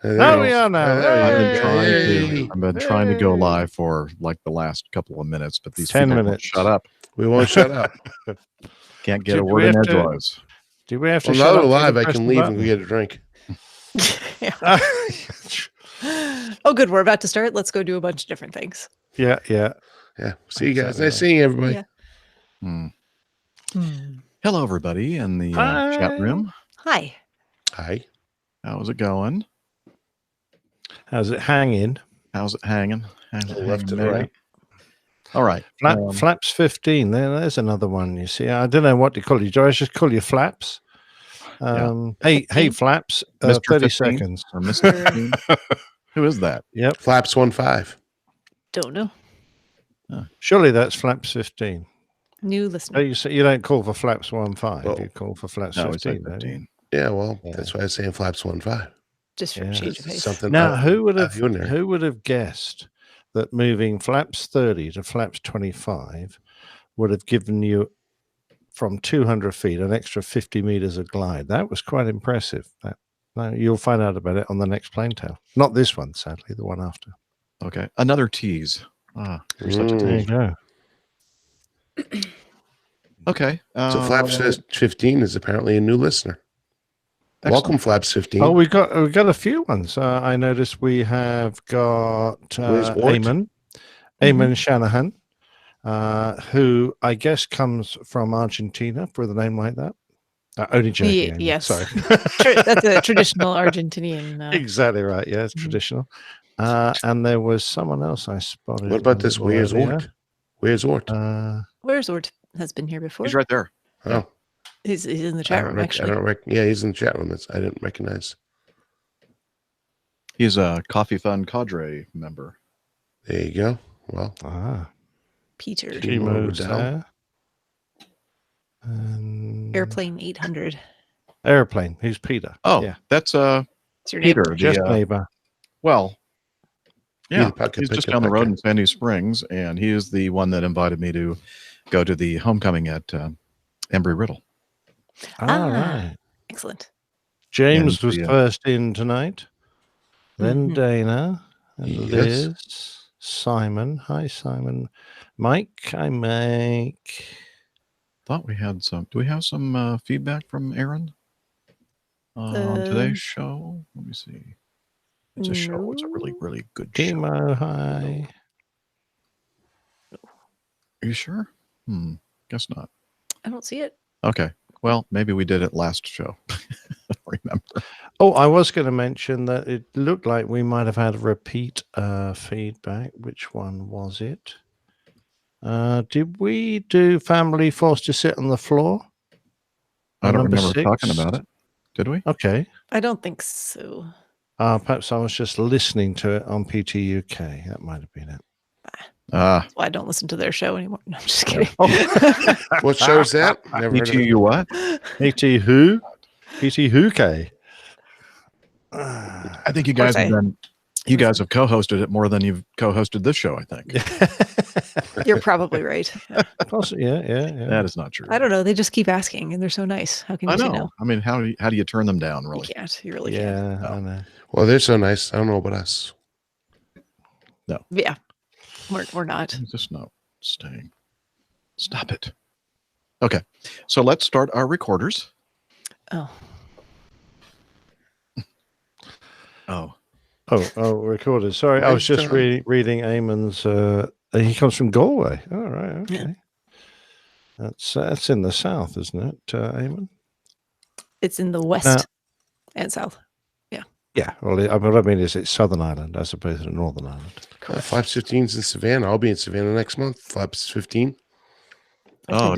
Oh, we are now. I've been trying to go live for like the last couple of minutes, but these 10 people minutes. won't shut up. We won't shut up. Can't get a word in edgewise. Do we have to Well, shut now up? we're for you to live. I press can the leave and button? go get a drink. Oh, good. We're about to start. Let's go do a bunch of different things. Yeah. Yeah. See you guys. Exactly. Nice seeing everybody. Yeah. Hello, everybody in the chat room. Hi. Hi. How's it going? How's it hanging? How's it hanging? Left to the right. All right. Flaps 15. There's another one. You see, I don't know what to call you. Do I just call you Flaps? Hey, Flaps. Mr. 30 15? seconds. Or Mr. 15? Who is that? Yep. Flaps 1-5. Don't know. Surely that's Flaps 15. New Oh, listener. you don't call for Flaps 1-5. Well, You call for Flaps No, it's 15. like don't you? 15. Yeah, well, that's why I was saying Flaps 1-5. Just for Yeah. change of pace. Something. Now, about who would have guessed that moving Flaps 30 to Flaps 25 would have given you from 200 feet an extra 50 meters of glide? That was quite impressive. You'll find out about it on the next plane tale. Not this one, sadly, the one after. Okay. Another tease. You're such a There you tease. go. Okay. So Flaps 15 is apparently a new listener. Excellent. Welcome, Flaps 15. Oh, we got a few ones. I noticed we have got Where's Wart? Eamon Shanahan, who I guess comes from Argentina with a name like that. Only joking. Eamon. Yes. Sorry. That's a traditional Argentinian. Exactly right. Yeah, it's traditional. And there was someone else I spotted. What about this? Where's earlier. Wart? Where's Wart? Where's Ort? Has been here before. He's right there. Oh, He's in the chat room, actually. Yeah, he's in the chat room. I didn't recognize. He's a Coffee Fund Cadre member. There you go. Well, Peter. Timo's down. there. Airplane 800. Airplane. Who's Peter? Oh, yeah. It's That's your Peter. neighbor. Just neighbor. Well, yeah, Peter, he's just down the road in Sandy Springs, and he is the one that invited me to go to the homecoming at Embry-Riddle. All right. Excellent. James And was first in tonight. Then Mhm. Dana and Yes. Liz. Simon. Hi, Simon. Mike. Hi, Mike. Thought we had some. Do we have some feedback from Aaron on today's show? Let me see. It's a show. It's a really, really good show. Timo. Hi. Are you sure? Guess not. I don't see it. Okay. Well, maybe we did it last show. I don't remember. Oh, I was going to mention that it looked like we might have had a repeat feedback. Which one was it? Did we do family forced to sit on the floor? I don't Number remember 6? talking about it. Did we? Okay. I don't think so. Perhaps I was just listening to it on PT UK. That might have been it. That's why I don't listen to their show anymore. No, I'm just kidding. What show is that? Never heard of it. you what? PT who? PT who K? I think you guys have been. You guys have co-hosted it more than you've co-hosted this show. I think. You're probably right. Yeah. Possibly, yeah. That is not true. I don't know. They just keep asking, and they're so nice. How can you I say know. no? I mean, how do you turn them down? Really? You can't. You really can't. I know. Well, they're so nice. I don't know about us. No. Yeah. We're not. I'm just not staying. Stop it. Okay, so let's start our recorders. Oh, recorded. Sorry, I was just reading Eamon's. He comes from Galway. All right, okay. Yeah. That's in the south, isn't it, Eamon? It's in the west and south. Yeah. Yeah. Well, what I mean is it's Southern Ireland as opposed to Northern Ireland. Flaps 15's in Savannah. I'll be in Savannah next month. Flaps 15. Do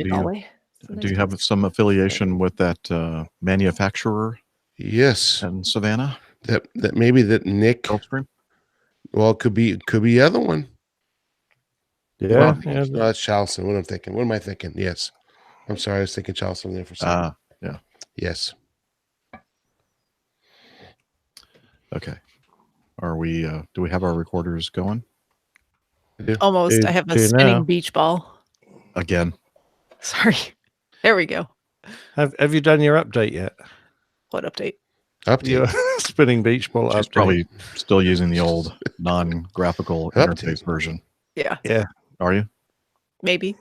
you have some affiliation with that manufacturer? Yes. In Savannah. That maybe that Nick. Gulfstream? Well, could be the other one. Yeah. No, that's Charleston. What I'm thinking. What am I thinking? Yes. I'm sorry. I was thinking Charleston there for a second. Yeah. Yes. Okay. Are we? Do we have our recorders going? Almost. I have a spinning beach ball. Again. Sorry. There we go. Have you done your update yet? What update? Update. Your spinning beach ball She's update. probably still using the old non-graphical Update. interface version. Yeah, Yeah. Are you? maybe.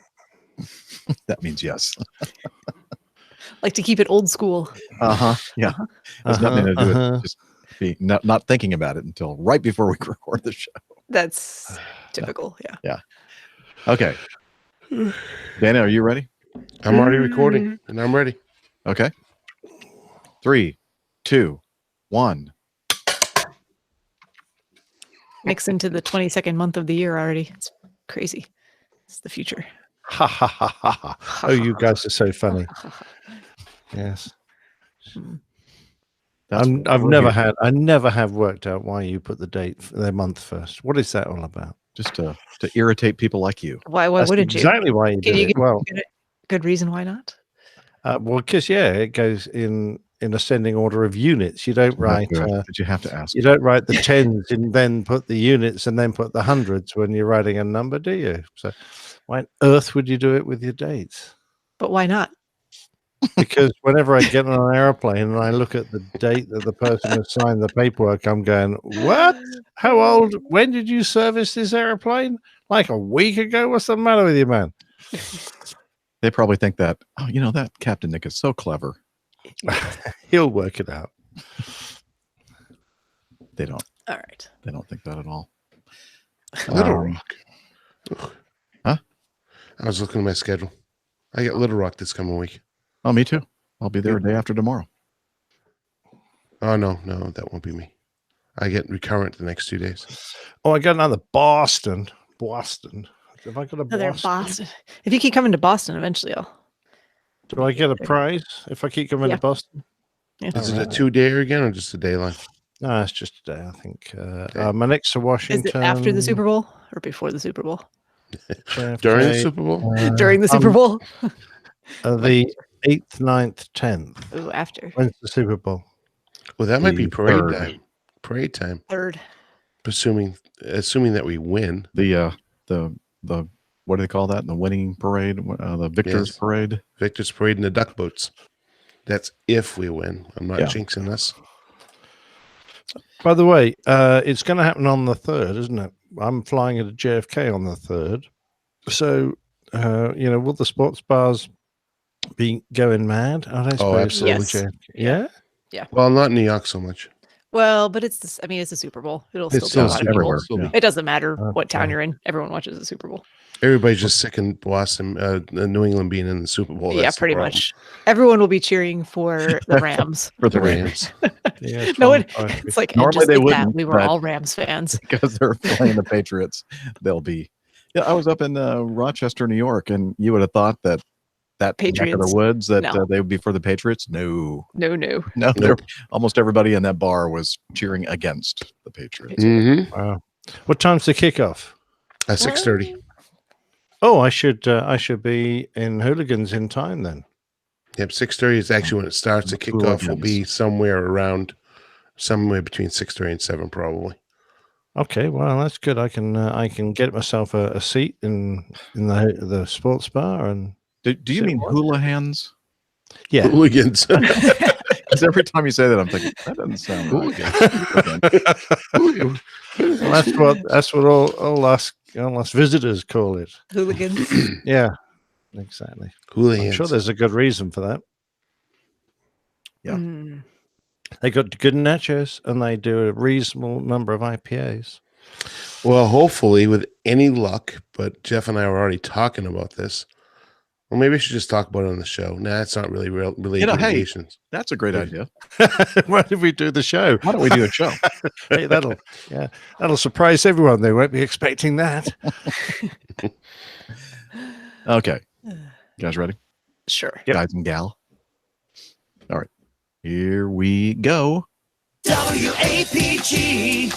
That means yes. Like to keep it old school. Uh-huh. Yeah. Uh-huh. Has nothing to do with Uh-huh. just not thinking about it until right before we record the show. That's typical. Yeah. Okay. Dana, are you ready? I'm already recording, and I'm ready. Okay. 3, 2, 1. Mix into the 22nd month of the year already. It's crazy. It's the future. Ha ha ha ha ha. Oh, you guys are so funny. Yes. That's I've what we're never here had. I never have worked out why you put the month first. What is that all about? just to irritate people like you. Why That's wouldn't you? exactly why you Can did you it. give Well, a good reason why not? well, because it goes in ascending order of units. You don't write. But you have to ask. You don't write the tens and then put the units and then put the hundreds when you're writing a number, do you? So, why on earth would you do it with your dates? But why not? Because whenever I get on an airplane and I look at the date that the person has signed the paperwork, I'm going, what? How old? When did you service this airplane? Like a week ago? What's the matter with you, man? They probably think that, that Captain Nick is so clever. He'll work it out. They don't. All right. They don't think that at all. Little Rock. Ugh. Huh? I was looking at my schedule. I got Little Rock this coming week. Oh, me too. I'll be there a day after tomorrow. Oh, no, that won't be me. I get Recurrent the next 2 days. Oh, I got another Boston. Have I got a Another Boston? Boston. If you keep coming to Boston, eventually I'll. Do I get a prize if I keep coming Yeah. to Boston? Yeah. Is it a 2-day again or just a day line? No, it's just a day, I think. My next to Washington. Is it after the Super Bowl or before the Super Bowl? During the Super Bowl? During the Super Bowl? The 8th, 9th, 10th. Ooh, after. When's the Super Bowl? Well, that might be The parade third. time. Parade time. Third. Assuming that we win. The what do they call that? The winning parade, the victors Yes. parade. Victor's Parade in the duck boats. That's if we win. I'm not Yeah. jinxing us. By the way, it's going to happen on the 3rd, isn't it? I'm flying at a JFK on the 3rd. So, will the sports bars be going mad? I don't suppose. absolutely. Yes. Yeah? Well, not in New York so much. Well, but it's the Super Bowl. It'll It's still be a still lot of Super people. everywhere. Still be- Yeah. It doesn't matter what town Okay. you're in. Everyone watches the Super Bowl. Everybody's just sick in Boston, New England being in the Super Bowl. Yeah, That's the pretty problem. much. Everyone will be cheering for the Rams. For The the Rams. Yeah, No one. Tom Brady. It's like Normally just they like that, wouldn't, we were but- all Rams fans. because they're playing the Patriots. They'll be. Yeah, I was up in Rochester, New York, and you would have thought that neck of Patriots. the woods that No. they would be for the Patriots. No, No. they're almost everybody in that bar was cheering against the Patriots. Mm-hmm. Wow. What time's the kickoff? At 6:30. Oh, I should be in Hooligans in time then. Yep, 6:30 is actually when it starts. The kickoff will be somewhere between 6:30 and 7, probably. Okay, well that's good. I can get myself a seat in the sports bar and Do you Sit mean what? hula hands? yeah. Hooligans. Because every time you say that, I'm thinking that doesn't sound right. Hooligans. Well, that's what all us visitors call it. Hooligans. Yeah, exactly. I'm Hooligans. sure there's a good reason for that. Yeah. Mm. They got good nachos and they do a reasonable number of IPAs. Well, hopefully, with any luck, but Jeff and I were already talking about this. Well, maybe I should just talk about it on the show. Nah, it's not really related to hey. aviation. That's a great idea. Why did we do the show? Why don't we do a show? Hey, that'll surprise everyone. They won't be expecting that. Okay, you guys ready, Sure. Yep. guys and gal? All right, here we go. WAPG.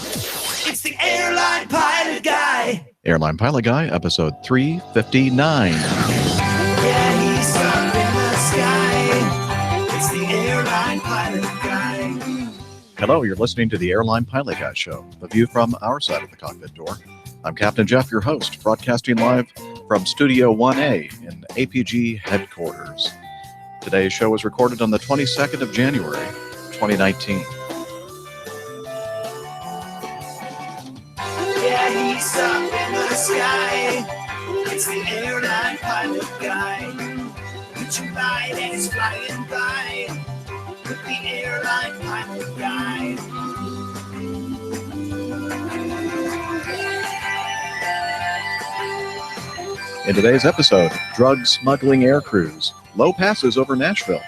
It's the Airline Pilot Guy. Airline Pilot Guy, episode 359. Yeah, he's up in the sky. It's the Airline Pilot Guy. Hello, you're listening to the Airline Pilot Guy Show, the view from our side of the cockpit door. I'm Captain Jeff, your host, broadcasting live from Studio 1A in APG headquarters. Today's show was recorded on the 22nd of January, 2019. he's up in the sky. It's the airline pilot guy. Reaching by and he's flying by with the airline pilot guy. In today's episode, drug smuggling air crews, low passes over Nashville,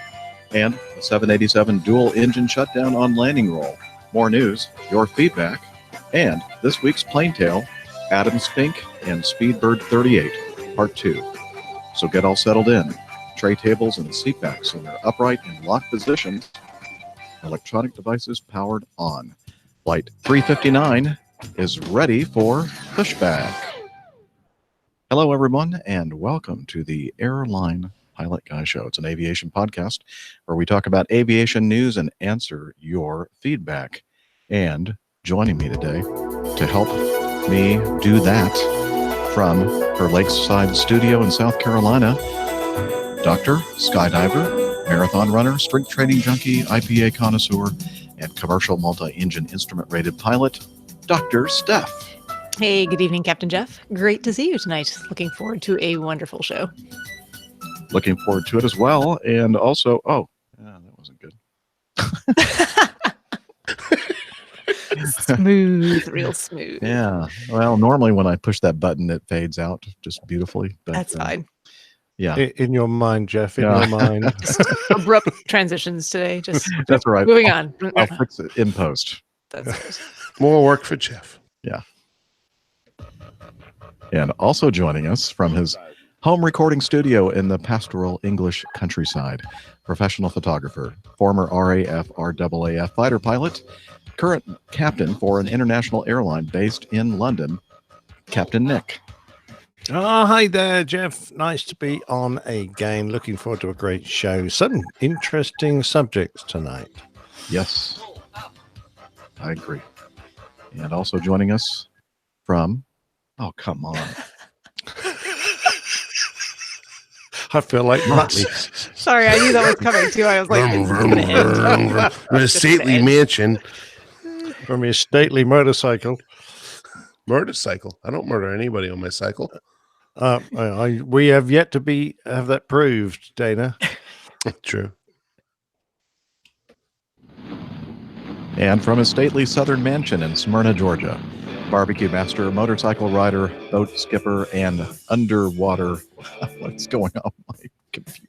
and the 787 dual engine shutdown on landing roll. More news, your feedback, and this week's plane tale, Adam Spink and Speedbird 38, Part 2. So get all settled in. Tray tables and seat backs in their upright and locked positions. Electronic devices powered on. Flight 359 is ready for pushback. Hello, everyone, and welcome to the Airline Pilot Guy Show. It's an aviation podcast where we talk about aviation news and answer your feedback. And joining me today to help me do that from her lakeside studio in South Carolina, Dr. Skydiver, marathon runner, strength training junkie, IPA connoisseur, and commercial multi-engine instrument-rated pilot, Dr. Steph. Hey, good evening, Captain Jeff. Great to see you tonight. Looking forward to a wonderful show. Looking forward to it as well. And also, that wasn't good. Smooth, real smooth. Yeah. Well, normally when I push that button, it fades out just beautifully. But, That's fine. Yeah. In your mind, Jeff, in Yeah. your mind. Just abrupt transitions today. Just That's all right. moving on. I'll fix it in post. That's it. More work for Jeff. And also joining us from his home recording studio in the pastoral English countryside, professional photographer, former RAF, RAAF fighter pilot, current captain for an international airline based in London, Captain Nick. Oh, hi there, Jeff. Nice to be on again. Looking forward to a great show. Some interesting subjects tonight. Yes, I agree. And also joining us from, oh, come on. I feel like Muttley. Sorry, I knew that was coming too. I was like, it's going to end. In a stately mansion. From your stately motorcycle. Motorcycle. I don't murder anybody on my cycle. We have yet to have that proved, Dana. True. And from his stately southern mansion in Smyrna, Georgia, barbecue master, motorcycle rider, boat skipper, and underwater. What's going on with my computer?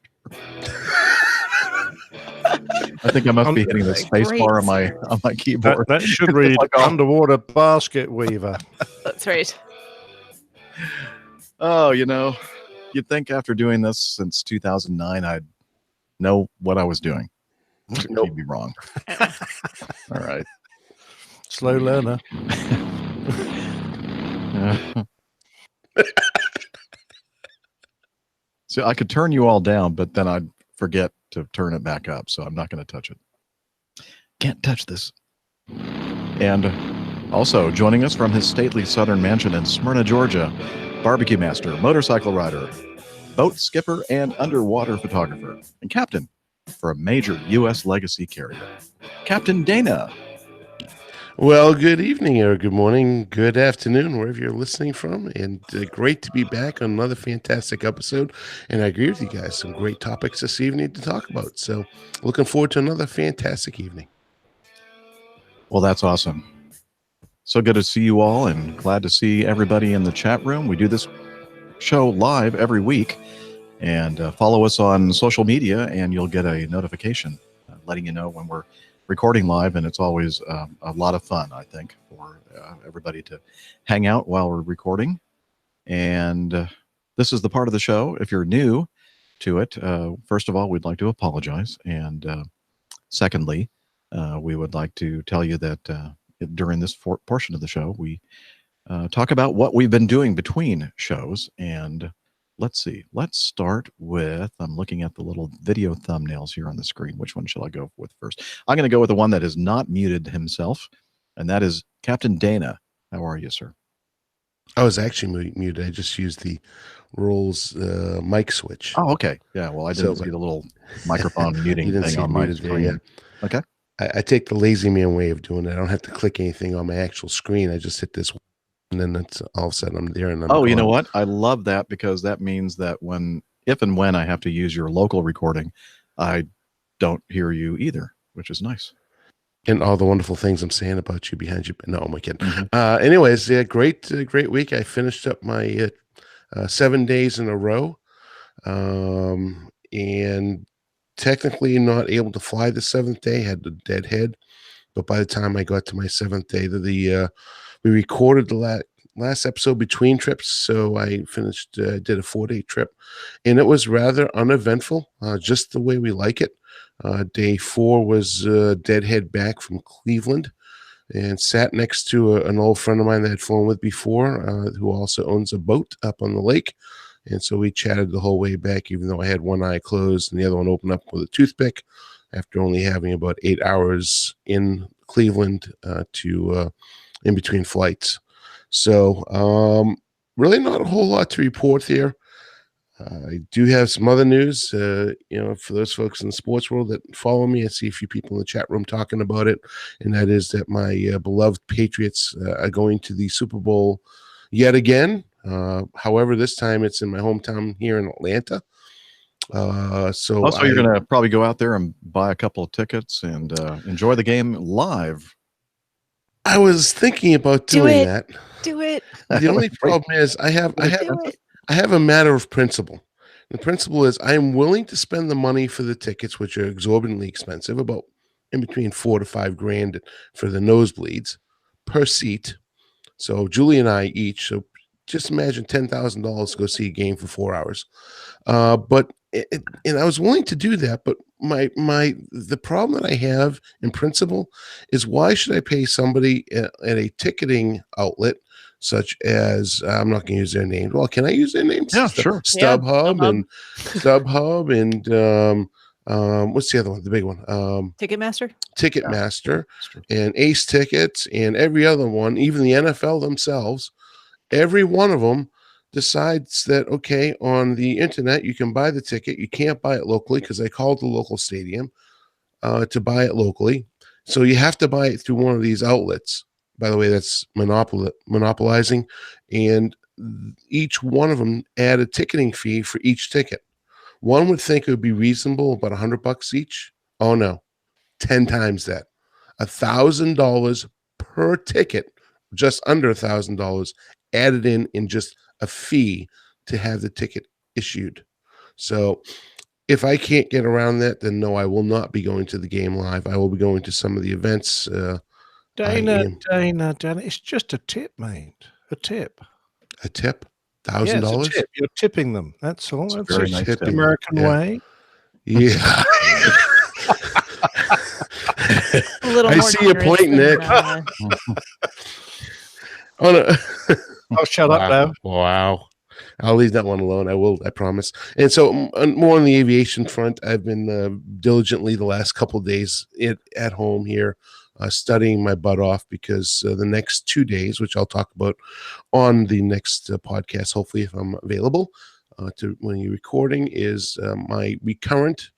I think I must be hitting the space bar on my keyboard. That should read underwater basket weaver. That's right. Oh, you'd think after doing this since 2009, I'd know what I was doing. Nope. You'd be wrong. All right. Slow learner. So I could turn you all down, but then I'd forget to turn it back up. So I'm not going to touch it. Can't touch this. And also joining us from his stately southern mansion in Smyrna, Georgia, barbecue master, motorcycle rider, boat skipper, and underwater photographer, and captain for a major U.S. legacy carrier, Captain Dana. Well, good evening, or good morning, good afternoon, wherever you're listening from. And great to be back on another fantastic episode. And I agree with you guys. Some great topics this evening to talk about. So looking forward to another fantastic evening. Well, that's awesome. So good to see you all and glad to see everybody in the chat room. We do this show live every week, and follow us on social media and you'll get a notification letting you know when we're recording live. And it's always a lot of fun, I think, for everybody to hang out while we're recording. And this is the part of the show, if you're new to it, first of all, we'd like to apologize. And secondly, we would like to tell you that during this portion of the show, we talk about what we've been doing between shows. And let's see, let's start with, I'm looking at the little video thumbnails here on the screen. Which one shall I go with first? I'm going to go with the one that is not muted himself, and that is Captain Dana. How are you, sir? I was actually muted. I just used the Rolls mic switch. Oh, okay. Yeah, well, I didn't see the little microphone muting thing on my screen. Yeah. Okay. I take the lazy man way of doing it. I don't have to click anything on my actual screen. I just hit this and then it's all of a sudden I'm there and I'm Oh, you know gone. what? I love that because that means that if and when I have to use your local recording, I don't hear you either, which is nice. And all the wonderful things I'm saying about you behind you. No, I'm kidding. Mhm. Anyways, yeah, great week. I finished up my 7 days in a row, and technically not able to fly the seventh day. Had the dead head, but by the time I got to my seventh day, we recorded the last episode between trips, so I finished did a 4-day trip, and it was rather uneventful, just the way we like it. Day 4 was deadhead back from Cleveland, and sat next to an old friend of mine that I'd flown with before, who also owns a boat up on the lake. And so we chatted the whole way back, even though I had one eye closed and the other one open up with a toothpick, after only having about 8 hours in Cleveland to in between flights. So really not a whole lot to report there. I do have some other news, for those folks in the sports world that follow me. I see a few people in the chat room talking about it, and that is that my beloved Patriots are going to the Super Bowl yet again. However, this time it's in my hometown here in Atlanta. So Also, you're going to probably go out there and buy a couple of tickets and enjoy the game live. I was thinking about doing that. Do it. The only problem is I have a matter of principle. The principle is I'm willing to spend the money for the tickets, which are exorbitantly expensive, about in between $4 to $5 for the nosebleeds per seat. So Julie and I each. So just imagine $10,000 to go see a game for 4 hours. And I was willing to do that, but the problem that I have in principle is, why should I pay somebody at a ticketing outlet such as, I'm not going to use their name. Well, can I use their names? Yeah, sure. StubHub and what's the other one? The big one. Ticketmaster and Ace Tickets and every other one, even the NFL themselves. Every one of them decides that, okay, on the internet, you can buy the ticket. You can't buy it locally because they called the local stadium to buy it locally. So you have to buy it through one of these outlets. By the way, that's monopolizing. And each one of them add a ticketing fee for each ticket. One would think it would be reasonable, about $100 each. Oh, no, 10 times that. $1,000 per ticket, just under $1,000 added in just a fee to have the ticket issued. So if I can't get around that, then no, I will not be going to the game live. I will be going to some of the events. Dana, it's just a tip, mate. A tip. A tip? Yeah, $1,000? it's a tip. You're tipping them. That's all. That's very a nice tip. tip. American way. Yeah. A little I more see your generous point, than, Nick. Oh, no. Oh, shut up now. Wow. I'll leave that one alone. I promise. And so more on the aviation front, I've been diligently the last couple of days at home here, studying my butt off, because the next 2 days, which I'll talk about on the next podcast, hopefully, if I'm available to when you're recording, is my recurrent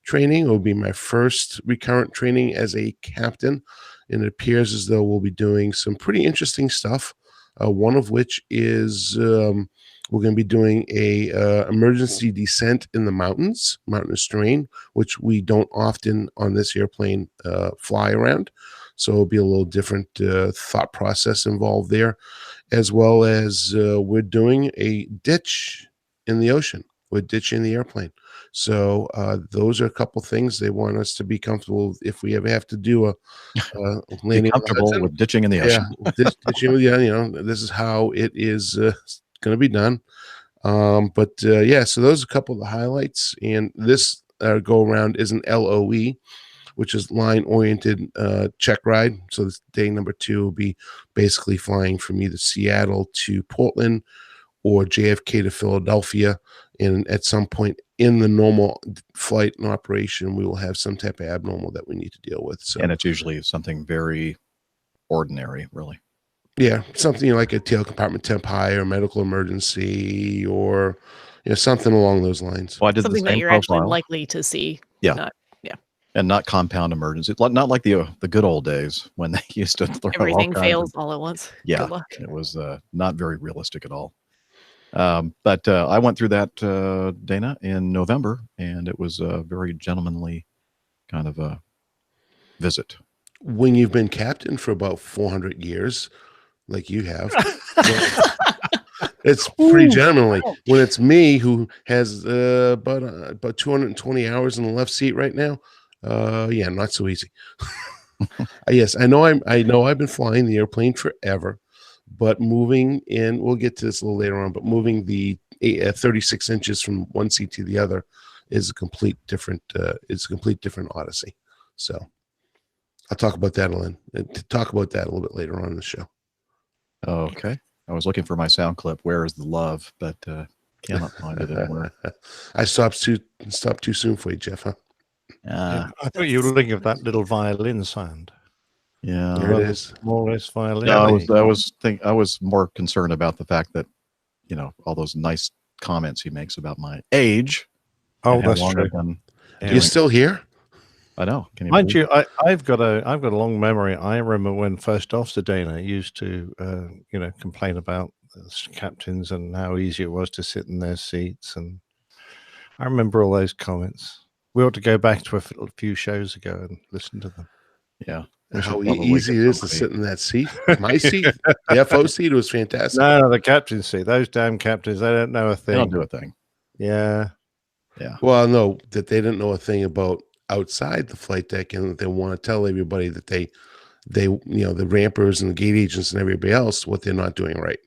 training. It will be my first recurrent training as a captain, and it appears as though we'll be doing some pretty interesting stuff. One of which is we're going to be doing a emergency descent in the mountainous terrain, which we don't often on this airplane fly around. So it'll be a little different thought process involved there, as well as we're doing a ditch in the ocean. We're ditching the airplane. So those are a couple things they want us to be comfortable if we ever have to do a landing. Be comfortable with ditching in the ocean. Yeah, ditching. Yeah, this is how it is going to be done. So those are a couple of the highlights. And this go around is an LOE, which is line oriented check ride. So this day number 2 will be basically flying from either Seattle to Portland or JFK to Philadelphia. And at some point in the normal flight and operation, we will have some type of abnormal that we need to deal with. So, and it's usually something very ordinary, really. Yeah, something like a tail compartment temp high or medical emergency, or something along those lines. Well, I did something the same that you're profile. actually likely to see. Yeah. And not compound emergency. Not like the good old days when they used to throw Everything all kinds fails of, all at once. yeah, Good luck. it was not very realistic at all. But I went through that, Dana, in November, and it was a very gentlemanly kind of a visit. When you've been captain for about 400 years, like you have, it's pretty gentlemanly. When it's me who has about 220 hours in the left seat right now, yeah, not so easy. Yes, I know. I've been flying the airplane forever, but moving in, we'll get to this a little later on. But moving the 36 inches from one seat to the other is a complete different. It's a complete different odyssey. So I'll talk about that, talk about that a little bit later on in the show. Okay. I was looking for my sound clip. Where is the love? But cannot find it anywhere. I stopped too soon for you, Jeff. Huh? I thought you were looking at that little violin sound. Yeah. There it is. Smallest violin. No, I was more concerned about the fact that, all those nice comments he makes about my age. Oh, that's true. You're still here? I know. Can you Mind you, I've got a long memory. I remember when First Officer Dana used to, complain about captains and how easy it was to sit in their seats, and I remember all those comments. We ought to go back to a few shows ago and listen to them. Yeah. How easy it is to sit in that seat. My seat, the FO seat, was fantastic. No, the captain's seat. Those damn captains, they don't know a thing. They don't do a thing. Yeah. Yeah. Well, no, that they didn't know a thing about outside the flight deck, and they want to tell everybody that they the rampers and the gate agents and everybody else what they're not doing right.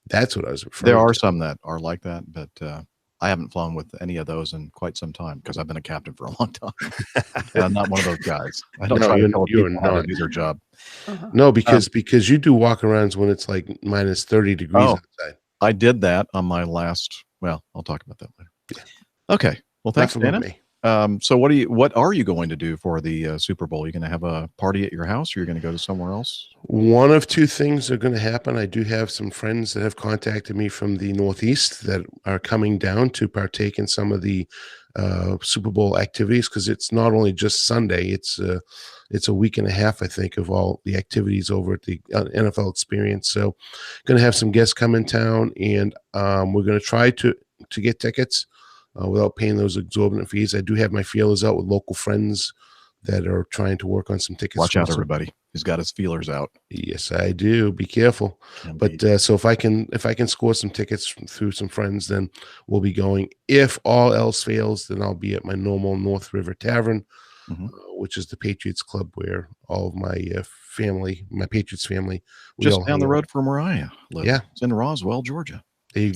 That's what I was referring to. There are some that are like that, but I haven't flown with any of those in quite some time because I've been a captain for a long time. I'm not one of those guys. I don't try to tell people how to do their job. No, because you do walk arounds when it's like minus 30 degrees outside. I did that on my last. Well, I'll talk about that later. Yeah. Okay. Well, thanks, Dana. So what are you going to do for the Super Bowl? Are you going to have a party at your house, or you're going to go to somewhere else? One of two things are going to happen. I do have some friends that have contacted me from the Northeast that are coming down to partake in some of the Super Bowl activities, because it's not only just Sunday. It's a week and a half, I think, of all the activities over at the NFL Experience. So going to have some guests come in town, and we're going to try to get tickets without paying those exorbitant fees. I do have my feelers out with local friends that are trying to work on some tickets. Watch out, everybody. He's got his feelers out. Yes, I do. Be careful. Indeed. But so if I can score some tickets through some friends, then we'll be going. If all else fails, then I'll be at my normal North River Tavern, which is the Patriots Club, where all of my my Patriots family, just down the road from where I live. Yeah, it's in Roswell, Georgia.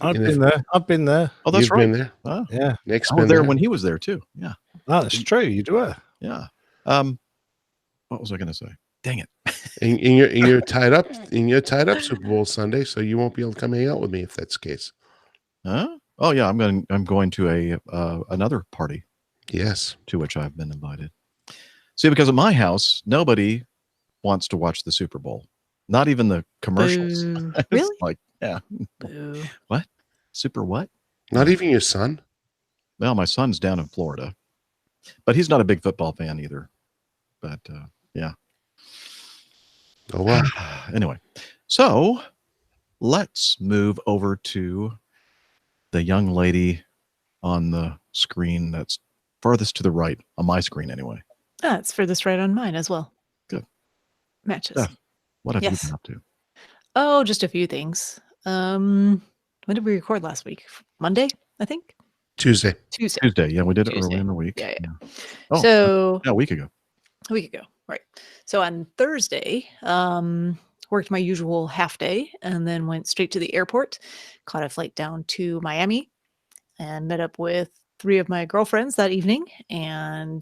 I've been there. Oh, that's right. Been there? Oh, yeah. Nick's I been was there when he was there too. Yeah. Oh, that's true. You do it. Yeah. What was I going to say? Dang it. And you're tied up. And you're tied up Super Bowl Sunday, so you won't be able to come hang out with me if that's the case. Huh? Oh yeah, I'm going to another party. Yes. To which I've been invited. See, because at my house, nobody wants to watch the Super Bowl. Not even the commercials. Really? Like, yeah. Boo. What? Super what? Not even your son? Well, my son's down in Florida, but he's not a big football fan either. But yeah. Oh, wow. Anyway, so let's move over to the young lady on the screen that's farthest to the right, on my screen anyway. It's furthest right on mine as well. Good. Matches. What have you been up to? Oh, just a few things. When did we record last week? Monday, I think? Tuesday. Yeah, we did it early in the week. Yeah. Oh, so a week ago. Right. So on Thursday, worked my usual half day and then went straight to the airport, caught a flight down to Miami, and met up with 3 of my girlfriends that evening. And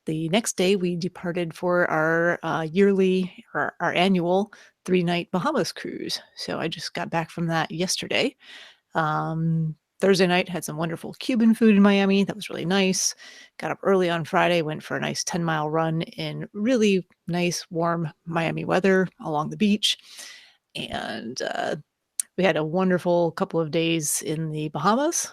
the next day we departed for our our annual 3-night Bahamas cruise. So I just got back from that yesterday. Thursday night, had some wonderful Cuban food in Miami. That was really nice. Got up early on Friday, went for a nice 10-mile run in really nice, warm Miami weather along the beach. And we had a wonderful couple of days in the Bahamas.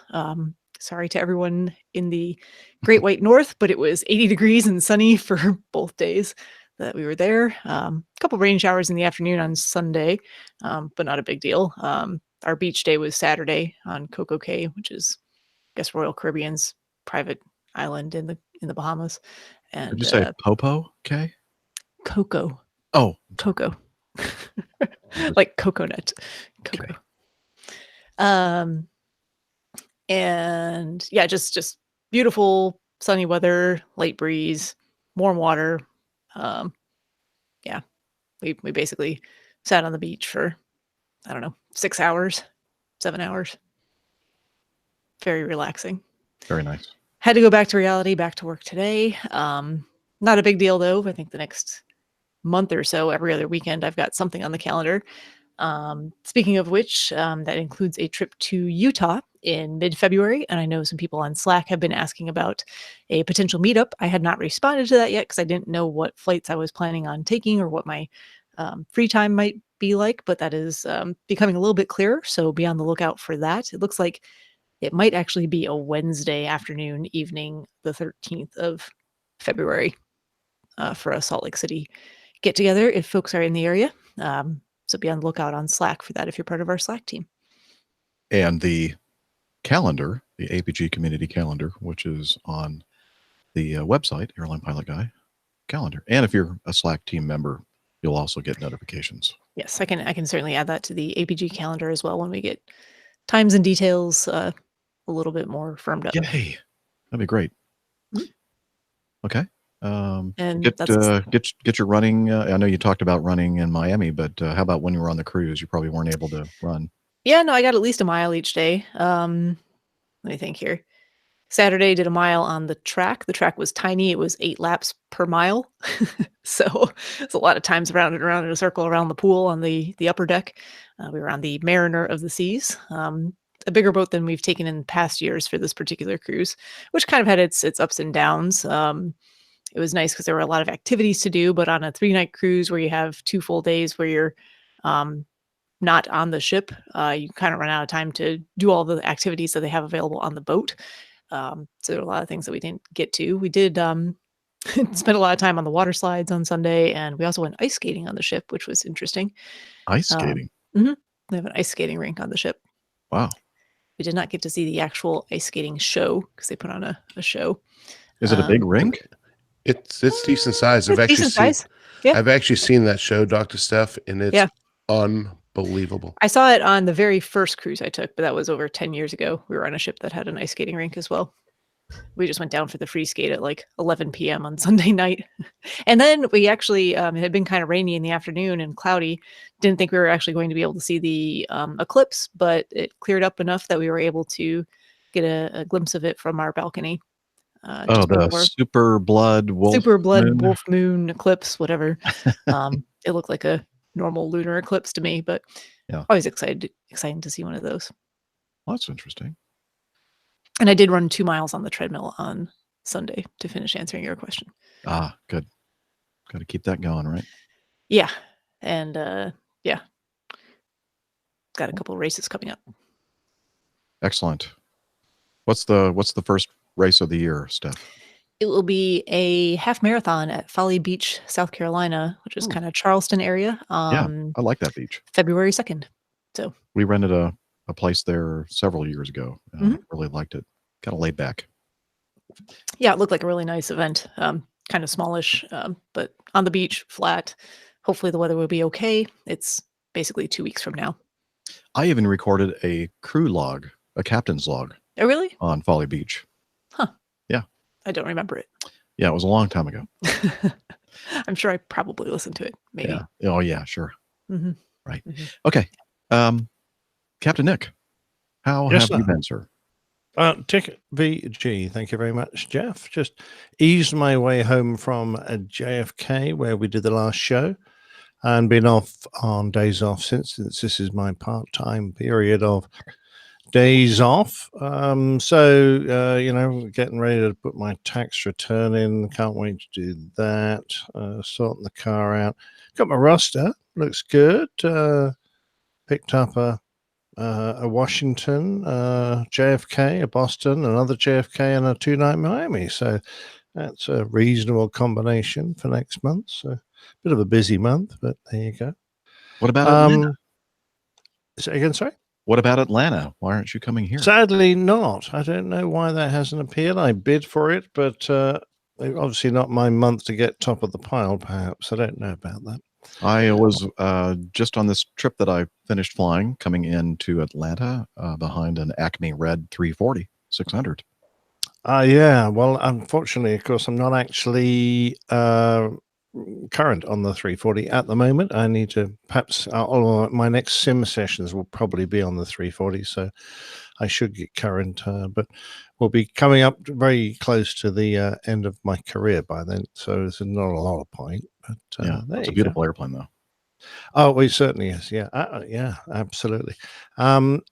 Sorry to everyone in the Great White North, but it was 80 degrees and sunny for both days that we were there. A couple rain showers in the afternoon on Sunday, but not a big deal. Our beach day was Saturday on Coco Cay, which is, I guess, Royal Caribbean's private island in the Bahamas. Did And you say Popo? Okay. Coco, Oh, Coco, like coconut, Coco. Okay. And yeah, just beautiful sunny weather, light breeze, warm water. Yeah, we basically sat on the beach for, I don't know, 6 hours, 7 hours. Very relaxing. very nice. Had to go back to reality, back to work today. Not a big deal though. I think the next month or so, every other weekend, I've got something on the calendar. Speaking of which, that includes a trip to Utah in mid-February. And I know some people on Slack have been asking about a potential meetup. I had not responded to that yet because I didn't know what flights I was planning on taking or what my free time might be like, but that is becoming a little bit clearer. So be on the lookout for that. It looks like it might actually be a Wednesday afternoon, evening, the 13th of February for a Salt Lake City get together if folks are in the area. So be on the lookout on Slack for that if you're part of our Slack team. And the calendar, the APG community calendar, which is on the website, Airline Pilot Guy calendar. And if you're a Slack team member, you'll also get notifications. Yes, I can certainly add that to the APG calendar as well when we get times and details a little bit more firmed up. Yay. That'd be great. Mhm. Okay. And Get your running. I know you talked about running in Miami, but how about when you were on the cruise? You probably weren't able to run. Yeah, no, I got at least a mile each day. Let me think here. Saturday did a mile on the track. The track was tiny. It was 8 laps per mile. So it's a lot of times around and around in a circle around the pool on the upper deck. We were on the Mariner of the Seas, a bigger boat than we've taken in past years for this particular cruise, which kind of had its ups and downs. It was nice because there were a lot of activities to do, but on a 3-night cruise where you have 2 full days where you're not on the ship, you kind of run out of time to do all the activities that they have available on the boat. So there were a lot of things that we didn't get to. We did spend a lot of time on the water slides on Sunday, and we also went ice skating on the ship, which was interesting. Ice skating. Mhm. They have an ice skating rink on the ship. Wow. We did not get to see the actual ice skating show because they put on a show. Is it a big rink? It's decent size. I've It's actually decent seen size. Yeah. I've actually seen that show, Dr. Steph, and it's Yeah. unbelievable. I saw it on the very first cruise I took, but that was over 10 years ago. We were on a ship that had an ice skating rink as well. We just went down for the free skate at like 11 p.m. on Sunday night. And then we actually, it had been kind of rainy in the afternoon and cloudy. Didn't think we were actually going to be able to see the eclipse, but it cleared up enough that we were able to get a glimpse of it from our balcony. Oh, the super blood wolf moon eclipse, whatever. It looked like a normal lunar eclipse to me, but Yeah. always exciting to see one of those. Well, that's interesting. And I did run 2 miles on the treadmill on Sunday to finish answering your question. Ah, good. Got to keep that going, right? Yeah. And yeah. Got a couple of races coming up. Excellent. What's the first race of the year, Steph? It will be a half marathon at Folly Beach, South Carolina, which is kind of Charleston area. Yeah, I like that beach. February 2nd. So we rented a place there several years ago. Really liked it. Kind of laid back. Yeah, it looked like a really nice event. Kind of smallish, but on the beach, flat. Hopefully the weather will be okay. It's basically 2 weeks from now. I even recorded a crew log, a captain's log. Oh, really? On Folly Beach. Huh. Yeah. I don't remember it. Yeah, it was a long time ago. I'm sure I probably listened to it. Maybe. Yeah. Oh, yeah, sure. Mm-hmm. Right. Mm-hmm. Okay. Captain Nick, how have you been, sir? Ticket VG, thank you very much, Jeff. Just eased my way home from JFK, where we did the last show, and been off on days off since this is my part-time period of days off. So getting ready to put my tax return in. Can't wait to do that. Sorting the car out. Got my roster. Looks good. Picked up a a Washington, JFK, a Boston, another JFK, and a 2-night Miami. So that's a reasonable combination for next month. So a bit of a busy month, but there you go. What about Atlanta? Say again, sorry? What about Atlanta? Why aren't you coming here? Sadly not. I don't know why that hasn't appeared. I bid for it, but obviously not my month to get top of the pile, perhaps. I don't know about that. I was just on this trip that I finished flying, coming into Atlanta behind an Acme Red 340 600. Yeah. Well, unfortunately, of course, I'm not actually current on the 340 at the moment. I need to perhaps all my next sim sessions will probably be on the 340, so I should get current. But we'll be coming up very close to the end of my career by then, so there's not a lot of point. But Yeah, there it's a you beautiful airplane, though. Oh, it certainly is. Yeah, yeah, absolutely. And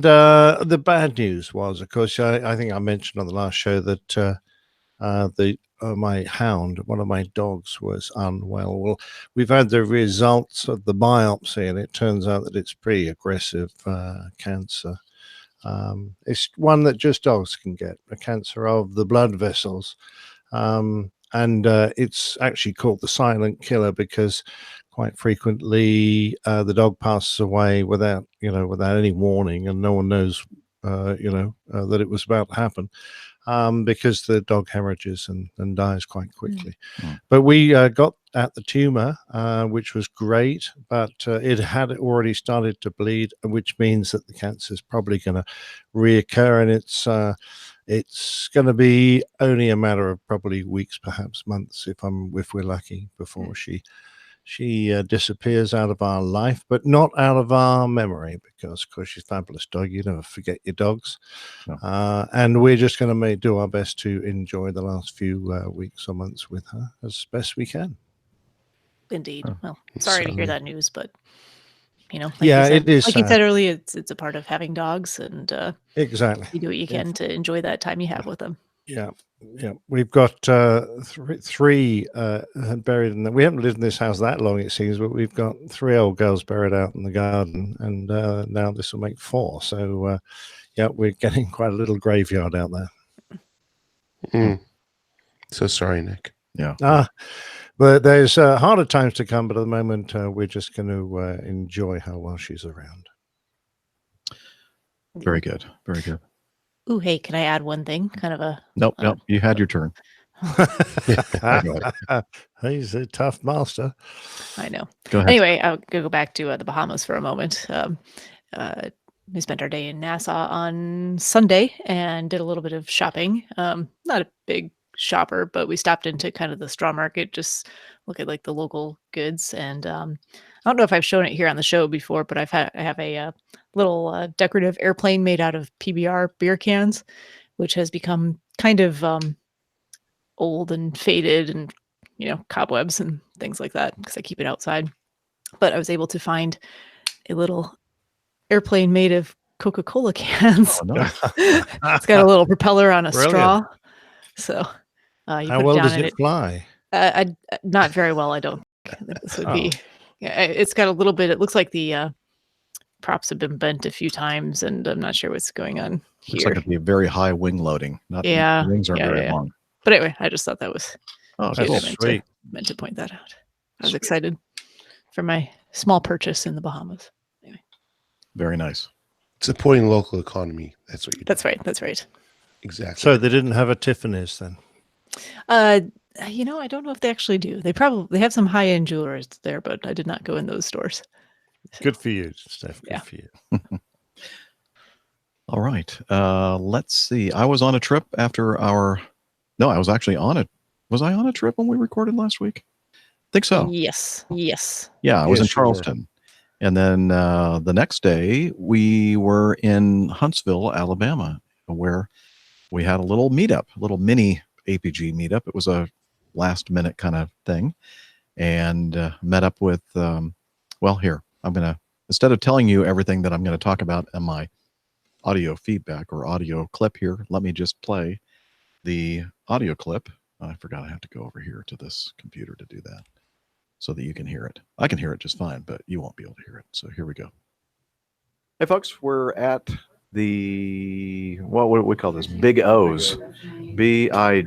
the bad news was, of course, I think I mentioned on the last show that the my hound, one of my dogs, was unwell. Well, we've had the results of the biopsy, and it turns out that it's pretty aggressive cancer. It's one that just dogs can get, a cancer of the blood vessels. And it's actually called the silent killer because quite frequently the dog passes away without any warning, and no one knows that it was about to happen, because the dog hemorrhages and dies quite quickly. Mm. But we got at the tumor, which was great, but it had already started to bleed, which means that the cancer is probably going to reoccur, and it's going to be only a matter of probably weeks, perhaps months, if we're lucky, before she disappears out of our life, but not out of our memory, because of course she's a fabulous dog. You never forget your dogs. No. And we're just going to do our best to enjoy the last few weeks or months with her as best we can. Indeed. Oh, Well, sorry to hear certainly. that news, but like Yeah, you said, it is like you sad. said earlier, it's a part of having dogs, and Exactly. you do what you can to enjoy that time you have with them. Yeah, yeah. We've got three buried in the. We haven't lived in this house that long, it seems, but we've got 3 old girls buried out in the garden, and now this will make 4. So, yeah, we're getting quite a little graveyard out there. So sorry, Nick. Yeah. But there's harder times to come. But at the moment, we're just going to enjoy her while she's around. Very good. Very good. Ooh, hey, can I add one thing? Kind of a Nope. You had your turn. He's a tough master. I know. Go ahead. Anyway, I'll go back to the Bahamas for a moment. We spent our day in Nassau on Sunday and did a little bit of shopping. Not a big shopper, but we stopped into kind of the straw market, just look at like the local goods. And I don't know if I've shown it here on the show before, but I have a little decorative airplane made out of PBR beer cans, which has become kind of old and faded and cobwebs and things like that because I keep it outside. But I was able to find a little airplane made of Coca-Cola cans. Oh, nice. It's got a little propeller on a Brilliant. straw. So you How put well it down does and it fly? not very well, I don't think. I think this would be. Yeah, it's got a little bit. It looks like the props have been bent a few times, and I'm not sure what's going on here. Looks like it'd be a very high wing loading. Not Yeah, the wings aren't yeah, very yeah. long. But anyway, I just thought that was Oh, cute. cool. I meant to point that out. I was excited for my small purchase in the Bahamas. Anyway, Very nice. Supporting local economy. That's what you do. that's right. That's right. Exactly. So they didn't have a Tiffany's then. I don't know if they actually do. They have some high-end jewelers there, but I did not go in those stores. Good for you, Steph. Good Yeah. for you. All right. Let's see. I was on a trip after No, I was actually on it. Was I on a trip when we recorded last week? Think so. Yes. Yeah, I was in Yes, you were. Charleston. And then the next day, we were in Huntsville, Alabama, where we had a little meetup, a little mini APG meetup. It was a last-minute kind of thing. And met up with, here, I'm going to, instead of telling you everything that I'm going to talk about in my audio feedback or audio clip here, let me just play the audio clip. I forgot I have to go over here to this computer to do that so that you can hear it. I can hear it just fine, but you won't be able to hear it. So here we go. Hey, folks, we're at what do we call this? Big O's. BIGOH''S.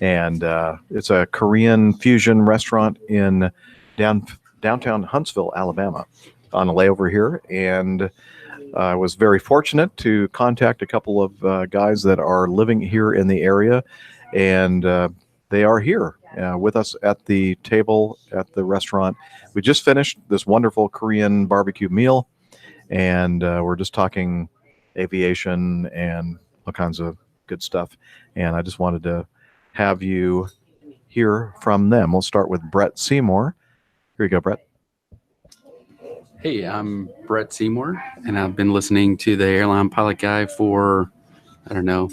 And it's a Korean fusion restaurant in downtown Huntsville, Alabama, on a layover here. And I was very fortunate to contact a couple of guys that are living here in the area, and they are here with us at the table at the restaurant. We just finished this wonderful Korean barbecue meal, and we're just talking aviation and all kinds of good stuff. And I just wanted to have you hear from them. We'll start with Brett Seymour. Here you go, Brett. Hey, I'm Brett Seymour, and I've been listening to the Airline Pilot Guy for, I don't know.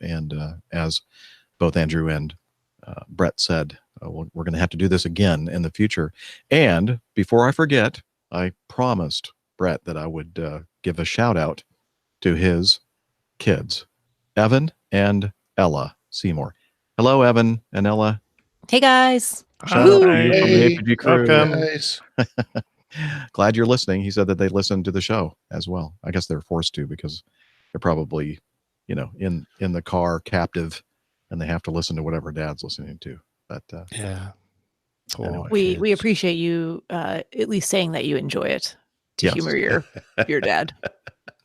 And as both Andrew and Brett said, we're going to have to do this again in the future. And before I forget, I promised Brett that I would give a shout out to his kids, Evan and Ella Seymour. Hello, Evan and Ella. Hey guys. Shout out to you Hey, from the APG crew. welcome. Guys. Glad you're listening. He said that they listened to the show as well. I guess they're forced to because they're probably, in the car captive, and they have to listen to whatever Dad's listening to. But Yeah. Poor Anyway. We kids. appreciate you at least saying that you enjoy it to Yes. humor your dad.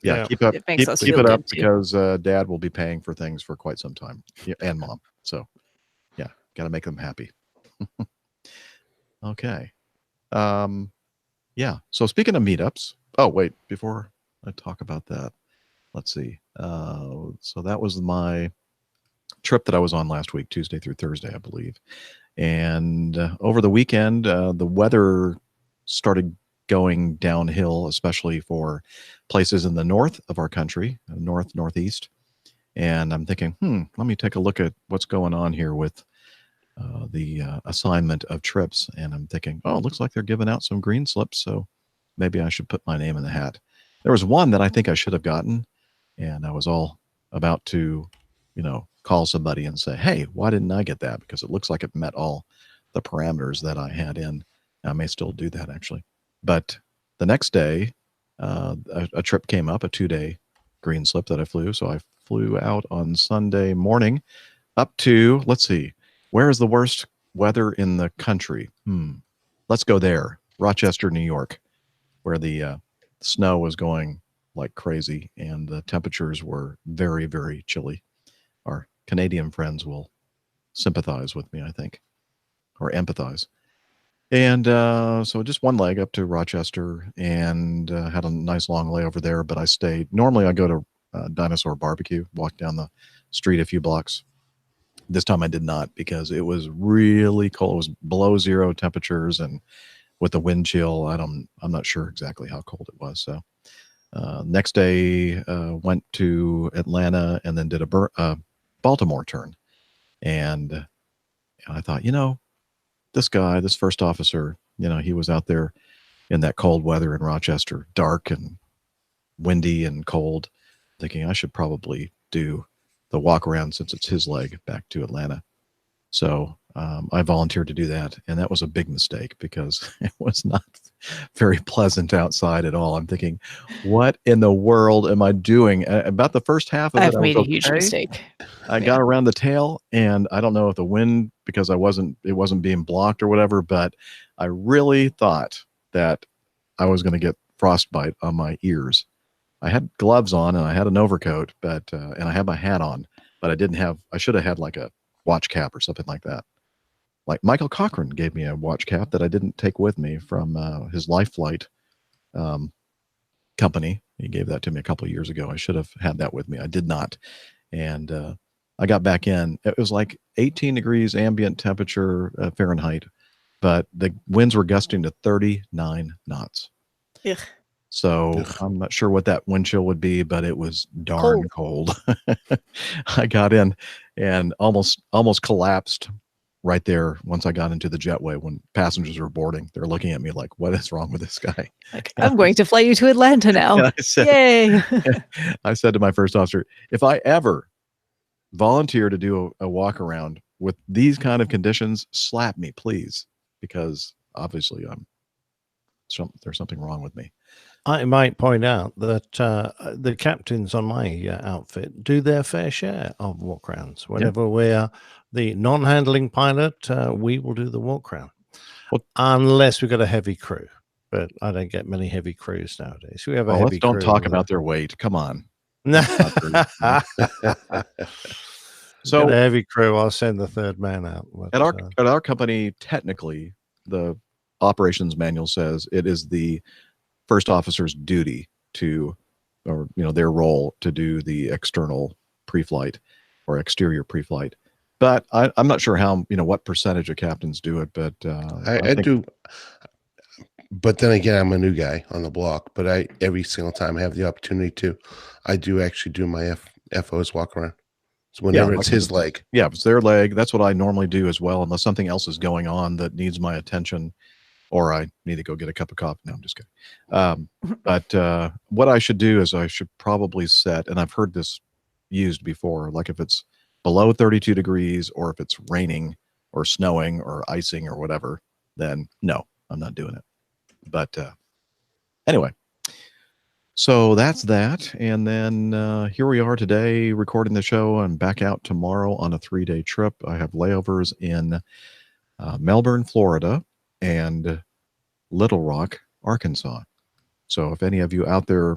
yeah, keep up, It makes us keep feel it up good, too. because Dad will be paying for things for quite some time, and Mom. So, yeah, got to make them happy. Okay. Yeah. So speaking of meetups, oh wait, before I talk about that, let's see. So that was my trip that I was on last week, Tuesday through Thursday, I believe. And over the weekend, the weather started going downhill, especially for places in the north of our country, northeast. And I'm thinking, let me take a look at what's going on here with the assignment of trips. And I'm thinking, oh, it looks like they're giving out some green slips, so maybe I should put my name in the hat. There was one that I think I should have gotten, and I was all about to, call somebody and say, hey, why didn't I get that? Because it looks like it met all the parameters that I had in. I may still do that, actually. But the next day, a trip came up, a 2-day green slip that I flew. So I flew out on Sunday morning up to, let's see, where is the worst weather in the country? Let's go there. Rochester, New York, where the snow was going like crazy and the temperatures were very, very chilly. Our Canadian friends will sympathize with me, I think, or empathize. And so just one leg up to Rochester and had a nice long layover there, but I stayed. Normally I go to Dinosaur Barbecue, walk down the street a few blocks. This time I did not because it was really cold. It was below zero temperatures, and with the wind chill, I'm not sure exactly how cold it was. So next day went to Atlanta and then did a Baltimore turn. And I thought, this guy, this first officer, he was out there in that cold weather in Rochester, dark and windy and cold, thinking I should probably do the walk around since it's his leg back to Atlanta. So I volunteered to do that. And that was a big mistake because it was not very pleasant outside at all. I'm thinking, what in the world am I doing? About the first half of it, I've I made was a huge okay. mistake. I got around the tail, and I don't know if the wind, because it wasn't being blocked or whatever, but I really thought that I was going to get frostbite on my ears. I had gloves on and I had an overcoat, but and I had my hat on, but I should have had like a watch cap or something like that. Like Michael Cochran gave me a watch cap that I didn't take with me from his Life Flight company. He gave that to me a couple of years ago. I should have had that with me. I did not. And I got back in. It was like 18 degrees ambient temperature Fahrenheit, but the winds were gusting to 39 knots. Ugh. So I'm not sure what that wind chill would be, but it was darn cold. I got in and almost collapsed right there once I got into the jetway when passengers were boarding. They're looking at me like, what is wrong with this guy? Like, I'm going to fly you to Atlanta now. And I said, Yay. I said to my first officer, if I ever volunteer to do a walk around with these kind of conditions, slap me, please, because obviously I'm there's something wrong with me. I might point out that the captains on my outfit do their fair share of walk rounds. Whenever we're the non-handling pilot, we will do the walk round. Well- Unless we've got a heavy crew. But I don't get many heavy crews nowadays. We have a Oh, heavy let's don't crew. talk about their weight. Come on. So, So a heavy crew, I'll send the third man out. But, at our company, technically, the operations manual says it is the first officer's duty to, or their role to do the external pre-flight or exterior pre-flight. But I'm not sure how what percentage of captains do it. But I think- do. But then again, I'm a new guy on the block. But every single time I have the opportunity to, I do actually do my FO's walk around. So whenever it's his leg. Yeah, if it's their leg, that's what I normally do as well, unless something else is going on that needs my attention, or I need to go get a cup of coffee. No, I'm just kidding. But what I should do is I should probably set, and I've heard this used before, like if it's below 32 degrees or if it's raining or snowing or icing or whatever, then no, I'm not doing it. But anyway. So that's that. And then here we are today recording the show. I'm back out tomorrow on a 3-day trip. I have layovers in Melbourne, Florida, and Little Rock, Arkansas. So if any of you out there,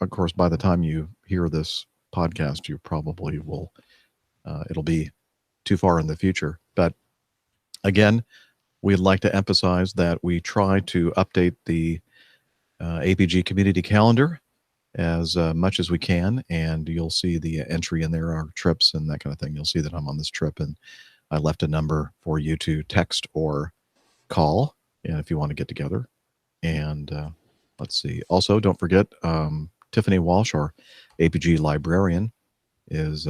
of course, by the time you hear this podcast, you probably will, it'll be too far in the future. But again, we'd like to emphasize that we try to update the APG community calendar as much as we can, and you'll see the entry in there, our trips and that kind of thing. You'll see that I'm on this trip, and I left a number for you to text or call, and if you want to get together. And let's see. Also, don't forget, Tiffany Walsh, our APG librarian, is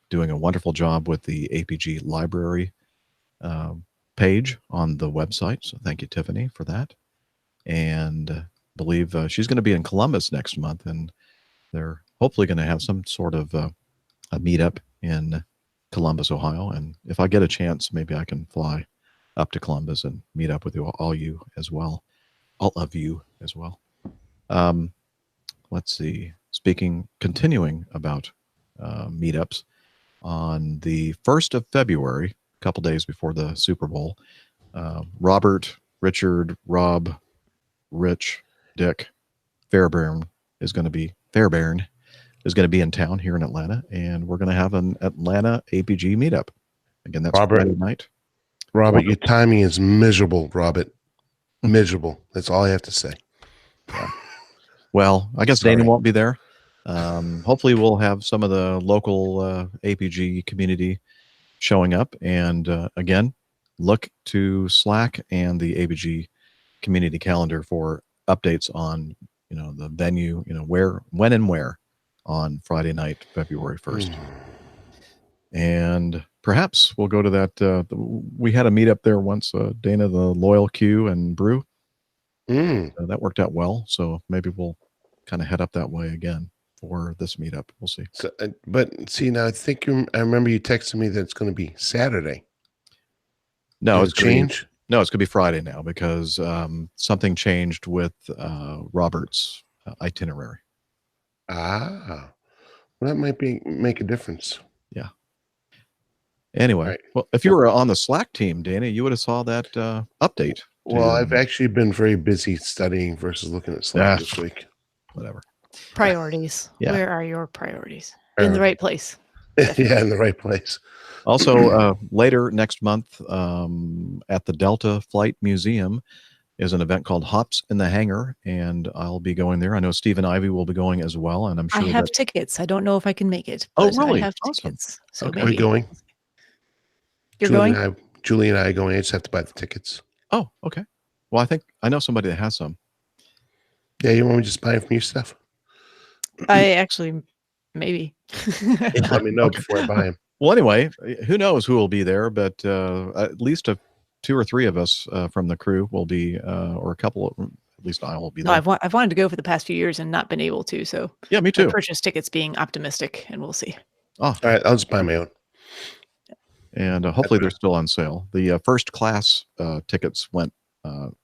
doing a wonderful job with the APG library page on the website. So thank you, Tiffany, for that. And believe she's going to be in Columbus next month, and they're hopefully going to have some sort of a meetup in Columbus, Ohio. And if I get a chance, maybe I can fly up to Columbus and meet up with all of you as well. Let's see. Continuing about meetups, on the 1st of February, a couple days before the Super Bowl, Robert, Richard, Rob, Rich, Dick Fairbairn is going to be in town here in Atlanta, and we're going to have an Atlanta APG meetup. Again, that's Friday night. Robert, your timing is miserable, Robert. Miserable. That's all I have to say. Yeah. Well, I guess Dana won't be there. Hopefully we'll have some of the local APG community showing up. And again, look to Slack and the APG community calendar for updates on the venue, when and where on Friday night, February 1st. And perhaps we'll go to that. We had a meetup there once, Dana, the Loyal Q and Brew. That worked out well. So maybe we'll kind of head up that way again for this meetup. We'll see. So, but see, now I remember you texted me that it's going to be Saturday. No, it's change. No, it's going to be Friday now because something changed with Robert's itinerary. Well, that might make a difference. Yeah. Anyway, right. Well, if you were on the Slack team, Dana, you would have saw that update. Well, I've actually been very busy studying versus looking at Slack this week. Whatever. Priorities. Yeah. Where are your priorities? In the right place. Yeah, in the right place. Also, later next month at the Delta Flight Museum is an event called Hops in the Hangar, and I'll be going there. I know Steve and Ivy will be going as well, and I'm sure I have tickets. I don't know if I can make it. Oh, really? I have Awesome. tickets. So Okay. maybe. Are we going? You're going? Julie and I are going. I just have to buy the tickets. Oh, okay. Well, I know somebody that has some. Yeah, you want me to just buy it from your stuff? I actually, maybe. Let me know before I buy them. Well, anyway, who knows who will be there, but at least 2 or 3 of us from the crew will be, or a couple of, at least I will be there. No, I've wanted to go for the past few years and not been able to. So yeah, me too. I purchased tickets being optimistic, and we'll see. Oh, all right. I'll just buy my own. And hopefully they're still on sale. The first class tickets went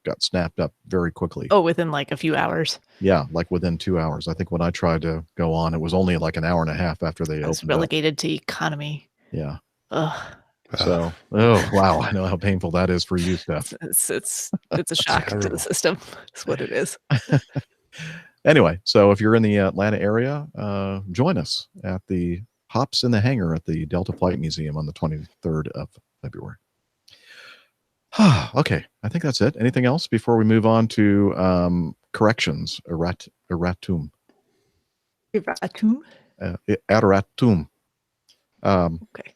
got snapped up very quickly. Oh, within like a few hours. Yeah, like within 2 hours. I think when I tried to go on, it was only like an hour and a half after they I was opened up. relegated to economy. Yeah. Ugh. So, oh wow, I know how painful that is for you, Steph. It's a shock to the terrible. system. That's what it is. Anyway, so if you're in the Atlanta area, join us at the Hops in the Hangar at the Delta Flight Museum on the 23rd of February. Okay, I think that's it. Anything else before we move on to corrections? Erratum. Erratum. Okay.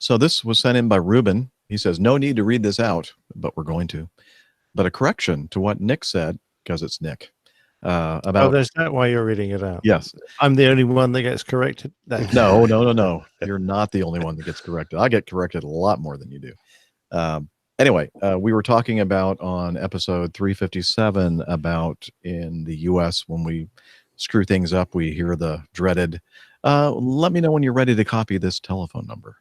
So this was sent in by Ruben. He says, no need to read this out, but we're going to. But a correction to what Nick said, because it's Nick. Oh, About there's that why you're reading it out. yes. I'm the only one that gets corrected. That- No. You're not the only one that gets corrected. I get corrected a lot more than you do. Anyway, we were talking about on episode 357 about in the U.S. when we screw things up, we hear the dreaded, let me know when you're ready to copy this telephone number.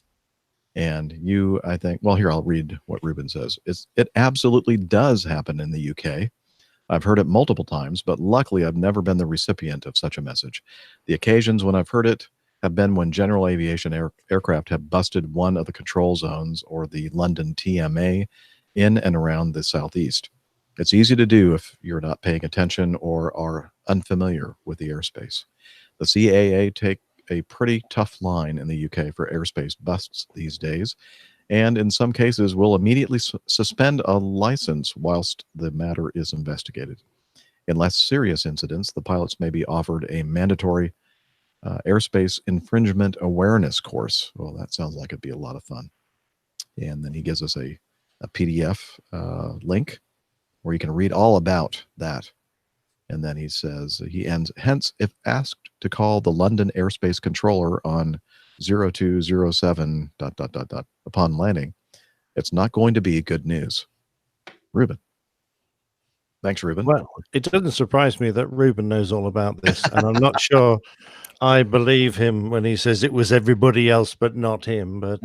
And you, I think, well, here, I'll read what Ruben says. It absolutely does happen in the UK. I've heard it multiple times, but luckily I've never been the recipient of such a message. The occasions when I've heard it have been when general aviation aircraft have busted one of the control zones or the London TMA in and around the southeast. It's easy to do if you're not paying attention or are unfamiliar with the airspace. The CAA take a pretty tough line in the UK for airspace busts these days, and in some cases will immediately suspend a license whilst the matter is investigated. In less serious incidents, the pilots may be offered a mandatory airspace infringement awareness course. Well, that sounds like it'd be a lot of fun. And then he gives us a PDF link where you can read all about that. And then he says, he ends, hence, if asked to call the London airspace controller on 0207 ... upon landing, it's not going to be good news. Ruben. Thanks, Ruben. Well, it doesn't surprise me that Ruben knows all about this, and I'm not sure I believe him when he says it was everybody else but not him. But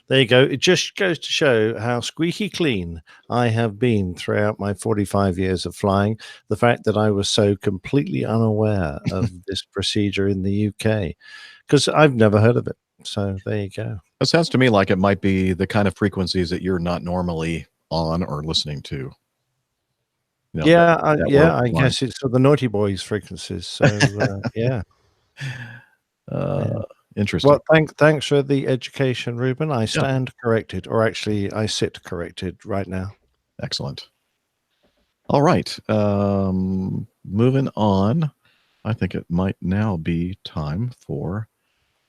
there you go. It just goes to show how squeaky clean I have been throughout my 45 years of flying. The fact that I was so completely unaware of this procedure in the UK, because I've never heard of it. So there you go. It sounds to me like it might be the kind of frequencies that you're not normally on or listening to. You know, Yeah, that I guess it's for the naughty boys frequencies. So yeah. Interesting. Well, thanks for the education, Ruben. I stand corrected, or actually, I sit corrected right now. Excellent. All right. Moving on. I think it might now be time for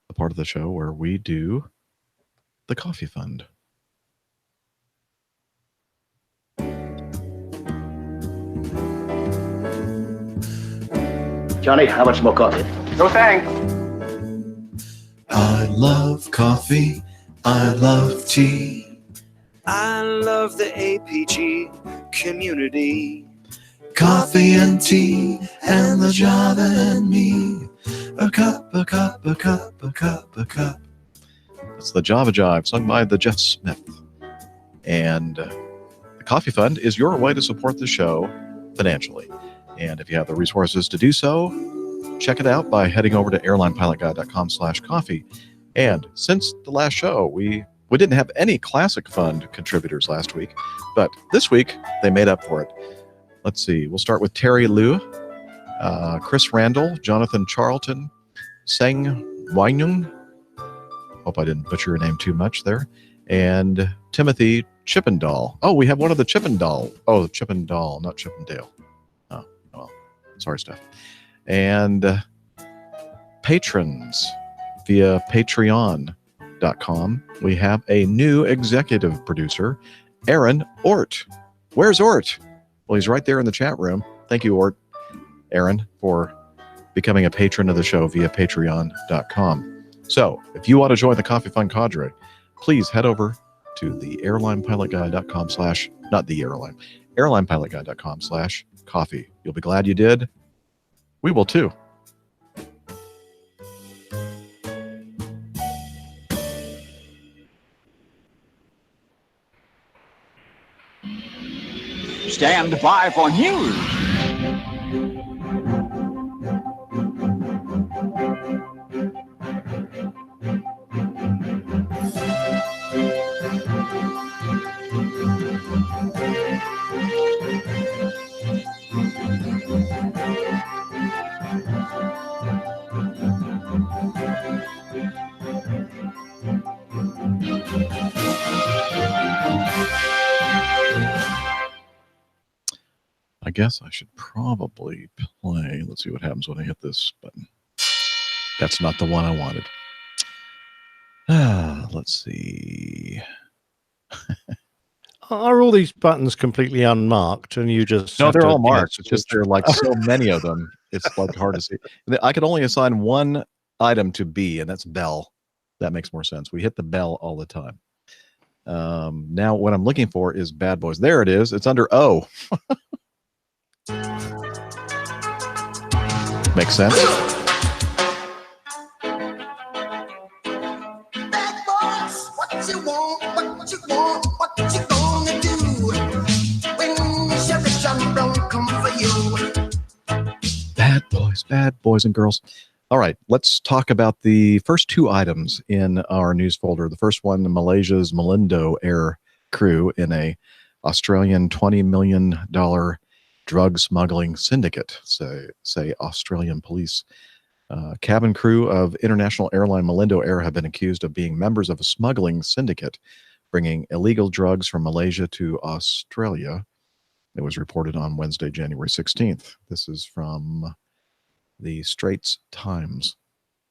the part of the show where we do the coffee fund. Johnny, how much more coffee? No thanks. I love coffee. I love tea. I love the APG community. Coffee and tea and the Java and me. A cup, a cup, a cup, a cup, a cup. It's the Java Jive, sung by the Jeff Smith. And the Coffee Fund is your way to support the show financially. And if you have the resources to do so, check it out by heading over to airlinepilotguide.com/coffee. And since the last show, we didn't have any Classic Fund contributors last week, but this week they made up for it. Let's see. We'll start with Terry Liu, Chris Randall, Jonathan Charlton, Seng Wainyung. Hope I didn't butcher your name too much there. And Timothy Chippendale. Oh, we have one of the Chippendale. Oh, Chippendale, not Chippendale. Oh, well, sorry, Steph. And patrons via patreon.com. We have a new executive producer, Aaron Ort. Where's Ort? Well, he's right there in the chat room. Thank you, Ort, Aaron, for becoming a patron of the show via patreon.com. So if you want to join the Coffee Fund cadre, please head over to the airlinepilotguide.com airlinepilotguide.com/coffee. You'll be glad you did. We will too. Stand by for news. I guess I should probably play. Let's see what happens when I hit this button. That's not the one I wanted. Let's see. Are all these buttons completely unmarked and you just No, have they're to all marked. guess It's just which- there are like so many of them. It's like hard to see. I could only assign one item to B, and that's bell. That makes more sense. We hit the bell all the time. Now what I'm looking for is bad boys. There it is. It's under O. Makes sense. Bad boys, what you want, what you want, what you gonna do when Chevy Sunbrown come for you? Bad boys and girls. All right, let's talk about the first two items in our news folder. The first one, Malaysia's Malindo Air crew in a Australian $20 million drug smuggling syndicate, say Australian police. Cabin crew of international airline Malindo Air have been accused of being members of a smuggling syndicate bringing illegal drugs from Malaysia to Australia. It was reported on Wednesday, January 16th. This is from the Straits Times.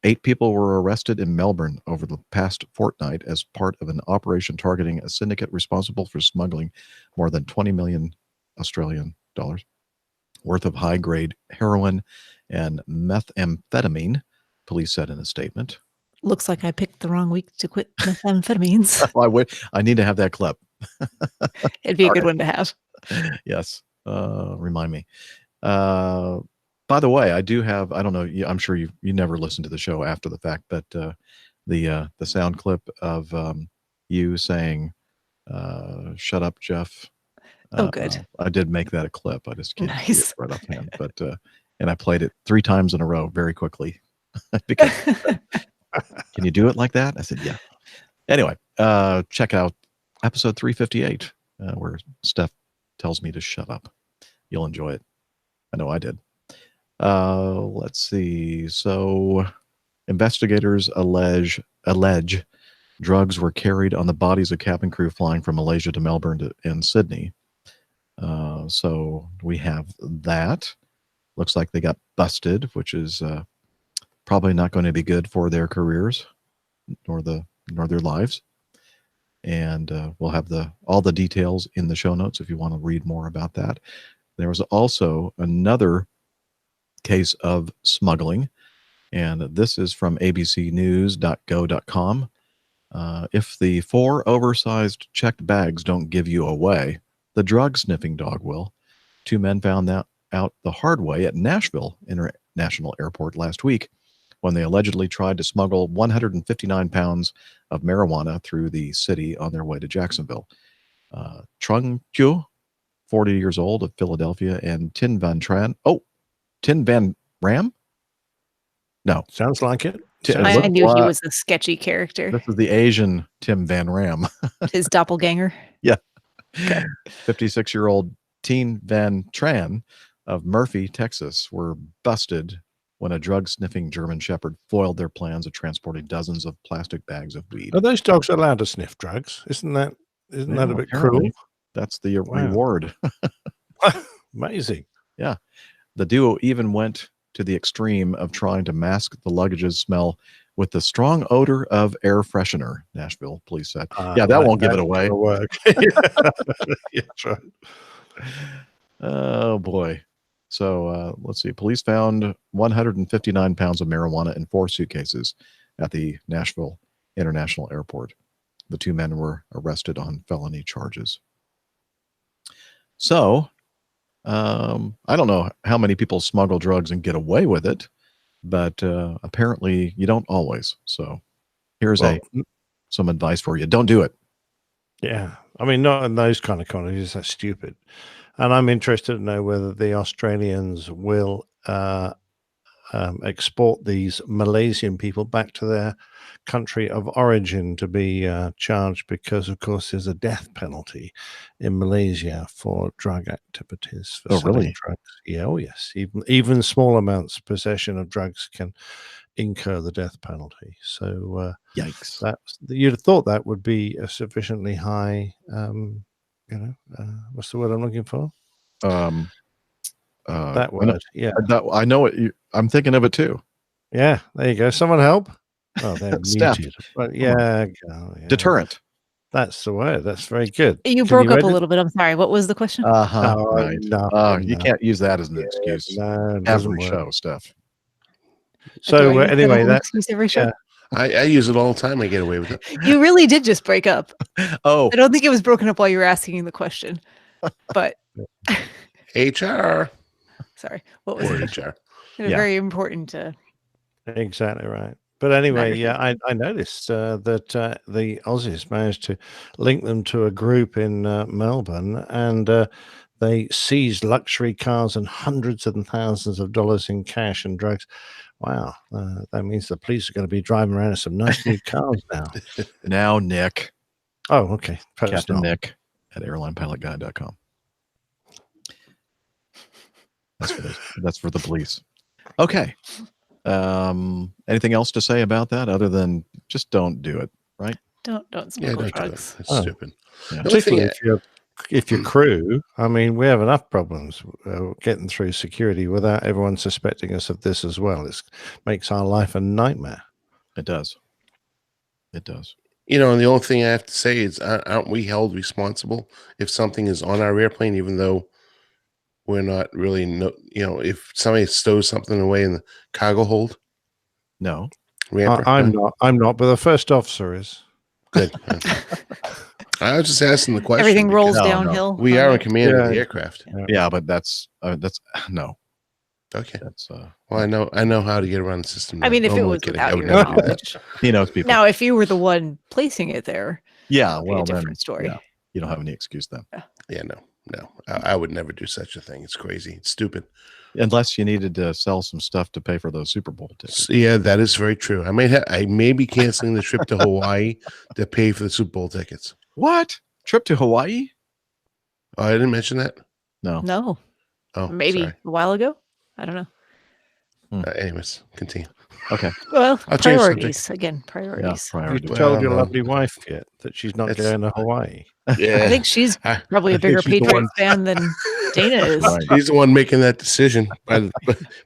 8 people were arrested in Melbourne over the past fortnight as part of an operation targeting a syndicate responsible for smuggling more than 20 million Australian dollars worth of high-grade heroin and methamphetamine, police said in a statement. Looks like I picked the wrong week to quit methamphetamines. I need to have that clip. It'd be a good one to have. Yes. Remind me. By the way, I do have, I don't know, I'm sure you never listened to the show after the fact, but the sound clip of you saying, shut up, Jeff. Oh, good. I did make that a clip. I just can't see Nice. it right offhand. But and I played it 3 times in a row very quickly. Because, can you do it like that? I said, yeah. Anyway, check out episode 358, where Steph tells me to shut up. You'll enjoy it. I know I did. Let's see. So investigators allege drugs were carried on the bodies of cabin crew flying from Malaysia to Melbourne and Sydney. So we have that. Looks like they got busted, which is probably not going to be good for their careers nor their lives. And we'll have all the details in the show notes if you want to read more about that. There was also another case of smuggling, and this is from abcnews.go.com. If the 4 oversized checked bags don't give you away, the drug sniffing dog will. 2 men found that out the hard way at Nashville International Airport last week when they allegedly tried to smuggle 159 pounds of marijuana through the city on their way to Jacksonville. Trung Kyu, 40 years old, of Philadelphia, and Tin Van Ram? No. Sounds like it. I knew he was a sketchy character. This is the Asian Tim Van Ram. His doppelganger. Yeah. Okay. 56-year-old Teen Van Tran of Murphy, Texas, were busted when a drug-sniffing German Shepherd foiled their plans of transporting dozens of plastic bags of weed. Are those dogs allowed to sniff drugs? Isn't that a bit apparently. cruel? That's the Wow. reward. Amazing. Yeah. The duo even went to the extreme of trying to mask the luggage's smell with the strong odor of air freshener, Nashville police said. Yeah, that won't give it away. Work. Yeah, that's right. Oh, boy. So let's see. Police found 159 pounds of marijuana in 4 suitcases at the Nashville International Airport. The 2 men were arrested on felony charges. So I don't know how many people smuggle drugs and get away with it, but apparently you don't always. So here's some advice for you. Don't do it. Yeah. I mean, not in those kind of quantities. That's stupid. And I'm interested to know whether the Australians will export these Malaysian people back to their country of origin to be charged, because, of course, there's a death penalty in Malaysia for drug activities, for Oh, selling really? drugs. Yeah, oh yes. Even small amounts possession of drugs can incur the death penalty. So Yikes. you'd have thought that would be a sufficiently high, what's the word I'm looking for? That That word. Yeah. I know it. I'm thinking of it too. Yeah, there you go. Someone help. Oh, they're Steph, muted. But come on. yeah, Deterrent. that's the word. That's very good. You Can broke up read a it? little bit. I'm sorry. What was the question? Uh-huh. Oh, Right. no, You no. can't use that as an Yeah, excuse no, it doesn't every work. show, Steph. So Do I use that anyway, as an that excuse every show? yeah, I use it all the time. I get away with it. You really did just break up. Oh, I don't think it was broken up while you were asking the question. But HR sorry, what was or the question? HR. A Yeah. very important. exactly right. But anyway, Matter yeah, I noticed that the Aussies managed to link them to a group in Melbourne, and they seized luxury cars and hundreds and thousands of dollars in cash and drugs. Wow, that means the police are going to be driving around in some nice new cars now. now Nick, Oh, okay. Captain Personal. Nick at airlinepilotguy.com. That's for the police. Okay. Anything else to say about that other than just don't do it, right? Don't Yeah, smuggle don't do it. drugs. It's Oh. stupid. Yeah. The only thing Particularly if your crew, I mean, we have enough problems getting through security without everyone suspecting us of this as well. It makes our life a nightmare. It does. It does. and the only thing I have to say is, aren't we held responsible if something is on our airplane, even though we're not really, if somebody stows something away in the cargo hold? No. Ramper? I'm not, but the first officer is. Good. I was just asking the question. Everything because rolls No, no. downhill. We on are you. in command of the Yeah. aircraft. Yeah, but that's no. Okay. That's Well, I know how to get around the system. I now. mean, if No, it I'm was kidding. without I would your never do that. knowledge. he knows people. Now, if you were the one placing it there, yeah, that'd be well a then different story. yeah, you don't have any excuse then. Yeah, no. I would never do such a thing. It's crazy. It's stupid. Unless you needed to sell some stuff to pay for those Super Bowl tickets. So, yeah, that is very true. I may be canceling the trip to Hawaii to pay for the Super Bowl tickets. What? Trip to Hawaii? Oh, I didn't mention that. No. No, Oh, maybe sorry. a while ago. I don't know. Anyways, continue. Okay. Well, I'll change something. priorities again. Yeah. Priorities. Have you Priority. told your no. lovely wife yet that she's not It's- going to Hawaii? Yeah, I think she's I- probably I a think bigger she's the one- Patriots fan than Dana is. Right. He's the one making that decision. By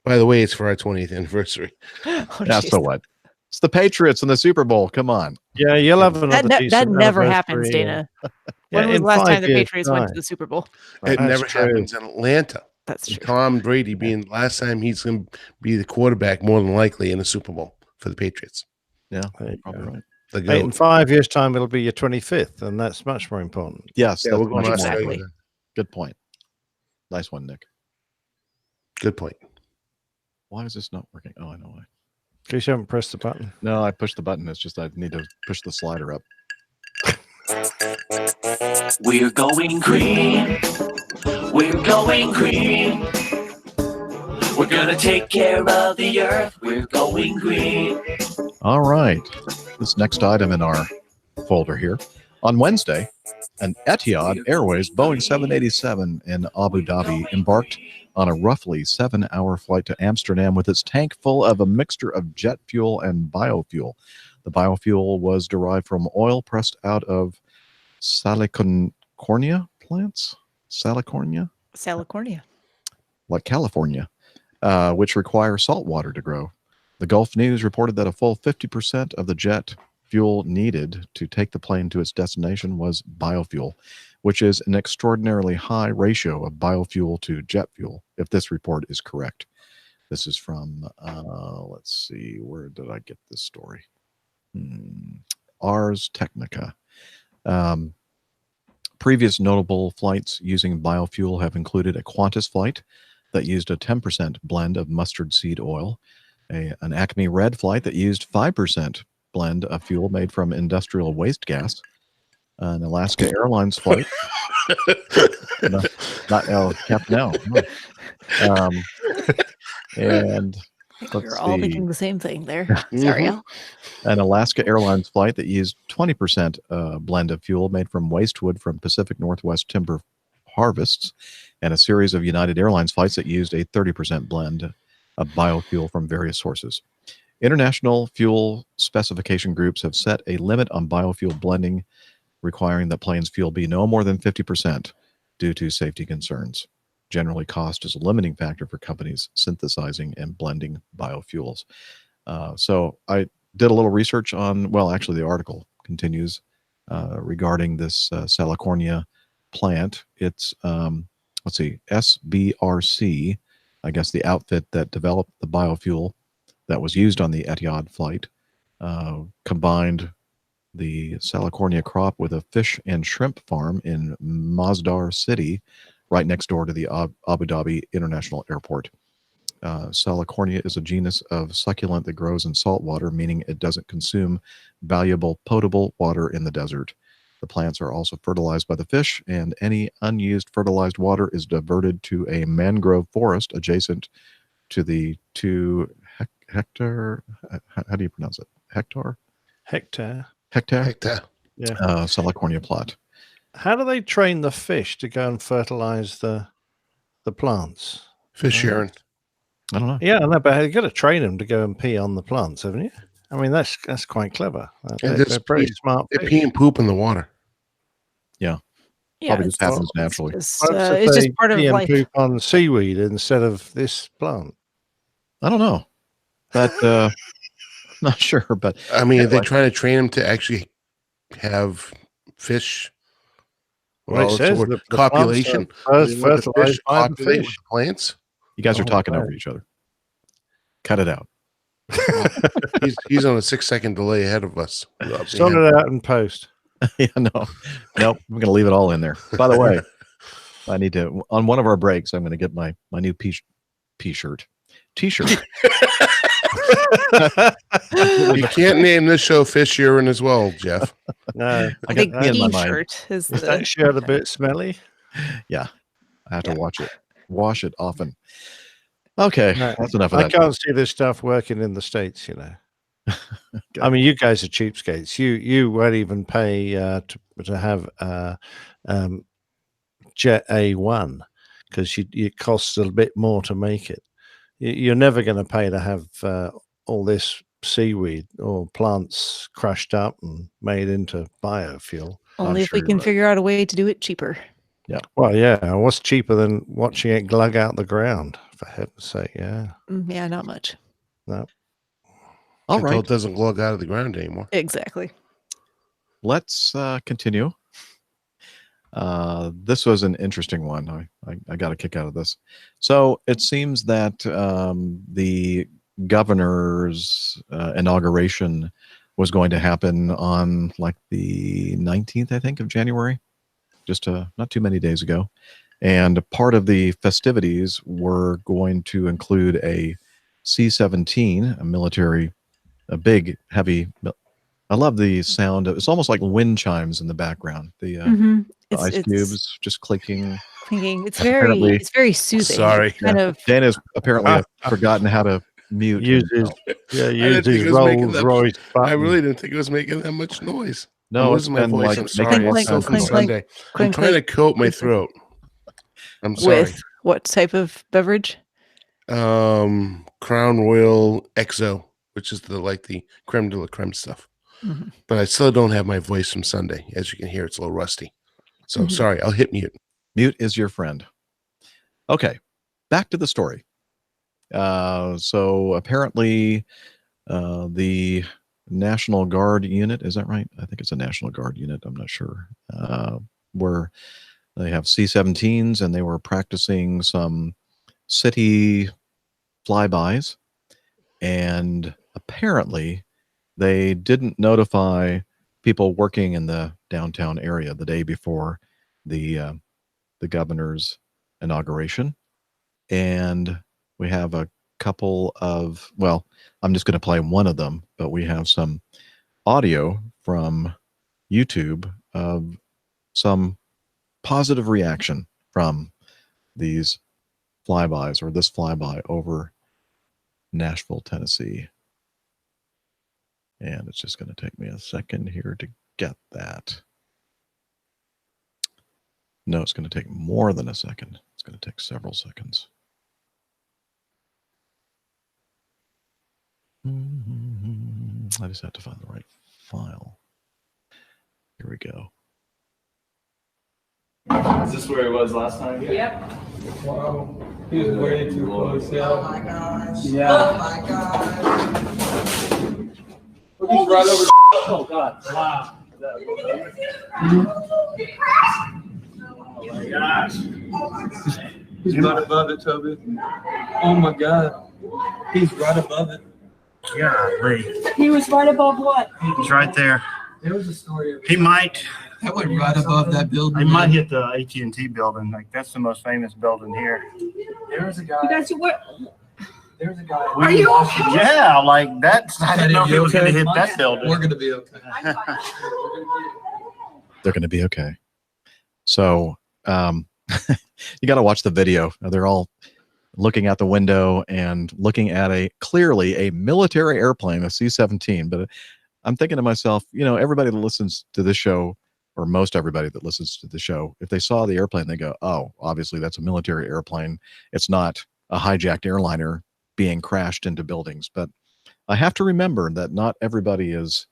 the way, it's for our 20th anniversary. Oh, Yeah, jeez. so what? It's the Patriots and the Super Bowl. Come on. Yeah, you'll have another That decent never happens, anniversary, Dana. yeah, When was in the last 5 time the years' Patriots went to time. the Super Bowl? It That's never true. happens in Atlanta. That's true. Tom Brady being the last time he's going to be the quarterback, more than likely, in the Super Bowl for the Patriots. Yeah, There you probably go. right. The Hey, in GOAT. 5 years' time, it'll be your 25th, and that's much more important. Yes, Yeah, that's we're going much to more. Exactly. Australia then. Good point. Nice one, Nick. Good point. Why is this not working? Oh, I know why. Because you haven't pressed the button. No, I pushed the button. It's just I need to push the slider up. We're going green. We're going green. We're gonna take care of the earth. We're going green. All right. This next item in our folder here. On Wednesday, an Etihad Airways Boeing 787 in Abu Dhabi embarked on a roughly 7-hour flight to Amsterdam with its tank full of a mixture of jet fuel and biofuel. The biofuel was derived from oil pressed out of salicornia plants? Salicornia? Salicornia. Like California, which require salt water to grow. The Gulf News reported that a full 50% of the jet fuel needed to take the plane to its destination was biofuel, which is an extraordinarily high ratio of biofuel to jet fuel, if this report is correct. This is from, let's see, where did I get this story? Ars Technica. Previous notable flights using biofuel have included a Qantas flight that used a 10% blend of mustard seed oil, an Acme Red flight that used 5% blend of fuel made from industrial waste gas, an Alaska Airlines flight. No, not Captain L. No. And I think let's we're all see. thinking the same thing there. Sorry, Mhm. Al. An Alaska Airlines flight that used 20% blend of fuel made from waste wood from Pacific Northwest timber harvests, and a series of United Airlines flights that used a 30% blend of biofuel from various sources. International fuel specification groups have set a limit on biofuel blending, requiring that planes' fuel be no more than 50% due to safety concerns. Generally, cost is a limiting factor for companies synthesizing and blending biofuels. So I did a little research on, well, actually, the article continues regarding this Salicornia plant. It's, let's see, SBRC, I guess the outfit that developed the biofuel that was used on the Etihad flight, combined the Salicornia crop with a fish and shrimp farm in Masdar City, right next door to the Abu Dhabi International Airport. Salicornia is a genus of succulent that grows in salt water, meaning it doesn't consume valuable potable water in the desert. The plants are also fertilized by the fish, and any unused fertilized water is diverted to a mangrove forest adjacent to the 2 hectare. How do you pronounce it? Hectare? Hectare. Hectare. Yeah. Salicornia plot. How do they train the fish to go and fertilize the plants? Fish urine. I don't know. Yeah, I know, but you've got to train them to go and pee on the plants, haven't you? I mean, that's quite clever. And They're just pretty pee- smart They fish. pee and poop in the water. Yeah, Probably just happens naturally. It's just part of pee and life. poop on seaweed instead of this plant. I don't know. But not sure. But I mean, are they anyway. trying to train them to actually have fish? Well, it it's says the word the copulation. plants They are let the fish fertilized by the copulate with fish. the plants. You guys are Oh, talking wow. over each other. Cut it out. He's on a 6-second delay ahead of us. Sort it out in post. Yeah, nope. I'm going to leave it all in there. By the way, I need to, on one of our breaks, I'm going to get my new T-shirt. You can't name this show Fish Urine as well, Jeff. No, I I got think pee in my mind. T-shirt is is that shirt a bit smelly? Yeah, I have to Yeah. wash it often. Okay, No, that's enough of I that. can't see this stuff working in the States, you know. Okay. I mean, you guys are cheapskates. You won't even pay to have Jet A1 because it costs a bit more to make it. You're never going to pay to have all this seaweed or plants crushed up and made into biofuel. Only I'm if sure we you're can right. figure out a way to do it cheaper. Well, yeah. What's cheaper than watching it glug out the ground? For heaven's sake, yeah. Yeah, not much. All Until right, it doesn't glug out of the ground anymore. Exactly. let's continue. This was an interesting one. I got a kick out of this. So it seems that the governor's inauguration was going to happen on like the 19th, I think, of January, just not too many days ago. And part of the festivities were going to include a C-17, a big, heavy. I love the sound. It's almost like wind chimes in the background. The the ice cubes just clicking. Clinking. It's Apparently- very soothing. Sorry. It's kind of Dan has apparently forgotten how to mute Use his, himself. use didn't think his it was making Rolls that- Royce button. I really didn't think it was making that much noise. No, I'm it's losing my been voice. like I'm making sorry. all It's kinds of Sophie noise. Sunday. I'm clink, trying to coat my clink, throat. I'm sorry. with what type of beverage? Crown Royal XO, which is the creme de la creme stuff. Mhm. But I still don't have my voice from Sunday. As you can hear, it's a little rusty. So Mhm. sorry, I'll hit mute. Mute is your friend. Okay, back to the story. So apparently, the National Guard unit, is that right? I think it's a National Guard unit. I'm not sure. Where they have C-17s and they were practicing some city flybys. And apparently, they didn't notify people working in the downtown area the day before the governor's inauguration. And we have a couple of, well, I'm just going to play one of them, but we have some audio from YouTube some positive reaction from these flybys, or this flyby over Nashville, Tennessee. And it's just going to take me a second here to get that. No, it's going to take more than a second. It's going to take several seconds. I just have to find the right file. Here we go. Is this where he was last time? Yep. Wow. He was way too close. Yeah. Oh my gosh. Yeah. Oh my gosh. Look, he's right over. Oh God. Wow. Oh my gosh. He's right above it, Toby. Oh my God. He's right above it. Golly. He was right above what? He's right there. There was a story of He might. that went right above that building. He might hit the AT&T building. Like that's the most famous building here. There was a guy. You guys, what? There was a guy. Are you okay? Yeah, like that's. I didn't know if he was going to hit that building. We're gonna be okay. They're going to be okay. So you got to watch the video. They're all looking out the window and looking at clearly a military airplane, a C-17. But I'm thinking to myself, everybody that listens to this show, or most everybody that listens to the show, if they saw the airplane, they go, oh, obviously that's a military airplane. It's not a hijacked airliner being crashed into buildings. But I have to remember that not everybody is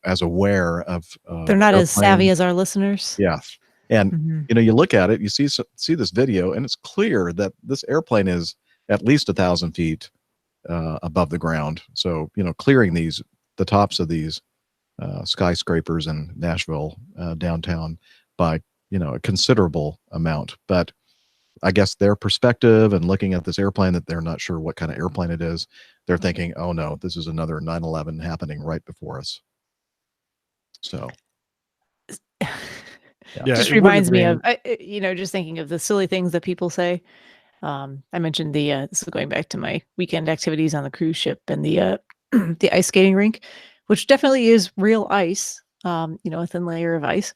as aware of They're not as savvy airplane. as our listeners. Yes. And Mhm. you look at it, you see this video, and it's clear that this airplane is at least 1,000 feet above the ground. So clearing the tops of these skyscrapers in Nashville downtown by a considerable amount. But I guess their perspective and looking at this airplane, that they're not sure what kind of airplane it is, they're thinking, oh no, this is another 9/11 happening right before us. So Yeah, Just it would have reminds me been- of, just thinking of the silly things that people say. I mentioned this is going back to my weekend activities on the cruise ship and the the ice skating rink, which definitely is real ice, a thin layer of ice.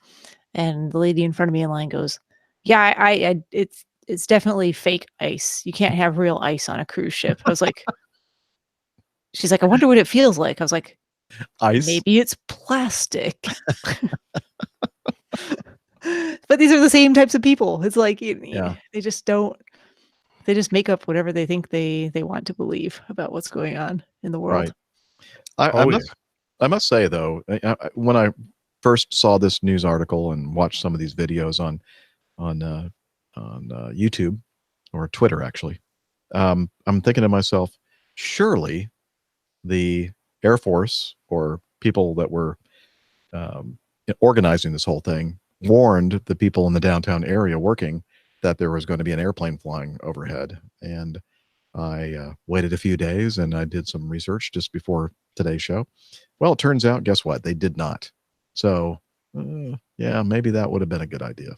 And the lady in front of me in line goes, "Yeah, it's definitely fake ice. You can't have real ice on a cruise ship." I was like, she's like, "I wonder what it feels like." I was like, ice. maybe it's plastic. But these are the same types of people. It's like Yeah. they just make up whatever they think they want to believe about what's going on in the world. Right. Oh, I must say though, when I first saw this news article and watched some of these videos on YouTube or Twitter, actually, I'm thinking to myself, surely the Air Force or people that were organizing this whole thing warned the people in the downtown area working that there was going to be an airplane flying overhead. And I waited a few days and I did some research just before today's show. Well, it turns out, guess what? They did not. So, yeah, maybe that would have been a good idea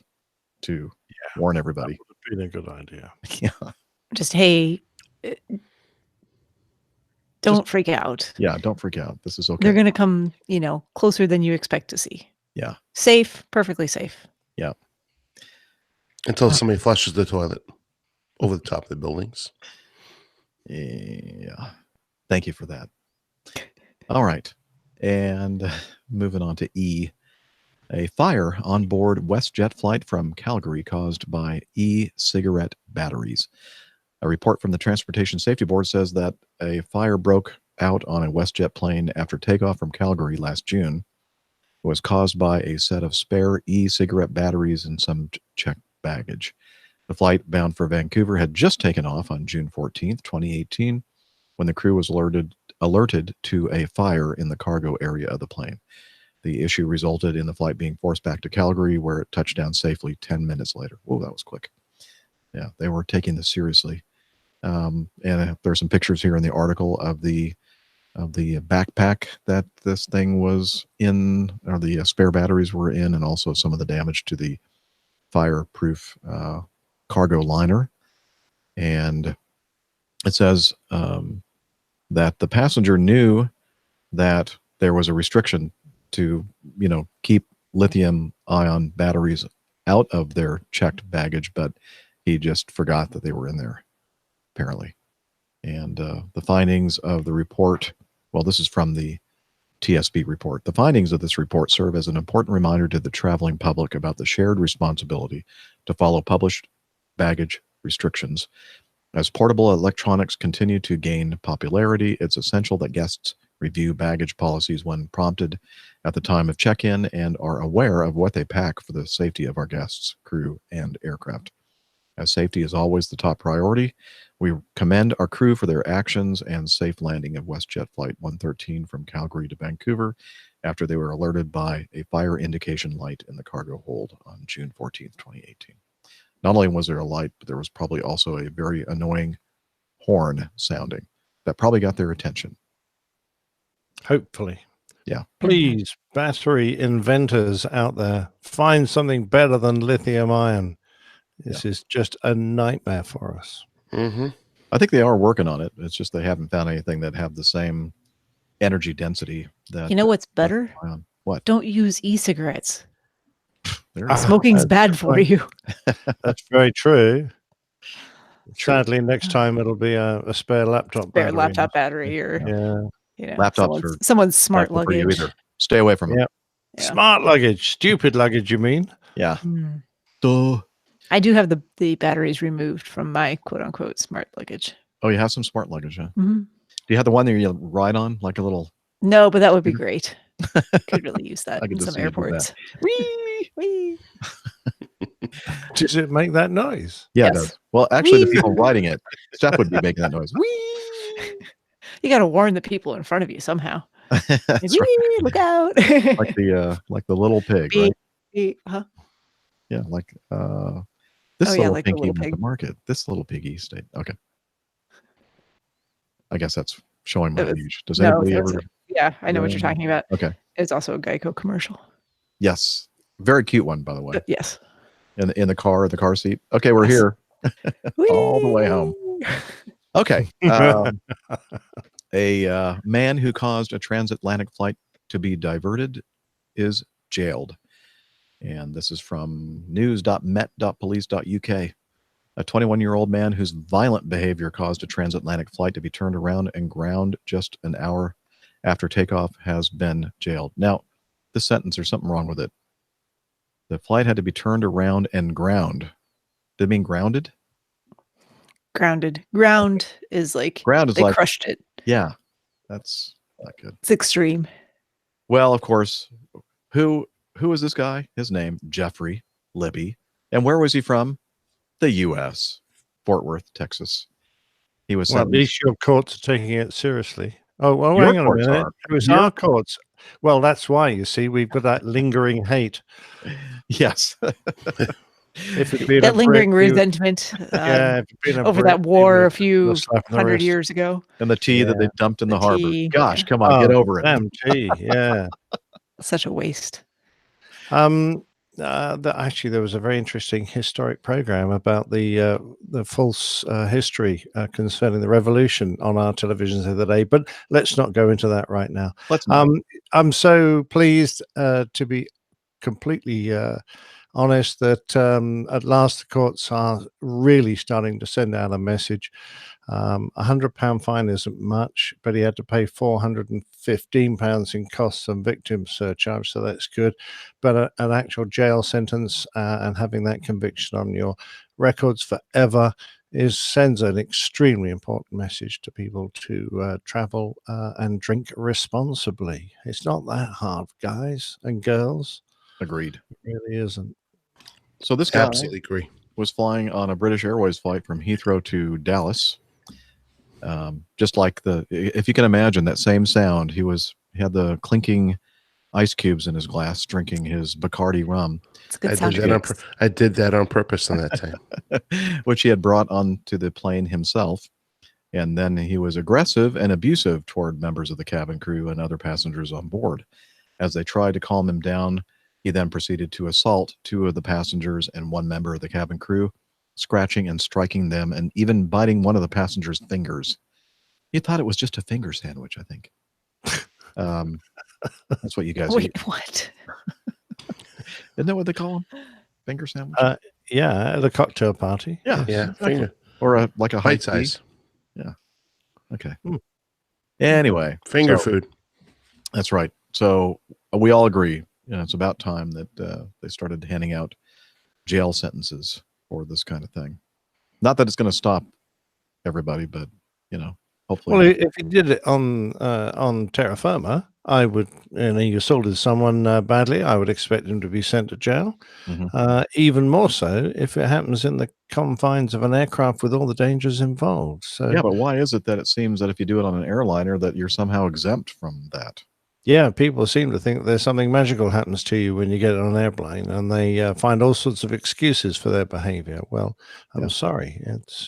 to warn everybody. That would have been a good idea. Yeah. Just, hey, don't freak out. Yeah. Don't freak out. This is okay. They're going to come, closer than you expect to see. Yeah. Safe, perfectly safe. Yeah. Until somebody flushes the toilet over the top of the buildings. Yeah. Thank you for that. All right. And moving on to E. A fire on board WestJet flight from Calgary caused by e-cigarette batteries. A report from the Transportation Safety Board says that a fire broke out on a WestJet plane after takeoff from Calgary last June. It was caused by a set of spare e-cigarette batteries and some checked baggage. The flight bound for Vancouver had just taken off on June 14th, 2018, when the crew was alerted to a fire in the cargo area of the plane. The issue resulted in the flight being forced back to Calgary, where it touched down safely 10 minutes later. Whoa, that was quick. Yeah, they were taking this seriously. And there's some pictures here in the article of the backpack that this thing was in, or the spare batteries were in, and also some of the damage to the fireproof cargo liner. And it says that the passenger knew that there was a restriction to, keep lithium-ion batteries out of their checked baggage, but he just forgot that they were in there, apparently. And the findings of the report, well, this is from the TSB report. The findings of this report serve as an important reminder to the traveling public about the shared responsibility to follow published baggage restrictions. As portable electronics continue to gain popularity, it's essential that guests review baggage policies when prompted at the time of check-in and are aware of what they pack for the safety of our guests, crew, and aircraft. As safety is always the top priority, we commend our crew for their actions and safe landing of WestJet Flight 113 from Calgary to Vancouver after they were alerted by a fire indication light in the cargo hold on June 14th, 2018. Not only was there a light, but there was probably also a very annoying horn sounding that probably got their attention. Hopefully. Yeah. Please, battery inventors out there, find something better than lithium ion. This is just a nightmare for us. Mm-hmm. I think they are working on it. It's just they haven't found anything that have the same energy density that You know what's better? What? Don't use e-cigarettes. There Smoking's bad for you. That's very true. Sadly, next time it'll be a spare laptop Spare battery. laptop battery or Laptops someone's smart not good for you luggage. either. Stay away from them. Yeah. Smart luggage, stupid luggage, you mean? Yeah. Duh. I do have the batteries removed from my quote unquote smart luggage. Oh, you have some smart luggage, huh? Mm-hmm. Do you have the one that you ride on, like a little? No, but that would be great. Could really use that I could in just some see you do that. airports. Whee, wee. Does it make that noise? Yeah, Yes. it does. Well, actually, the Whee! people riding it, Steph would be making that noise. Whee! You got to warn the people in front of you somehow. That's Whee, right. look out! Like the little pig, right? Huh? Yeah, like this Oh, yeah, little like the pinky little went to pig. market. This little piggy stayed. Okay. I guess that's showing my It was- age. Does no, anybody that's- ever? Yeah, I know what you're talking about. Okay. It's also a Geico commercial. Yes. Very cute one, by the way. Yes. In the car seat. Okay, we're Yes. here. All the way home. Okay. A man who caused a transatlantic flight to be diverted is jailed. And this is from news.met.police.uk. A 21-year-old man whose violent behavior caused a transatlantic flight to be turned around and ground just an hour after takeoff has been jailed. Now, this sentence, there's something wrong with it. The flight had to be turned around and ground. Did it mean grounded? Grounded. Ground is like Ground is they like crushed it. Yeah, that's not good. It's extreme. Well, of course, who is this guy? His name, Jeffrey Libby. And where was he from? The U.S., Fort Worth, Texas. He was Well, at sentenced. least your courts are taking it seriously. Oh, well, Your hang on a courts minute. are. It was Your- our courts. Well, that's why, you see, we've got that lingering hate. Yes. If it'd been That a lingering brick, you- resentment yeah, if it'd been a over brick, that war you a would few have slapped the 100 wrist. years ago. And the tea that they dumped in the, The harbor. tea, Gosh, yeah. come on, get over it. Damn tea, yeah. Such a waste. Actually, there was a very interesting historic program about the false history concerning the revolution on our televisions the other day. But let's not go into that right now. Let's not. I'm so pleased to be completely honest that at last the courts are really starting to send out a message. £100 fine isn't much, but he had to pay £415 in costs and victim surcharge, so that's good. But an actual jail sentence and having that conviction on your records forever sends an extremely important message to people to travel and drink responsibly. It's not that hard, guys and girls. Agreed. It really isn't. So this guy Absolutely agree. was flying on a British Airways flight from Heathrow to Dallas. Just like if you can imagine that same sound, he had the clinking ice cubes in his glass, drinking his Bacardi rum. It's a good I sound did, that on, effects. I did that on purpose on that time. which he had brought onto the plane himself. And then he was aggressive and abusive toward members of the cabin crew and other passengers on board. As they tried to calm him down, he then proceeded to assault 2 of the passengers and 1 member of the cabin crew, scratching and striking them and even biting one of the passengers' fingers. He thought it was just a finger sandwich, I think. That's what you guys eat. Wait, what? Isn't that what they call them? Finger sandwich? Yeah, at a cocktail party. Yeah. yes. Yeah, Exactly. finger Or like a high bite size. Okay. Hmm. Anyway, Finger so- food. That's right. So we all agree, it's about time that they started handing out jail sentences for this kind of thing. Not that it's going to stop everybody, but hopefully. Well, if he did it on terra firma, I would, you assaulted someone badly, I would expect him to be sent to jail. Mhm. Even more so if it happens in the confines of an aircraft with all the dangers involved. So Yeah, but why is it that it seems that if you do it on an airliner, that you're somehow exempt from that? yeah, people seem to think there's something magical happens to you when you get on an airplane, and they find all sorts of excuses for their behavior. Well, I'm Yeah. sorry, it's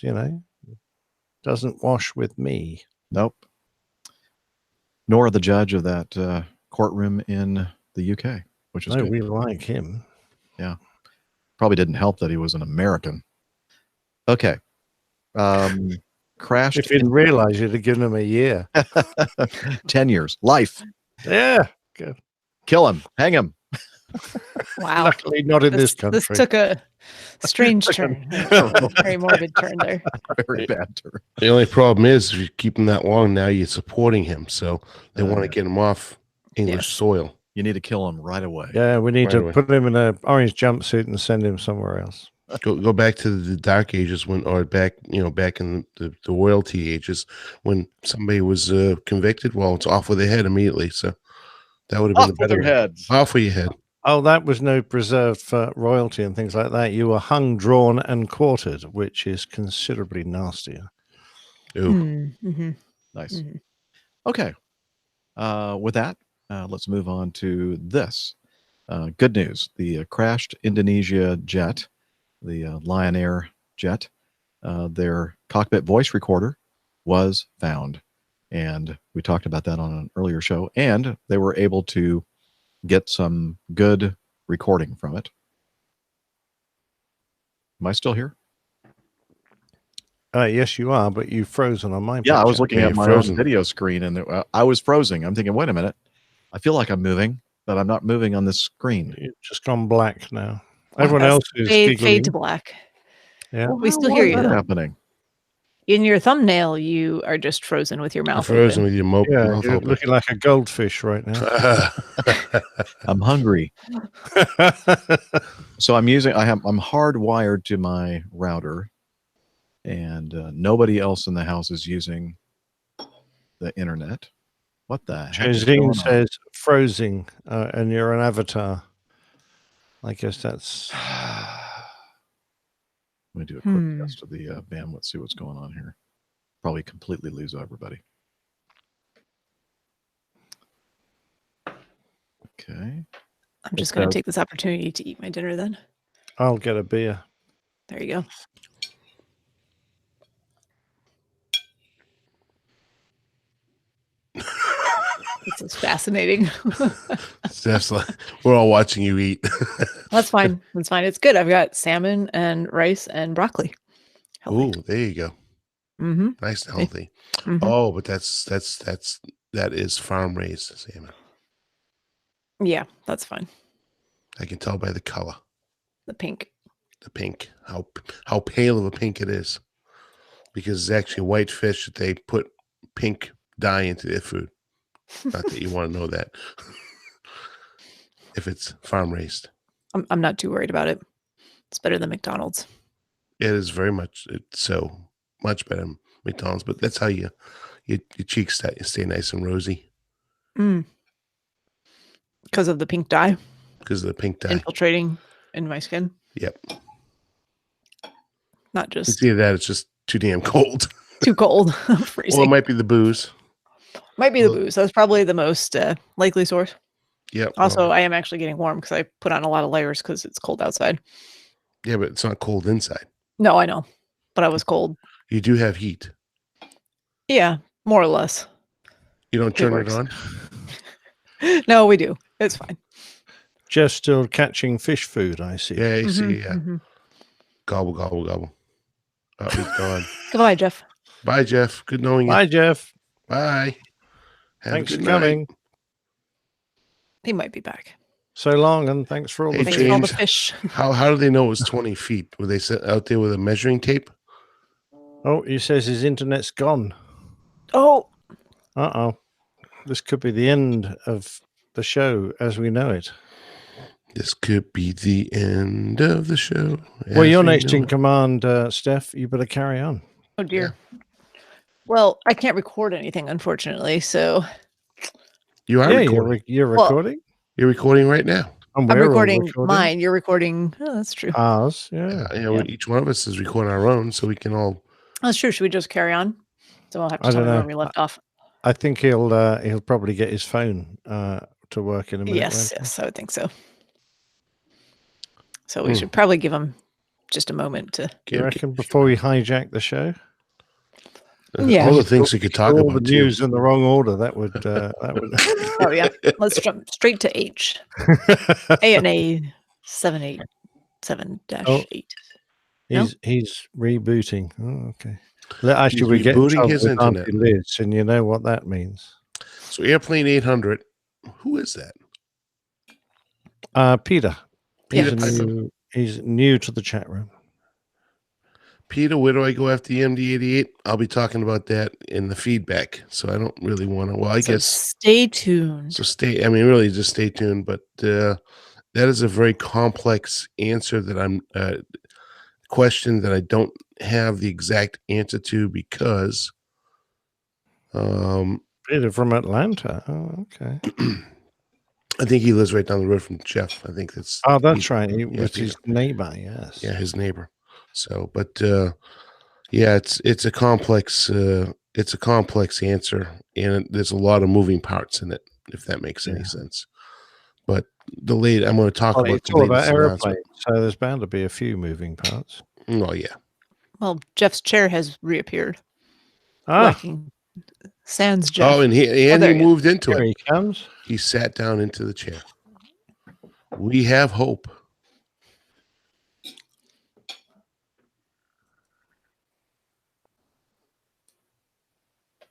doesn't wash with me. Nope. Nor the judge of that courtroom in the UK, which is No, good. we like him. Probably didn't help that he was an American. Okay. Crashed If you'd realised, you'd have given him a year. 10 years. Life. Yeah, good. Kill him. Hang him. Wow. Luckily, not in this country. This took a strange turn. A very morbid turn there. Very bad turn. The only problem is if you keep him that long now, you're supporting him. So they want to get him off English Yes. soil. You need to kill him right away. Yeah, we need Right to away. put him in an orange jumpsuit and send him somewhere else. Go back to the dark ages back in the royalty ages when somebody was convicted. Well, it's off with their head immediately. So that would have been Off a with better their heads. Off with your head. Oh, that was no preserved for royalty and things like that. You were hung, drawn, and quartered, which is considerably nastier. Ooh. Mm-hmm. Nice. Mhm. Okay. With that, let's move on to this. Good news. The crashed Indonesia jet, the Lion Air jet, their cockpit voice recorder was found. And we talked about that on an earlier show. And they were able to get some good recording from it. Am I still here? Yes, you are, but you've frozen on my Yeah, I was picture. looking Yeah, at you're my frozen. own video screen and I was frozen. I'm thinking, wait a minute. I feel like I'm moving, but I'm not moving on this screen. You've just gone black now. Everyone Yes, else is fade giggling. to black. Yeah. Well, We how- still why hear is you, that though. happening? In your thumbnail, you are just frozen with your You're mouth frozen open. with your Yeah, mouth you're open. looking like a goldfish right now. I'm hungry. So I'm hardwired to my router, and nobody else in the house is using the internet. What the heck is going Josine on? says frozen, and you're an avatar. I guess that's Let me do a quick Hmm. test of the bandwidth, see what's going on here. Probably completely lose everybody. Okay. I'm just It going says- to take this opportunity to eat my dinner then. I'll get a beer. There you go. This is fascinating. That's like, we're all watching you eat. That's fine. That's fine. It's good. I've got salmon and rice and broccoli. Ooh, there you go. Mm-hmm. Nice and healthy. Mhm. Oh, but that is farm raised salmon. Yeah, that's fine. I can tell by the color, The pink. the pink, how pale of a pink it is, because it's actually white fish that they put pink dye into their food. Not that you want to know that. If it's farm raised, I'm not too worried about it. It's better than McDonald's. it is very much. It's so much better than McDonald's, but that's how your cheeks stay nice and rosy Because of the pink dye because of the pink dye. infiltrating in my skin. Yep. Not It's just either that, it's just too damn cold. too cold. Freezing. Or it might be the booze. Might be the booze. That's probably the most likely source. Yep. Also, I am actually getting warm because I put on a lot of layers because it's cold outside. yeah, but it's not cold inside. No, I know, but I was cold. You do have heat. Yeah, more or less. You don't turn it works. on. No, we do. It's fine. Just still catching fish food, I see. Yeah, you see. Mhm, Yeah. mhm. Gobble, gobble, gobble. Oh, he's gone. Goodbye, Jeff. Bye, Jeff. Good knowing you. Bye, Jeff. Bye. Have a Thanks for good night. coming. He might be back. So long, and thanks for all Hey, the Thanks for all the James. fish. How do they know it was 20 feet? Were they set out there with a measuring tape? Oh, he says his internet's gone. Oh, Uh-oh. This could be the end of the show as we know it. This could be the end of the show. Well, as you're we next know in it. command, Steph. You better carry on. oh dear. Well, I can't record anything, unfortunately. So You are Yeah, recording. you're Well, recording? You're recording right now. And I'm we're all recording mine. You're recording. Oh, that's true. Ours, yeah. Each one of us is recording our own, so we can all. That's true. Should we just carry on? So I'll have to I tell don't me where know. we left off. I think he'll probably get his phone to work in a minute. Yes, won't he? yes, I would think so. So we should probably give him just a moment to. Do you reckon before we hijack the show? Yeah. All the things we could talk all about the too. news in the wrong order. That would that would. Oh yeah. Let's jump straight to H. ANA 787-8. He's rebooting. Oh, okay. Actually, He's we get rebooting his with internet. Auntie Liz, and you know what that means. So Airplane 800. Who is that? Peter. Peter He's, Piper. he's new to the chat room. Peter, where do I go after the MD88? I'll be talking about that in the feedback. So I don't really want to. Well, I So guess. stay tuned. So really just stay tuned. But that is a very complex answer that I'm question that I don't have the exact answer to because. Peter from Atlanta. Oh, okay. I think he lives right down the road from Jeff. I think that's. Oh, that's right. He was Peter. his neighbor. Yes. Yeah, his neighbor. So, but yeah, it's a complex answer, and there's a lot of moving parts in it. If that makes any sense. But I'm going to talk about it's the all about latest announcement. airplanes, so there's bound to be a few moving parts. Oh yeah. Well, Jeff's chair has reappeared. Ah, Working. Sans Jeff. Oh, and he there you go. moved into here it. he comes. He sat down into the chair. We have hope.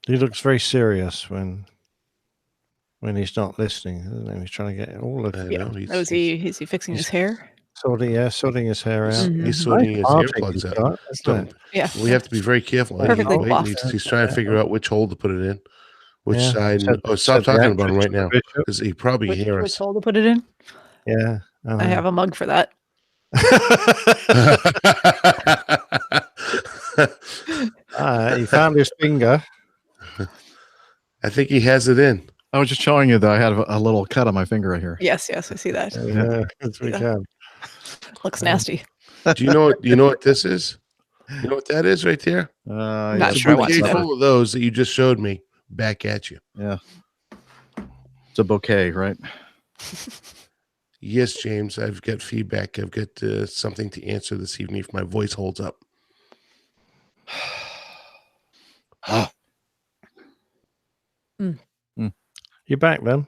He looks very serious when he's not listening, isn't he? He's trying to get all of I Yeah. know, Is he fixing his hair? sorting his hair out. Mhm. He's sorting his Nice earplugs he's out. got, isn't it? Yeah. We have to be very careful. Perfectly He's, buffed. he's trying to figure out which hole to put it in, which Yeah. side. Said- Stop said the talking about him actress right now, Bishop. because he probably Which, can hear which us. hole to put it in? Yeah. I have a mug for that. He found his finger. I think he has it in. I was just showing you that I had a little cut on my finger right here. Yes, yes, I see that. Yeah, yes, we Yeah. can. Looks nasty. Do you know what? You know what this is? You know what that is right there? Not It's sure a I watched bouquet that. full of those that you just showed me back at you. Yeah. It's a bouquet, right? Yes, James. I've got feedback. I've got something to answer this evening if my voice holds up. You back then?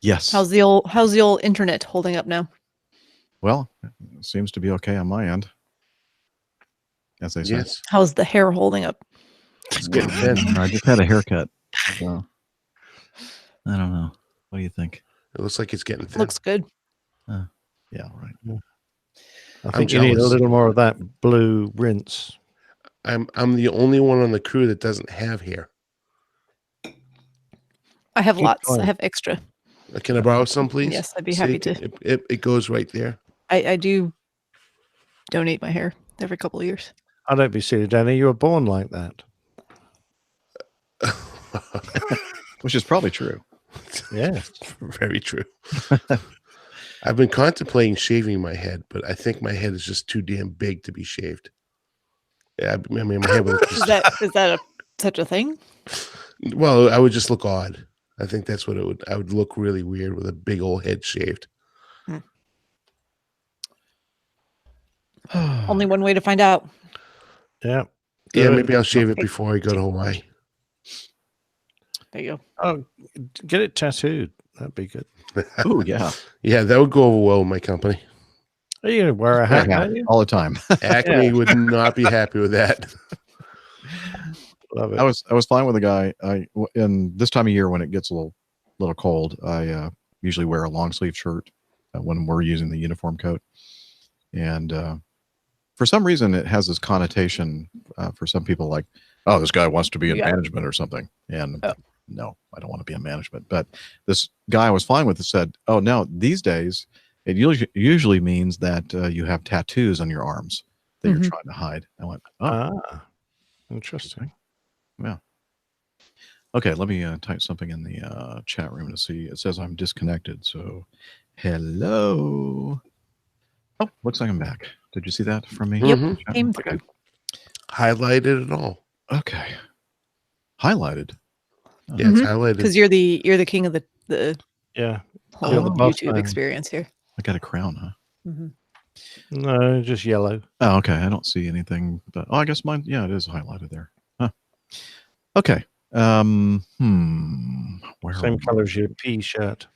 Yes. How's the old internet holding up now? Well, it seems to be okay on my end. As they say. Yes. How's the hair holding up? It's getting thin. I just had a haircut. So I don't know. What do you think? It looks like it's getting thin. Looks good. Yeah, right. I think you need a jealous. little more of that blue rinse. I'm the only one on the crew that doesn't have hair. I have Keep lots. going. I have extra. Can I borrow some, please? Yes, I'd be happy to. It goes right there. I do donate my hair every couple of years. I don't be silly, Danny. You were born like that. Which is probably true. Yes. Very true. I've been contemplating shaving my head, but I think my head is just too damn big to be shaved. Yeah, I mean, my head would Is that such a thing? well, I would just look odd. I think that's what it would. I would look really weird with a big old head shaved. Only one way to find out. Yeah. Yeah, Do it. maybe I'll shave it before I go to Hawaii. There you go. Oh, get it tattooed. That'd be good. Oh, yeah. Yeah, that would go over well with my company. Are you gonna wear a hat? Yeah, aren't you? all the time. Acme would not be happy with that. Love it. I was flying with a guy. In this time of year when it gets a little cold, I usually wear a long sleeve shirt when we're using the uniform coat. And for some reason, it has this connotation for some people like, oh, this guy wants to be in management or something. And no, I don't want to be in management. But this guy I was flying with said, oh, no, these days, it usually means that you have tattoos on your arms that you're trying to hide. I went, oh. Interesting. Yeah. Okay, let me type something in the chat room to see. It says I'm disconnected. So, hello. Oh, looks like I'm back. Did you see that from me? Yep, came through. Highlighted it all. Okay. Highlighted. Yeah, it's highlighted. Because you're the king of the You're whole the boss YouTube man. experience here. I got a crown, huh? No, just yellow. Oh, okay. I don't see anything. But I guess mine. Yeah, it is highlighted there. Huh. Okay. Where Same color as your P shirt.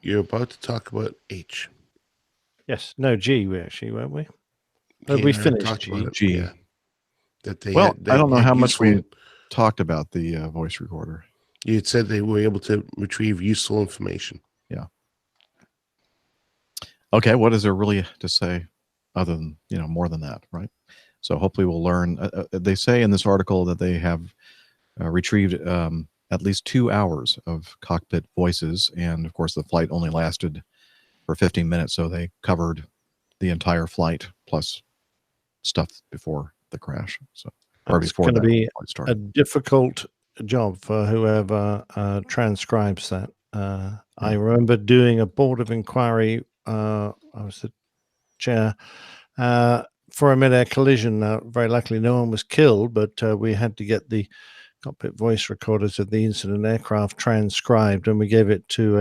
You're about to talk about H. Yes. No, G, weren't we? No, Yeah, we I finished talked G. about it, G. yeah. That they Well, had, I don't know had how much we useful- talked about the voice recorder. You had said they were able to retrieve useful information. Yeah. Okay. What is there really to say other than, more than that, right? So hopefully we'll learn. They say in this article that they have retrieved at least 2 hours of cockpit voices. And of course, the flight only lasted for 15 minutes. So they covered the entire flight plus stuff before the crash. So, or It's before going to that be flight a started. difficult job for whoever transcribes that. I remember doing a board of inquiry. I was the chair for a mid-air collision. Very luckily, no one was killed, but we had to get the cockpit voice recorders of the incident aircraft transcribed, and we gave it to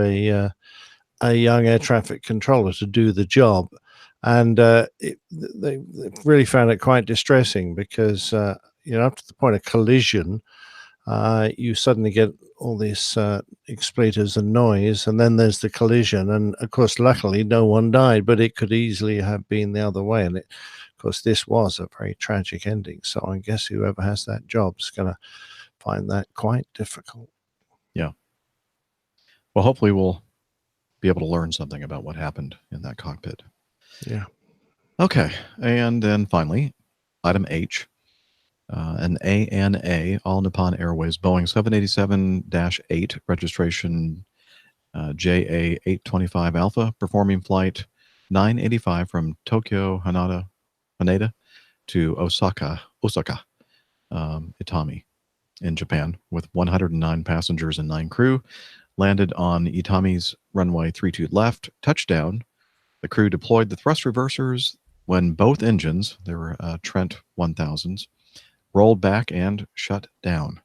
a young air traffic controller to do the job. And they really found it quite distressing because up to the point of collision, you suddenly get all these expletives and noise, and then there's the collision. And of course, luckily, no one died, but it could easily have been the other way. And of course, this was a very tragic ending. So I guess whoever has that job is going to find that quite difficult. Yeah. Well, hopefully we'll be able to learn something about what happened in that cockpit. Yeah. Okay. And then finally, item H. An ANA, All Nippon Airways Boeing 787-8, registration JA825 Alpha, performing flight 985 from Tokyo Haneda to Osaka, Itami in Japan, with 109 passengers and 9 crew, landed on Itami's runway 32 left, touchdown. The crew deployed the thrust reversers when both engines, they were Trent 1000s, rolled back and shut down.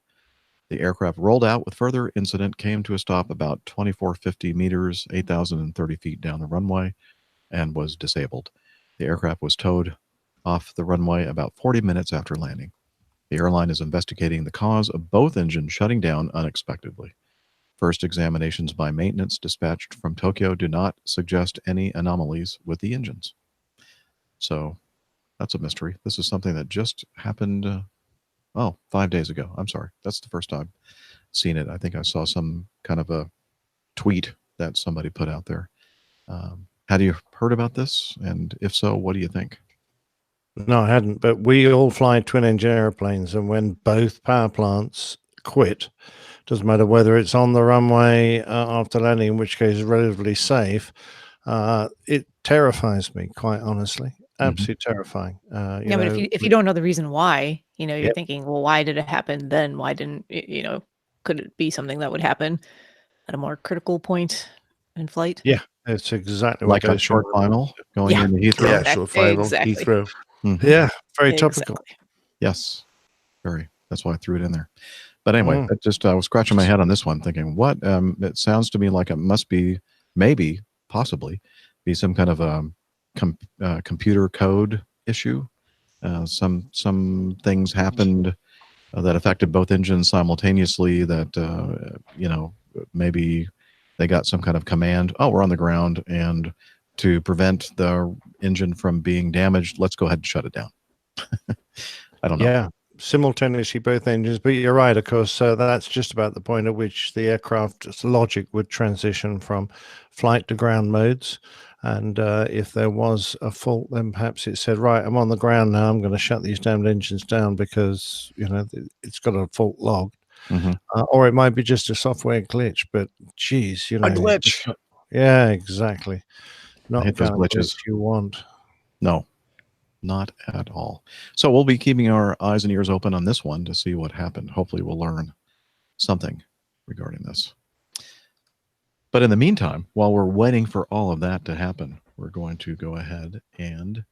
The aircraft rolled out with further incident, came to a stop about 2450 meters, 8,030 feet down the runway, and was disabled. The aircraft was towed off the runway about 40 minutes after landing. The airline is investigating the cause of both engines shutting down unexpectedly. First examinations by maintenance dispatched from Tokyo do not suggest any anomalies with the engines. So that's a mystery. This is something that just happened 5 days ago. I'm sorry. That's the first time I've seen it. I think I saw some kind of a tweet that somebody put out there. Had you heard about this? And if so, what do you think? No, I hadn't. But we all fly twin-engine airplanes, and when both power plants quit, doesn't matter whether it's on the runway after landing, in which case it's relatively safe. It terrifies me, quite honestly. Absolutely terrifying. But if you don't know the reason why, you're Yep. thinking, well, why did it happen then? Why didn't could it be something that would happen at a more critical point in flight? Yeah, it's exactly Like what a goes short through my mind. final going into Heathrow? Yeah, short final, Exactly. Heathrow. Yeah, very topical. Yes, very. That's why I threw it in there. But anyway, I was scratching my head on this one, thinking, what? It sounds to me like it must be, maybe, possibly, be some kind of a computer code issue. Some things happened that affected both engines simultaneously. That maybe they got some kind of command. Oh, we're on the ground, and to prevent the engine from being damaged, let's go ahead and shut it down. I don't know. Yeah, simultaneously both engines. But you're right, of course. So that's just about the point at which the aircraft's logic would transition from flight to ground modes. And if there was a fault, then perhaps it said, right, I'm on the ground now. I'm going to shut these damned engines down because, it's got a fault log. Mhm. Or it might be just a software glitch. But geez, A glitch. Yeah, exactly. Not hate the those kind of glitches. glitch you want. No, not at all. So we'll be keeping our eyes and ears open on this one to see what happened. Hopefully we'll learn something regarding this. But in the meantime, while we're waiting for all of that to happen, we're going to go ahead and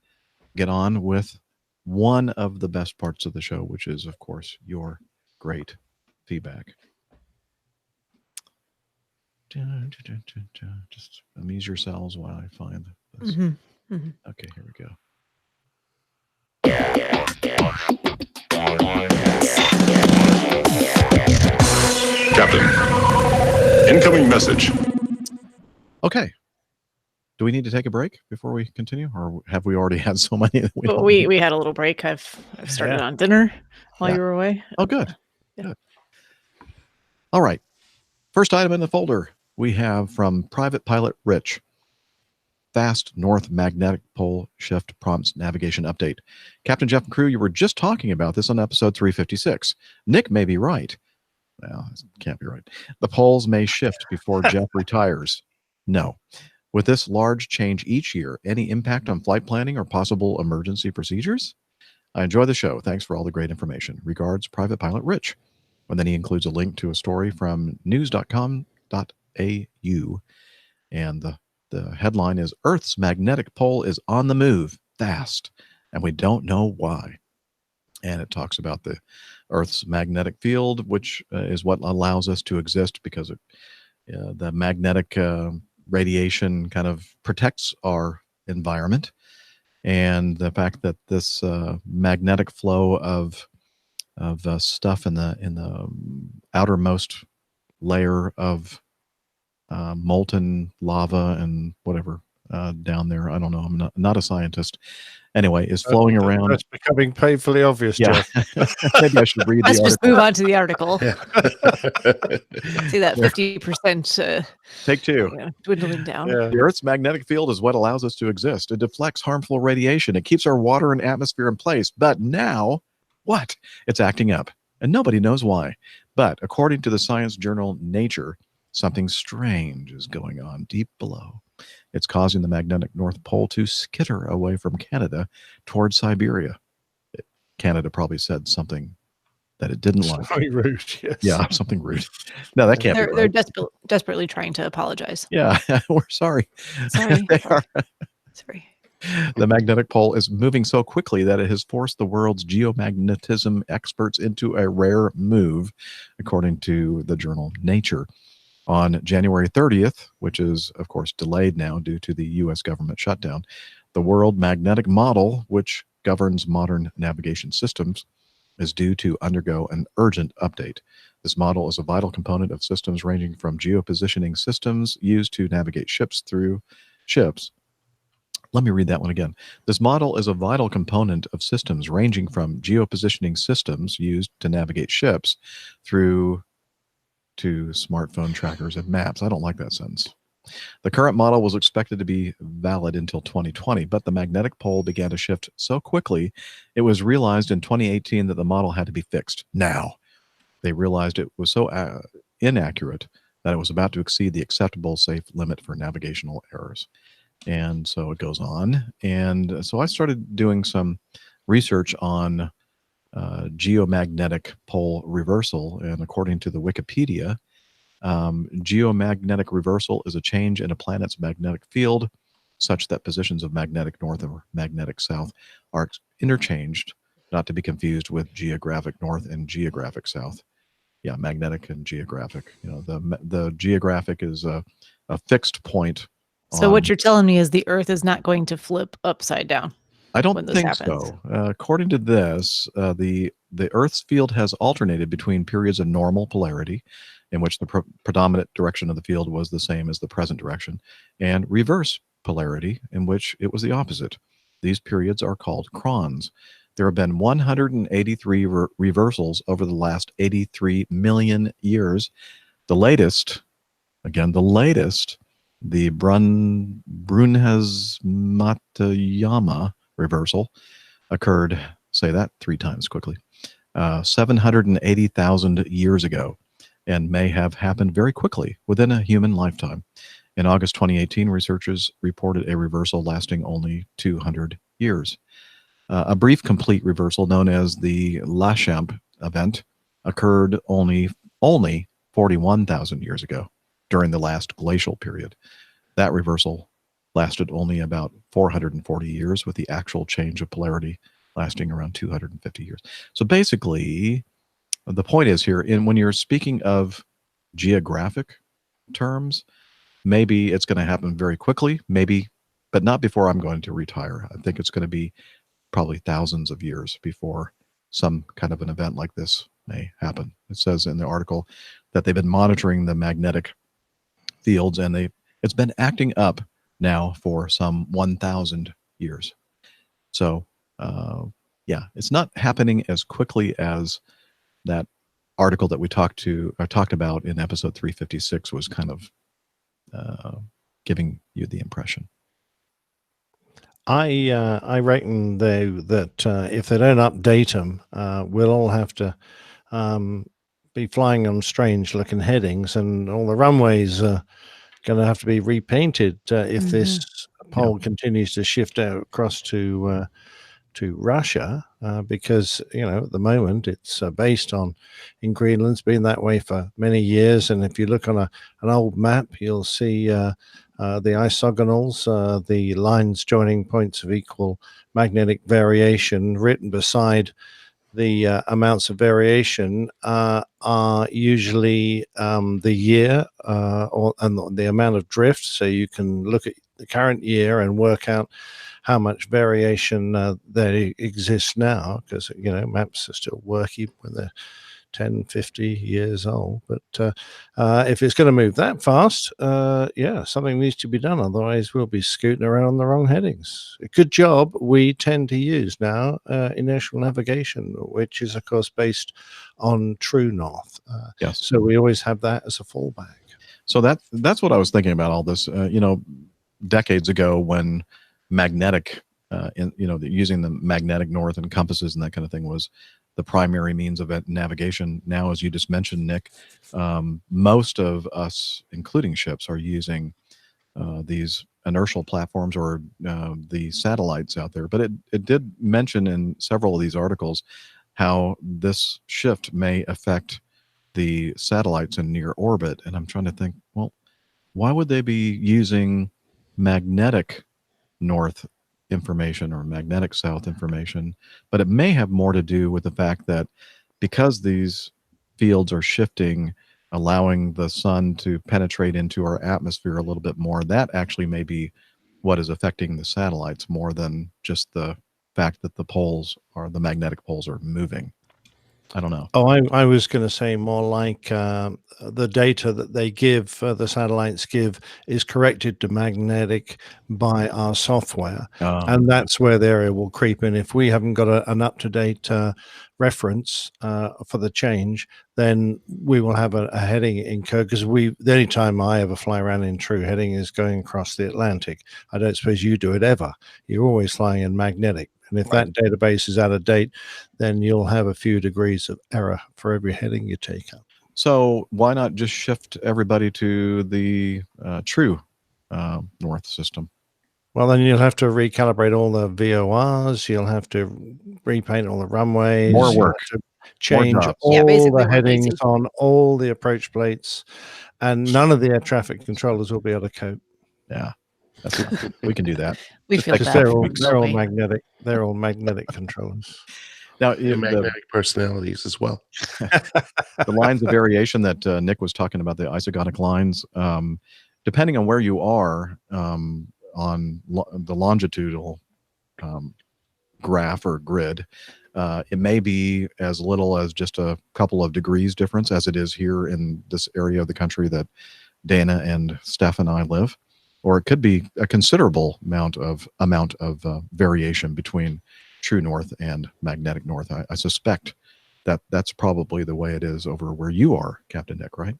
get on with one of the best parts of the show, which is, of course, your great feedback. Just amuse yourselves while I find this. Okay, here we go. Captain, incoming message. Okay. Do we need to take a break before we continue, or have we already had so many that we Well, don't we need? we had a little break. I've started on dinner while Yeah. you were away. Oh, good. Yeah. Good. All right. First item in the folder we have from Private Pilot Rich. Fast North Magnetic Pole Shift Prompts Navigation Update. Captain Jeff and crew, you were just talking about this on episode 356. Nick may be right. Well, it can't be right. The poles may shift before Jeff retires. No. With this large change each year, any impact on flight planning or possible emergency procedures? I enjoy the show. Thanks for all the great information. Regards, Private Pilot Rich. And then he includes a link to a story from news.com.au. And the headline is Earth's magnetic pole is on the move fast, and we don't know why. And it talks about the Earth's magnetic field, which is what allows us to exist because the magnetic radiation kind of protects our environment. And the fact that this magnetic flow of stuff in the outermost layer of molten lava and whatever down there. I don't know. I'm not a scientist. Anyway, is flowing around. That's becoming painfully obvious, Yeah. Jeff. Maybe I should read Let's the just article. move on to the article. See that 50% Take two. dwindling down. Yeah. The Earth's magnetic field is what allows us to exist. It deflects harmful radiation. It keeps our water and atmosphere in place. But now, what? It's acting up, and nobody knows why. But according to the science journal Nature, something strange is going on deep below. It's causing the magnetic North Pole to skitter away from Canada towards Siberia. Canada probably said something that it didn't like. Very rude, yes. Yeah, something rude. No, that can't be They're right. desperately trying to apologize. Yeah, we're sorry. Sorry. They sorry. are. Sorry. The magnetic pole is moving so quickly that it has forced the world's geomagnetism experts into a rare move, according to the journal Nature. On January 30th, which is, of course, delayed now due to the U.S. government shutdown, the World Magnetic Model, which governs modern navigation systems, is due to undergo an urgent update. This model is a vital component of systems ranging from geopositioning systems used to navigate ships through ships. Let me read that one again. This model is a vital component of systems ranging from geopositioning systems used to navigate ships through to smartphone trackers and maps. I don't like that sentence. The current model was expected to be valid until 2020, but the magnetic pole began to shift so quickly, it was realized in 2018 that the model had to be fixed now. They realized it was so inaccurate that it was about to exceed the acceptable safe limit for navigational errors. And so it goes on. And so I started doing some research on geomagnetic pole reversal. And according to the Wikipedia, geomagnetic reversal is a change in a planet's magnetic field such that positions of magnetic north or magnetic south are interchanged, not to be confused with geographic north and geographic south. Yeah, magnetic and geographic. You know, the geographic is a fixed point. So what you're telling me is the Earth is not going to flip upside down. I don't when this think happens. so. According to this, the Earth's field has alternated between periods of normal polarity, in which the predominant direction of the field was the same as the present direction, and reverse polarity, in which it was the opposite. These periods are called crons. There have been 183 reversals over the last 83 million years. The latest, the Brunhes-Matayama reversal occurred, say that 3 times quickly, 780,000 years ago, and may have happened very quickly within a human lifetime. In August 2018, researchers reported a reversal lasting only 200 years. A brief complete reversal known as the Lachamp event occurred only 41,000 years ago during the last glacial period. That reversal lasted only about 440 years, with the actual change of polarity lasting around 250 years. So basically, the point is here, when you're speaking of geographic terms, maybe it's going to happen very quickly, maybe, but not before I'm going to retire. I think it's going to be probably thousands of years before some kind of an event like this may happen. It says in the article that they've been monitoring the magnetic fields, and it's been acting up now for some 1,000 years. So, yeah, it's not happening as quickly as that article that we talked about in episode 356 was kind of giving you the impression. I reckon though that if they don't update them, we'll all have to be flying on strange looking headings, and all the runways are going to have to be repainted if this pole continues to shift out across to Russia, because at the moment it's based on, in Greenland's been that way for many years, and if you look on an old map, you'll see the isogonals, the lines joining points of equal magnetic variation, written beside the amounts of variation are usually the year and the amount of drift. So you can look at the current year and work out how much variation there exists now, because maps are still working when they're 10, 50 years old. But if it's going to move that fast, something needs to be done. Otherwise, we'll be scooting around the wrong headings. A good job we tend to use now inertial navigation, which is, of course, based on true north. Yes. So we always have that as a fallback. So that's what I was thinking about all this. Decades ago, when magnetic, using the magnetic north and compasses and that kind of thing was the primary means of navigation. Now, as you just mentioned, Nick, most of us, including ships, are using these inertial platforms or the satellites out there. But it did mention in several of these articles how this shift may affect the satellites in near orbit. And I'm trying to think, well, why would they be using magnetic north information or magnetic south information? But it may have more to do with the fact that because these fields are shifting, allowing the sun to penetrate into our atmosphere a little bit more, that actually may be what is affecting the satellites more than just the fact that the magnetic poles are moving. I don't know. Oh, I was going to say more like the data that they give, the satellites give, is corrected to magnetic by our software. And that's where the area will creep in. If we haven't got an up-to-date reference for the change, then we will have a heading incurred, because the only time I ever fly around in true heading is going across the Atlantic. I don't suppose you do it ever. You're always flying in magnetic. And if that database is out of date, then you'll have a few degrees of error for every heading you take up. So why not just shift everybody to the true north system? Well, then you'll have to recalibrate all the VORs. You'll have to repaint all the runways. More work. Change all the headings on all the approach plates, and none of the air traffic controllers will be able to cope. Yeah. We can do that. We feel Because that. they're all magnetic. They're all magnetic controllers. Now, magnetic personalities as well. The lines of variation that Nick was talking about, the isogonic lines, depending on where you are on the longitudinal graph or grid, it may be as little as just a couple of degrees difference, as it is here in this area of the country that Dana and Steph and I live. Or it could be a considerable amount of variation between true north and magnetic north. I suspect that that's probably the way it is over where you are, Captain Nick, right?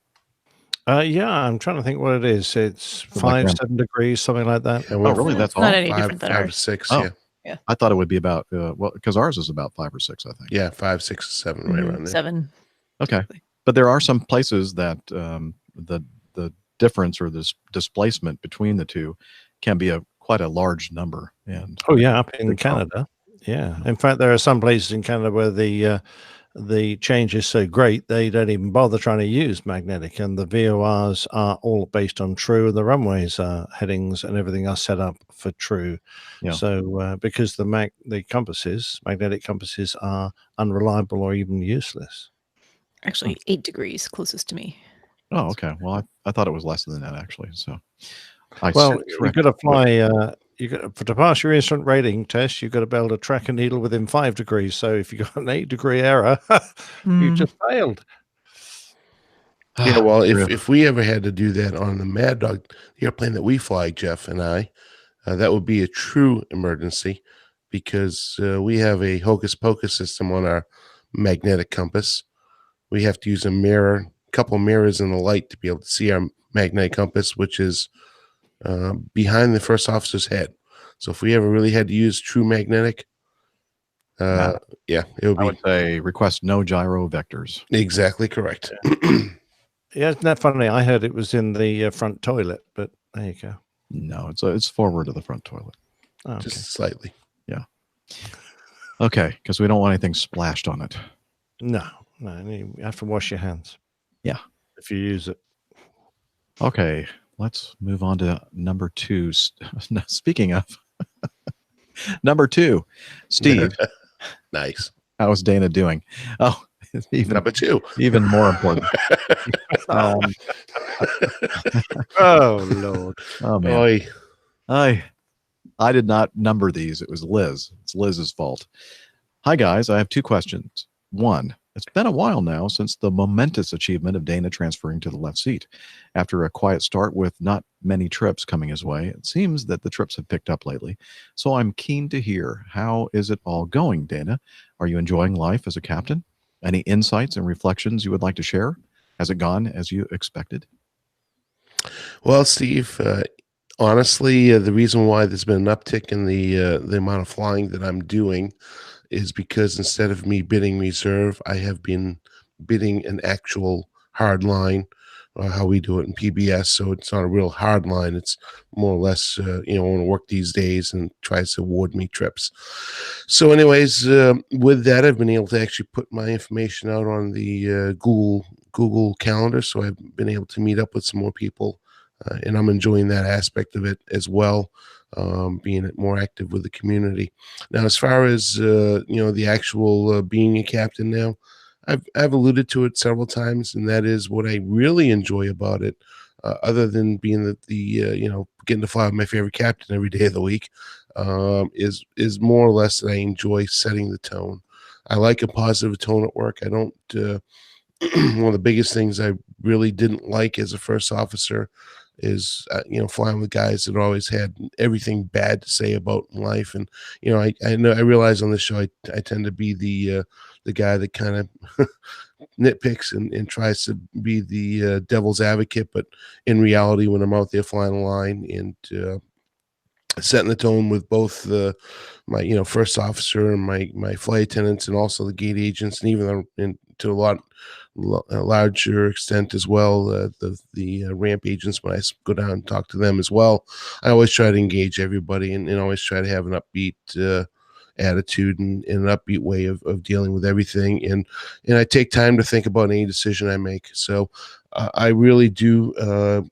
Yeah, I'm trying to think what it is. It's Like 5, around- 7 degrees, something like that. Yeah, Oh, really? That's all? Not any five, different than 5 or ours. 6. Oh. Yeah, I thought it would be about, well, because ours is about 5 or 6, I think. yeah, 5, 6, 7, right around there. 7. Okay. But there are some places that the difference or this displacement between the two can be quite a large number. And Oh yeah, up in Big problem. Canada. Yeah. In fact, there are some places in Canada where the change is so great they don't even bother trying to use magnetic, and the VORs are all based on true. The runways headings and everything are set up for true. Yeah. So because the magnetic compasses are unreliable or even useless. Actually, 8 degrees closest to me. Oh, okay. Well, I thought it was less than that actually. So I Well, stand you've corrected. got to fly. To pass your instrument rating test, you've got to be able to track a needle within 5 degrees. So if you got an 8-degree error, you Mm. just failed. Yeah, well, True. if we ever had to do that on the Mad Dog, the airplane that we fly, Jeff and I, that would be a true emergency because we have a hocus pocus system on our magnetic compass. We have to use a couple mirrors in the light to be able to see our magnetic compass, which is behind the first officer's head. So if we ever really had to use true magnetic, Nah. yeah, it would I be would say request no gyro vectors. exactly correct. Yeah, isn't that funny? I heard it was in the front toilet, but there you go. No, it's forward of the front toilet. Oh, okay. Just slightly. Okay, because we don't want anything splashed on it. No, you have to wash your hands. Yeah. If you use it. Okay, let's move on to number 2. Speaking of number 2, Steve, Nice. how is Dana doing? Oh, even Number 2. even more important. Oh Lord. Oh man, Oy. I did not number these. It was Liz. It's Liz's fault. Hi guys, I have 2 questions. 1, it's been a while now since the momentous achievement of Dana transferring to the left seat. After a quiet start with not many trips coming his way, it seems that the trips have picked up lately. So I'm keen to hear, how is it all going, Dana? Are you enjoying life as a captain? Any insights and reflections you would like to share? Has it gone as you expected? Well, Steve, honestly, the reason why there's been an uptick in the amount of flying that I'm doing is because instead of me bidding reserve, I have been bidding an actual hard line, how we do it in PBS. So it's not a real hard line. It's more or less, I want to work these days and tries to award me trips. So anyways, with that, I've been able to actually put my information out on the Google Calendar. So I've been able to meet up with some more people. And I'm enjoying that aspect of it as well, being more active with the community. Now, as far as the actual being a captain now, I've alluded to it several times, and that is what I really enjoy about it, other than being the getting to fly with my favorite captain every day of the week, is more or less that I enjoy setting the tone. I like a positive tone at work. I don't. One of the biggest things I really didn't like as a first officer is flying with guys that always had everything bad to say about life. And I realize on this show I tend to be the guy that kind of nitpicks and tries to be the devil's advocate, but in reality, when I'm out there flying a line and setting the tone with both my first officer and my flight attendants and also the gate agents, and even to a larger extent as well, the ramp agents, when I go down and talk to them as well, I always try to engage everybody and always try to have an upbeat attitude and an upbeat way of dealing with everything. And I take time to think about any decision I make. So I really do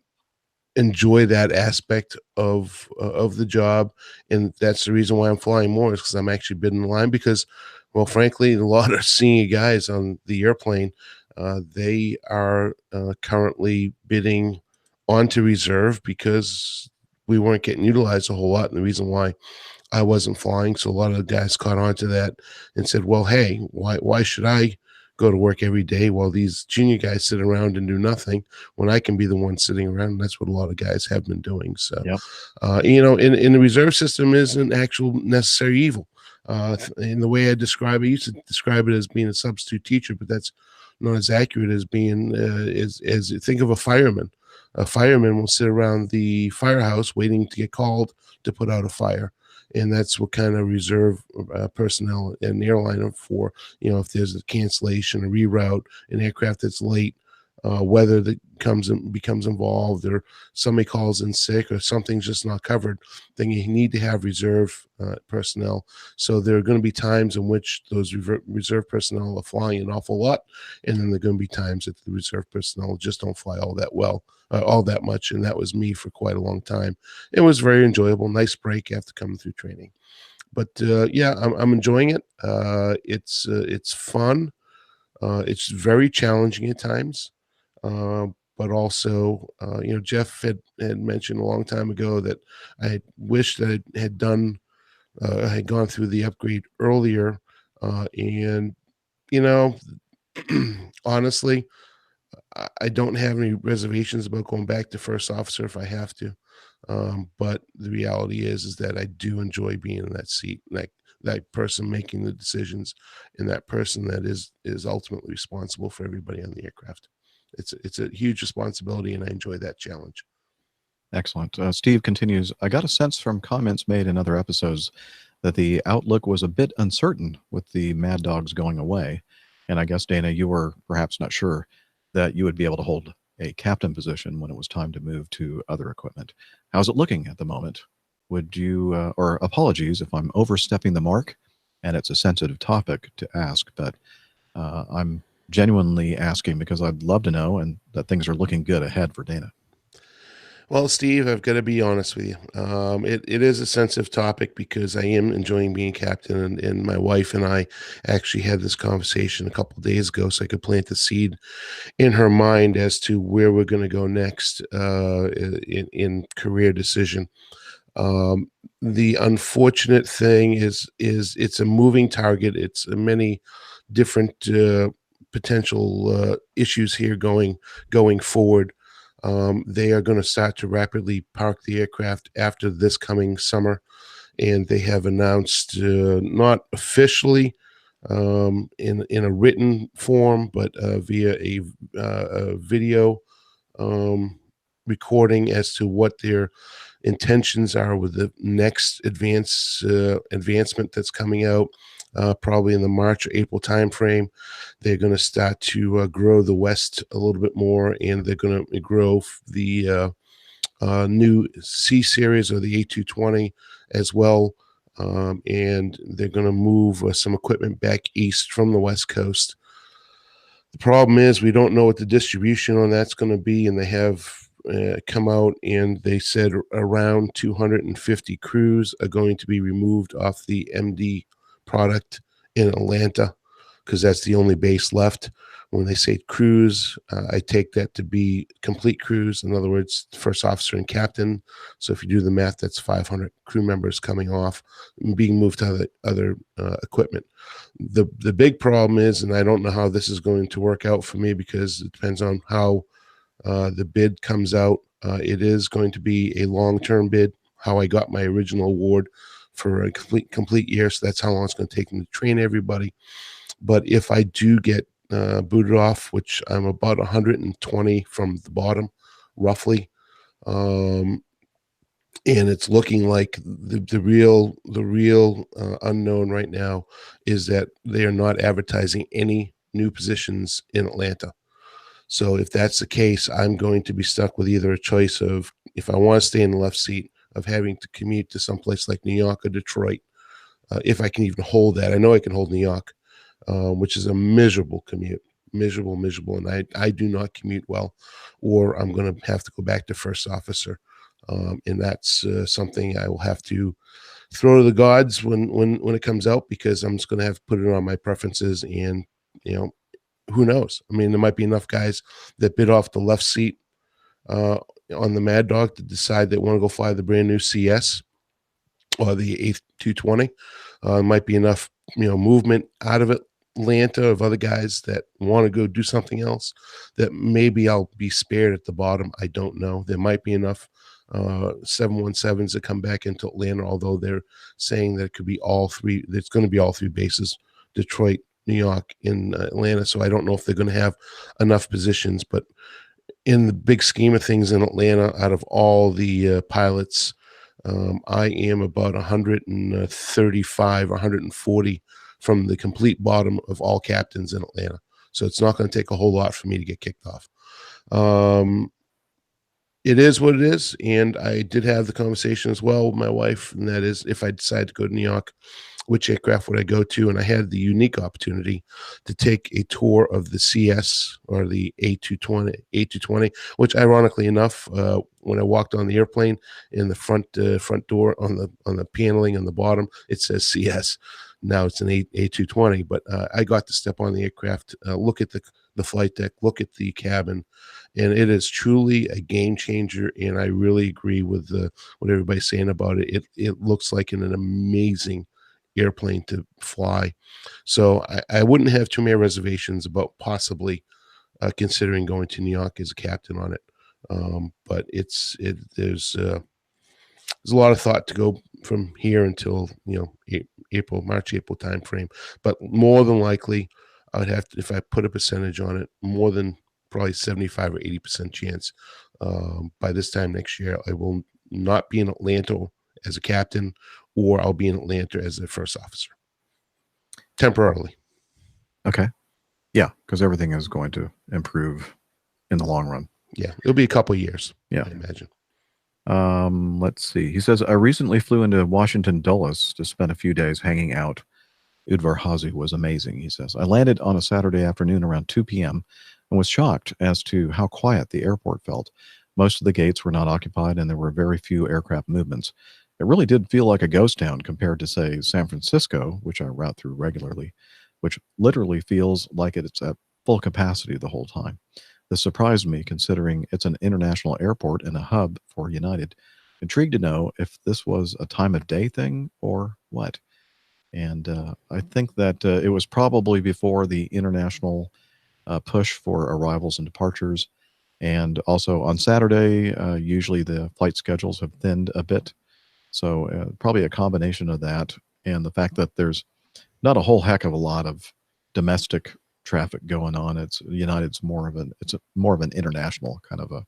enjoy that aspect of the job, and that's the reason why I'm flying more, is because I'm actually bidding the line. Because, well, frankly, a lot of senior guys on the airplane, they are currently bidding onto reserve because we weren't getting utilized a whole lot, and the reason why I wasn't flying. So a lot of the guys caught on to that and said, well, hey, why should I go to work every day while these junior guys sit around and do nothing when I can be the one sitting around? And that's what a lot of guys have been doing. So, Yep. in the reserve system isn't actual necessary evil. In the way I describe it, I used to describe it as being a substitute teacher, but that's not as accurate as being as think of a fireman. A fireman will sit around the firehouse waiting to get called to put out a fire. And that's what kind of reserve personnel an airline are for. If there's a cancellation, a reroute, an aircraft that's late, weather that becomes involved, or somebody calls in sick, or something's just not covered, then you need to have reserve personnel. So there are going to be times in which those reserve personnel are flying an awful lot, and then there are going to be times that the reserve personnel just don't fly all that well, all that much. And that was me for quite a long time. It was very enjoyable, nice break after coming through training. But yeah, I'm enjoying it. It's fun. It's very challenging at times. But also, Jeff had mentioned a long time ago that I wished that I had done, I had gone through the upgrade earlier. And, honestly, I don't have any reservations about going back to first officer if I have to. But the reality is that I do enjoy being in that seat, that person making the decisions, and that person that is ultimately responsible for everybody on the aircraft. It's a huge responsibility, and I enjoy that challenge. Excellent. Steve continues, I got a sense from comments made in other episodes that the outlook was a bit uncertain with the Mad Dogs going away. And I guess, Dana, you were perhaps not sure that you would be able to hold a captain position when it was time to move to other equipment. How's it looking at the moment? Would you, or apologies if I'm overstepping the mark, and it's a sensitive topic to ask, but I'm genuinely asking because I'd love to know, and that things are looking good ahead for Dana. Well, Steve, I've got to be honest with you. It is a sensitive topic because I am enjoying being captain, and my wife and I actually had this conversation a couple of days ago, so I could plant the seed in her mind as to where we're going to go next in career decision. The unfortunate thing is it's a moving target. It's many different potential issues here going forward. They are going to start to rapidly park the aircraft after this coming summer, and they have announced, not officially in a written form, but via a video recording as to what their intentions are with the next advancement that's coming out. Probably in the March or April timeframe. They're going to start to grow the West a little bit more, and they're going to grow the new C series or the A220 as well. And they're going to move some equipment back east from the West Coast. The problem is we don't know what the distribution on that's going to be, and they have come out and they said around 250 crews are going to be removed off the MD product in Atlanta, because that's the only base left. When they say crews, I take that to be complete crews. In other words, first officer and captain. So if you do the math, that's 500 crew members coming off and being moved to other equipment. The big problem is, and I don't know how this is going to work out for me because it depends on how the bid comes out. It is going to be a long-term bid, how I got my original award for a complete year. So that's how long it's going to take me to train everybody. But if I do get booted off, which I'm about 120 from the bottom, roughly, and it's looking like the real unknown right now is that they are not advertising any new positions in Atlanta. So if that's the case, I'm going to be stuck with either a choice of, if I want to stay in the left seat, of having to commute to someplace like New York or Detroit, if I can even hold that. I know I can hold New York, which is a miserable commute, miserable, and I do not commute well, or I'm going to have to go back to first officer, and that's something I will have to throw to the gods when it comes out, because I'm just going to have to put it on my preferences, and who knows? I mean, there might be enough guys that bid off the left seat on the Mad Dog to decide they want to go fly the brand new CS or the A220. Might be enough, movement out of Atlanta of other guys that want to go do something else that maybe I'll be spared at the bottom. I don't know. There might be enough 717s that come back into Atlanta, although they're saying that it could be all three. It's going to be all three bases, Detroit, New York, and Atlanta. So I don't know if they're going to have enough positions, but in the big scheme of things in Atlanta, out of all the pilots, I am about 135, 140 from the complete bottom of all captains in Atlanta. So it's not going to take a whole lot for me to get kicked off. It is what it is. And I did have the conversation as well with my wife. And that is, if I decide to go to New York, which aircraft would I go to? And I had the unique opportunity to take a tour of the CS, or the A220, which ironically enough, when I walked on the airplane, in the front door on the paneling on the bottom, it says CS. Now it's an A220, but I got to step on the aircraft, look at the flight deck, look at the cabin, and it is truly a game changer. And I really agree with what everybody's saying about it. It looks like an amazing airplane to fly. So I wouldn't have too many reservations about possibly considering going to New York as a captain on it. But there's a lot of thought to go from here until March, April time frame. But more than likely, I would have to, if I put a percentage on it, more than probably 75 or 80% chance by this time next year, I will not be in Atlanta as a captain, or I'll be in Atlanta as a first officer temporarily. Okay. Yeah, because everything is going to improve in the long run. Yeah, it'll be a couple of years. Yeah, I imagine. Let's see. He says, I recently flew into Washington Dulles to spend a few days hanging out. Udvar-Hazy was amazing, he says. I landed on a Saturday afternoon around 2 p.m. and was shocked as to how quiet the airport felt. Most of the gates were not occupied, and there were very few aircraft movements. It really did feel like a ghost town compared to, say, San Francisco, which I route through regularly, which literally feels like it's at full capacity the whole time. This surprised me, considering it's an international airport and a hub for United. Intrigued to know if this was a time of day thing or what. And I think that it was probably before the international push for arrivals and departures. And also on Saturday, usually the flight schedules have thinned a bit. So probably a combination of that and the fact that there's not a whole heck of a lot of domestic traffic going on. United's more of an international kind of a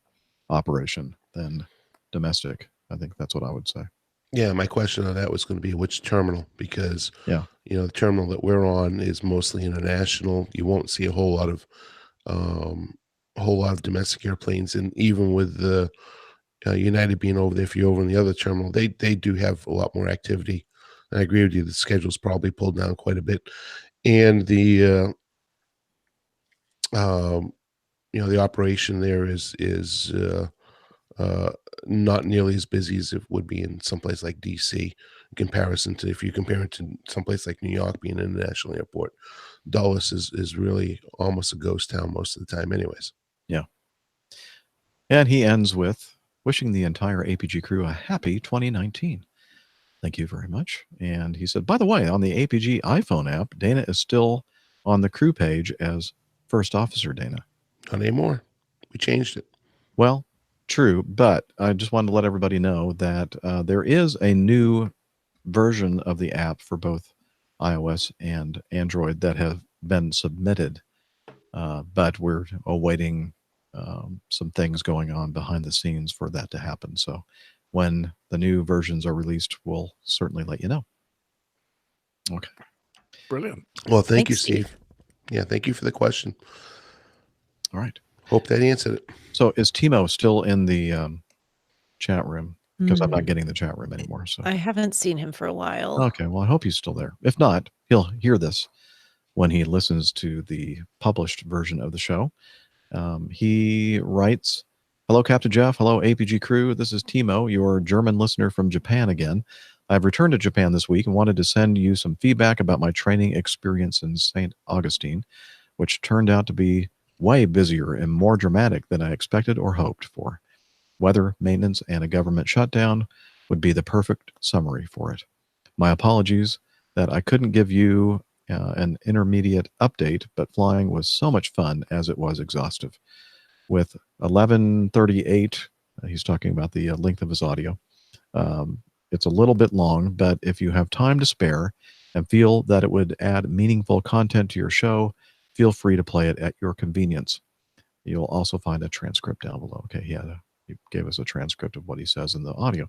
operation than domestic. I think that's what I would say. Yeah, my question on that was going to be which terminal, because yeah, the terminal that we're on is mostly international. You won't see a whole lot of domestic airplanes, and even with the United being over there, if you're over in the other terminal, they do have a lot more activity. And I agree with you, the schedule's probably pulled down quite a bit, and the the operation there is not nearly as busy as it would be in someplace like DC, in comparison to, if you compare it to someplace like New York being an international airport. Dulles is really almost a ghost town most of the time anyways. Yeah. And he ends with wishing the entire APG crew a happy 2019. Thank you very much. And he said, by the way, on the APG iPhone app, Dana is still on the crew page as first officer, Dana. Not anymore. We changed it. Well, true, but I just wanted to let everybody know that there is a new version of the app for both iOS and Android that have been submitted, but we're awaiting some things going on behind the scenes for that to happen. So when the new versions are released, we'll certainly let you know. Okay. Brilliant. Well, thank you, Steve. Yeah, thank you for the question. All right. Hope that answered it. So is Timo still in the chat room? Because I'm not getting the chat room anymore. So I haven't seen him for a while. Okay, well, I hope he's still there. If not, he'll hear this when he listens to the published version of the show. He writes, hello, Captain Jeff. Hello, APG crew. This is Timo, your German listener from Japan again. I've returned to Japan this week and wanted to send you some feedback about my training experience in St. Augustine, which turned out to be way busier and more dramatic than I expected or hoped for. Weather, maintenance, and a government shutdown would be the perfect summary for it. My apologies that I couldn't give you an intermediate update, but flying was so much fun as it was exhaustive. With 11:38 He's talking about the length of his audio. It's a little bit long, but if you have time to spare and feel that it would add meaningful content to your show, feel free to play it at your convenience. You'll also find a transcript down below. Okay, he gave us a transcript of what he says in the audio.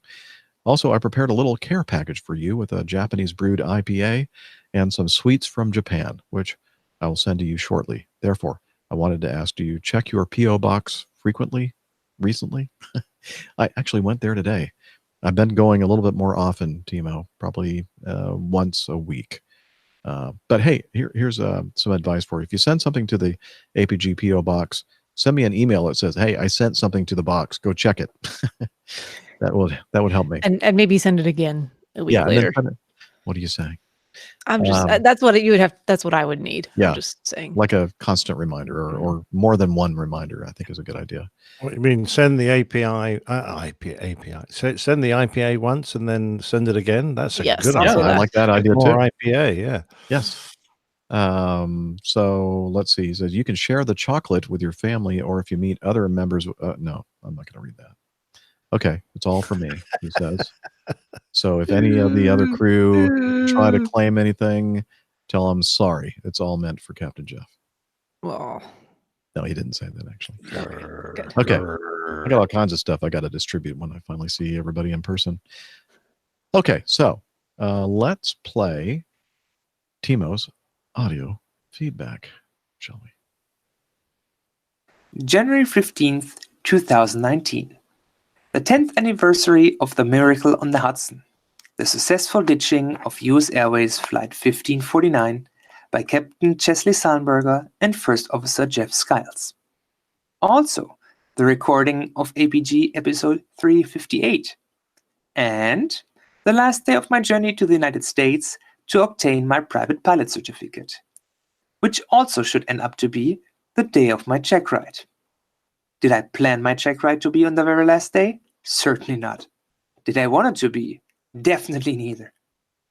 Also, I prepared a little care package for you with a Japanese brewed IPA and some sweets from Japan, which I will send to you shortly. Therefore, I wanted to ask, do you check your P.O. box recently? I actually went there today. I've been going a little bit more often, Timo, probably once a week. But hey, here's some advice for you. If you send something to the APG P.O. box, send me an email that says, "Hey, I sent something to the box. Go check it." that would help me. And maybe send it again a week later. What are you saying? I'm just that's what you would have. That's what I would need. Yeah, I'm just saying, like a constant reminder, or more than one reminder. I think is a good idea. What you mean? Send the API. Send the IPA once and then send it again. That's a good idea. I like that idea more too. IPA, yeah. Yes. So let's see. He says you can share the chocolate with your family, or if you meet other members. No, I'm not going to read that. Okay, it's all for me. He says. So if any of the other crew try to claim anything, tell them sorry. It's all meant for Captain Jeff. Well, no, he didn't say that actually. Good. Okay, I got all kinds of stuff I got to distribute when I finally see everybody in person. Okay, so let's play Timo's audio feedback, shall we? January 15th, 2019. The 10th anniversary of the Miracle on the Hudson, the successful ditching of U.S. Airways Flight 1549 by Captain Chesley Sallenberger and First Officer Jeff Skiles. Also, the recording of APG episode 358. And the last day of my journey to the United States to obtain my private pilot certificate, which also should end up to be the day of my check ride. Did I plan my check ride to be on the very last day? Certainly not. Did I want it to be? Definitely neither.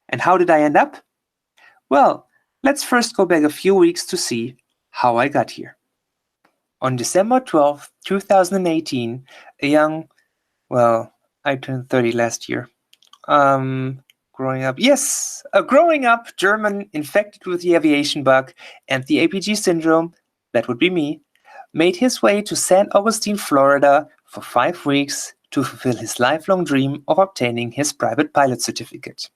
And how did I end up? Well, let's first go back a few weeks to see how I got here. On December 12th, 2018, a young, I turned 30 last year. A growing up German infected with the aviation bug and the APG syndrome, that would be me, made his way to St. Augustine, Florida for 5 weeks to fulfill his lifelong dream of obtaining his private pilot certificate.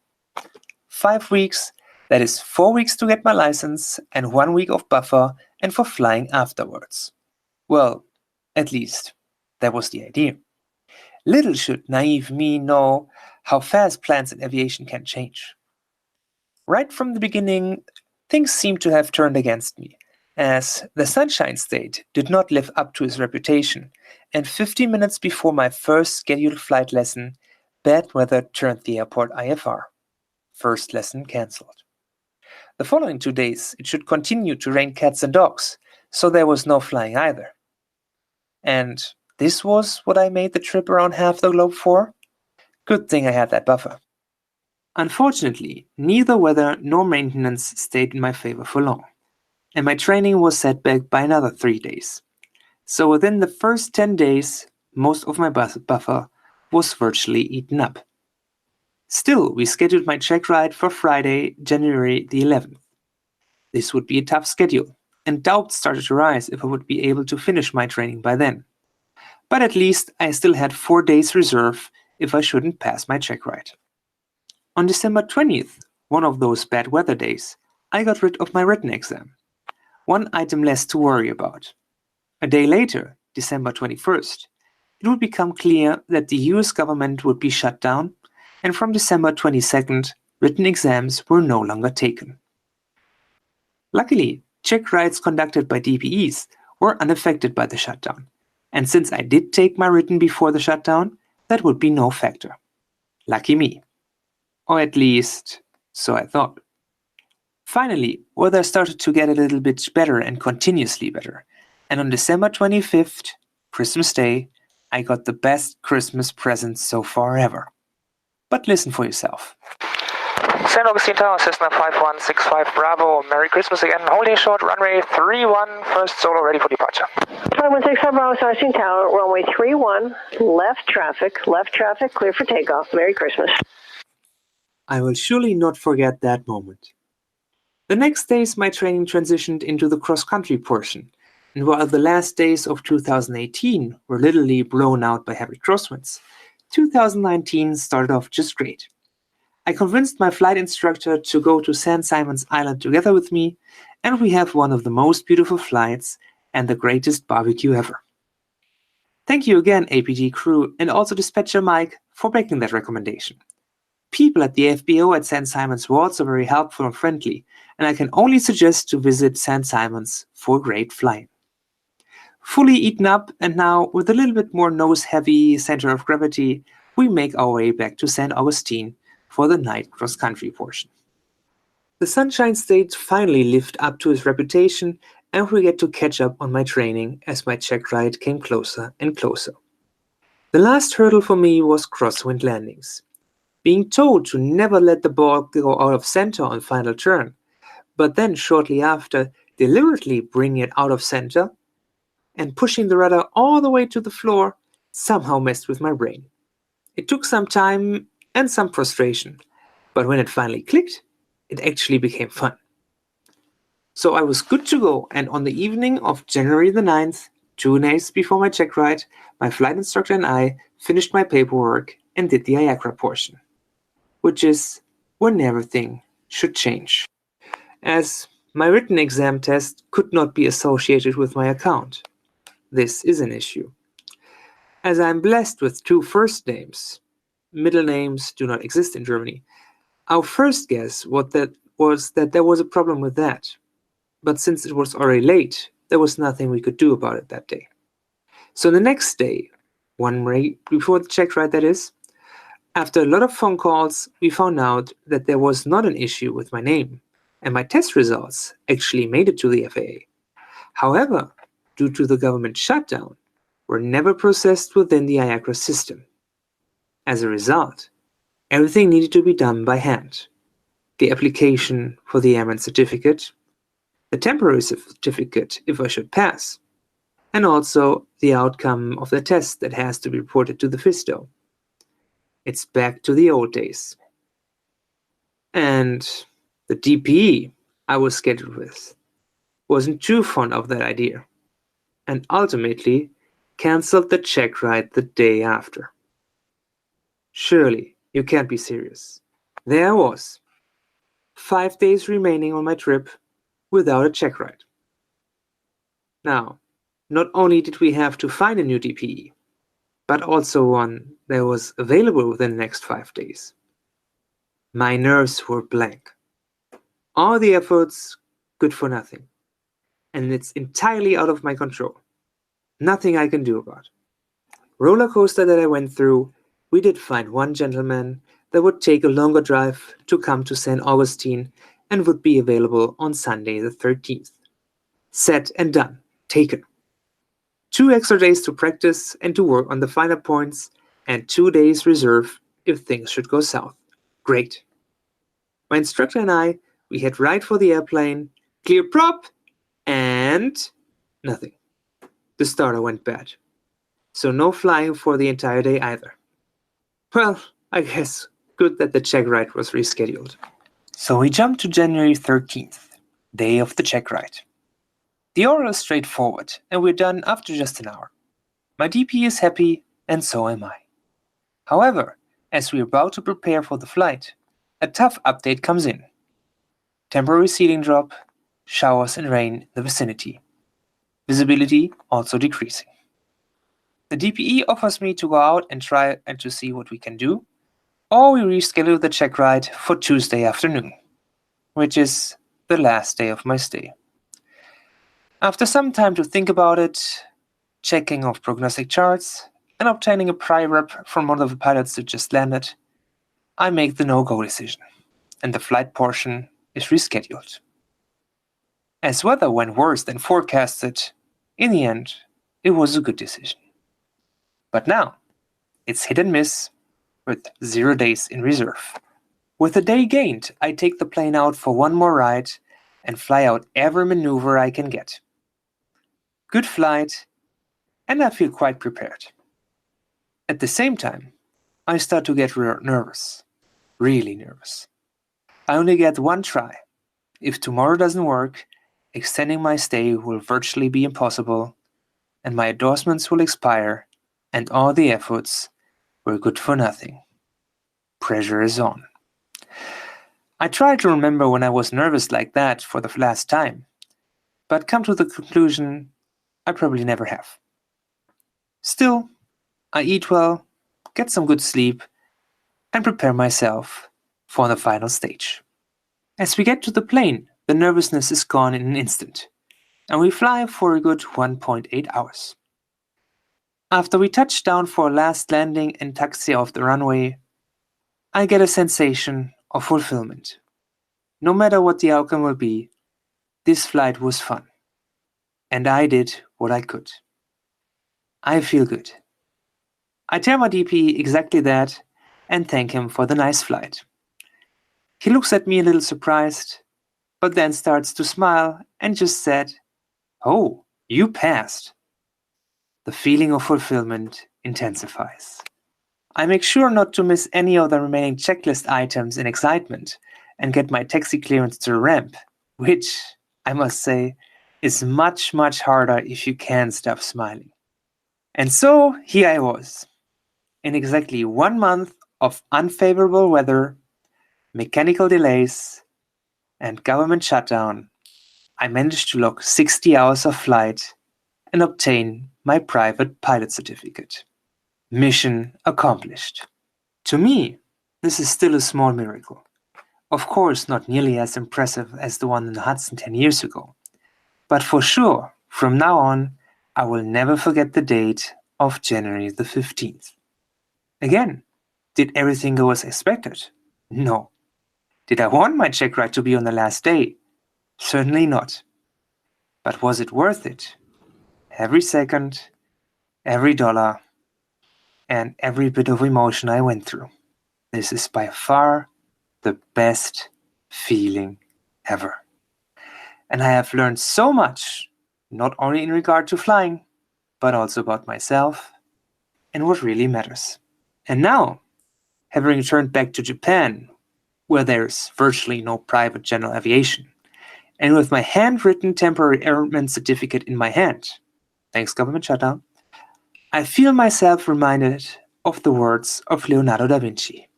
5 weeks, that is 4 weeks to get my license and 1 week of buffer and for flying afterwards. Well, at least, that was the idea. Little should naive me know how fast plans in aviation can change. Right from the beginning, things seemed to have turned against me, as the Sunshine State did not live up to his reputation, and 15 minutes before my first scheduled flight lesson, bad weather turned the airport IFR. First lesson cancelled. The following 2 days, it should continue to rain cats and dogs, so there was no flying either. And this was what I made the trip around half the globe for? Good thing I had that buffer. Unfortunately, neither weather nor maintenance stayed in my favor for long, and my training was set back by another 3 days. So within the first 10 days, most of my buffer was virtually eaten up. Still, we scheduled my check ride for Friday, January the 11th. This would be a tough schedule, and doubts started to rise if I would be able to finish my training by then. But at least I still had 4 days reserve if I shouldn't pass my check ride. On December 20th, one of those bad weather days, I got rid of my written exam. One item less to worry about. A day later, December 21st, it would become clear that the US government would be shut down, and from December 22nd, written exams were no longer taken. Luckily, check rides conducted by DPEs were unaffected by the shutdown, and since I did take my written before the shutdown, that would be no factor. Lucky me. Or at least, so I thought. Finally, weather started to get a little bit better and continuously better, and on December 25th, Christmas Day, I got the best Christmas present so far ever. But listen for yourself. St. Augustine Tower, Cessna 5165 Bravo. Merry Christmas again. Holding short, runway 31, first solo ready for departure. 5165 Bravo, St. Augustine Tower, runway 31, left traffic, clear for takeoff. Merry Christmas. I will surely not forget that moment. The next days, my training transitioned into the cross-country portion, and while the last days of 2018 were literally blown out by heavy crosswinds, 2019 started off just great. I convinced my flight instructor to go to St. Simon's Island together with me, and we have one of the most beautiful flights and the greatest barbecue ever. Thank you again, APG crew, and also dispatcher Mike for making that recommendation. People at the FBO at St. Simon's were also very helpful and friendly, and I can only suggest to visit St. Simon's for great flying. Fully eaten up, and now with a little bit more nose-heavy center of gravity, we make our way back to St. Augustine for the night cross-country portion. The Sunshine State finally lived up to its reputation, and we get to catch up on my training as my check ride came closer and closer. The last hurdle for me was crosswind landings. Being told to never let the ball go out of center on final turn, but then shortly after deliberately bringing it out of center and pushing the rudder all the way to the floor somehow messed with my brain. It took some time and some frustration, but when it finally clicked, it actually became fun. So I was good to go, and on the evening of January the 9th, 2 days before my check ride, my flight instructor and I finished my paperwork and did the IACRA portion, which is when everything should change, as my written exam test could not be associated with my account. This is an issue. As I am blessed with 2 first names, middle names do not exist in Germany, our first guess was that there was a problem with that. But since it was already late, there was nothing we could do about it that day. So the next day, 1 day before the check ride that is, after a lot of phone calls, we found out that there was not an issue with my name, and my test results actually made it to the FAA. However, due to the government shutdown, were never processed within the IACRA system. As a result, everything needed to be done by hand. The application for the airman certificate, the temporary certificate if I should pass, and also the outcome of the test that has to be reported to the FISTO. It's back to the old days. And the DPE I was scheduled with wasn't too fond of that idea, and ultimately cancelled the check ride the day after. Surely, you can't be serious. There I was, 5 days remaining on my trip without a check ride. Now, not only did we have to find a new DPE, but also one that was available within the next 5 days. My nerves were blank. All the efforts, good for nothing. And it's entirely out of my control. Nothing I can do about it. Roller coaster that I went through, we did find one gentleman that would take a longer drive to come to St. Augustine and would be available on Sunday the 13th. Said and done. Taken. 2 extra days to practice and to work on the finer points, and 2 days reserve if things should go south. Great. My instructor and I, we head right for the airplane, clear prop, and nothing. The starter went bad. So no flying for the entire day either. Well, I guess good that the check ride was rescheduled. So we jump to January 13th, day of the check ride. The order is straightforward, and we're done after just an hour. My DP is happy, and so am I. However, as we're about to prepare for the flight, a tough update comes in. Temporary ceiling drop, showers and rain in the vicinity. Visibility also decreasing. The DPE offers me to go out and try and to see what we can do, or we reschedule the check ride for Tuesday afternoon, which is the last day of my stay. After some time to think about it, checking of prognostic charts, and obtaining a prior rep from one of the pilots that just landed, I make the no-go decision, and the flight portion is rescheduled. As weather went worse than forecasted, in the end, it was a good decision. But now, it's hit and miss with 0 days in reserve. With the day gained, I take the plane out for one more ride and fly out every maneuver I can get. Good flight, and I feel quite prepared. At the same time, I start to get nervous. Really nervous. I only get one try. If tomorrow doesn't work, extending my stay will virtually be impossible, and my endorsements will expire, and all the efforts were good for nothing. Pressure is on. I try to remember when I was nervous like that for the last time, but come to the conclusion I probably never have. Still, I eat well, get some good sleep, and prepare myself for the final stage. As we get to the plane, the nervousness is gone in an instant, and we fly for a good 1.8 hours. After we touch down for a last landing and taxi off the runway, I get a sensation of fulfillment. No matter what the outcome will be, this flight was fun, and I did what I could. I feel good. I tell my DP exactly that and thank him for the nice flight. He looks at me a little surprised, but then starts to smile and just said, "Oh, you passed." The feeling of fulfillment intensifies. I make sure not to miss any of the remaining checklist items in excitement and get my taxi clearance to the ramp, which, I must say, is much, much harder if you can't stop smiling. And so here I was. In exactly 1 month of unfavorable weather, mechanical delays, and government shutdown, I managed to log 60 hours of flight and obtain my private pilot certificate. Mission accomplished. To me, this is still a small miracle. Of course, not nearly as impressive as the one in the Hudson 10 years ago. But for sure, from now on, I will never forget the date of January the 15th. Again, did everything go as expected? No. Did I want my check ride to be on the last day? Certainly not. But was it worth it? Every second, every dollar, and every bit of emotion I went through. This is by far the best feeling ever. And I have learned so much, not only in regard to flying, but also about myself and what really matters. And now, having returned back to Japan, where there's virtually no private general aviation, and with my handwritten temporary airman certificate in my hand, thanks government shutdown, I feel myself reminded of the words of Leonardo da Vinci.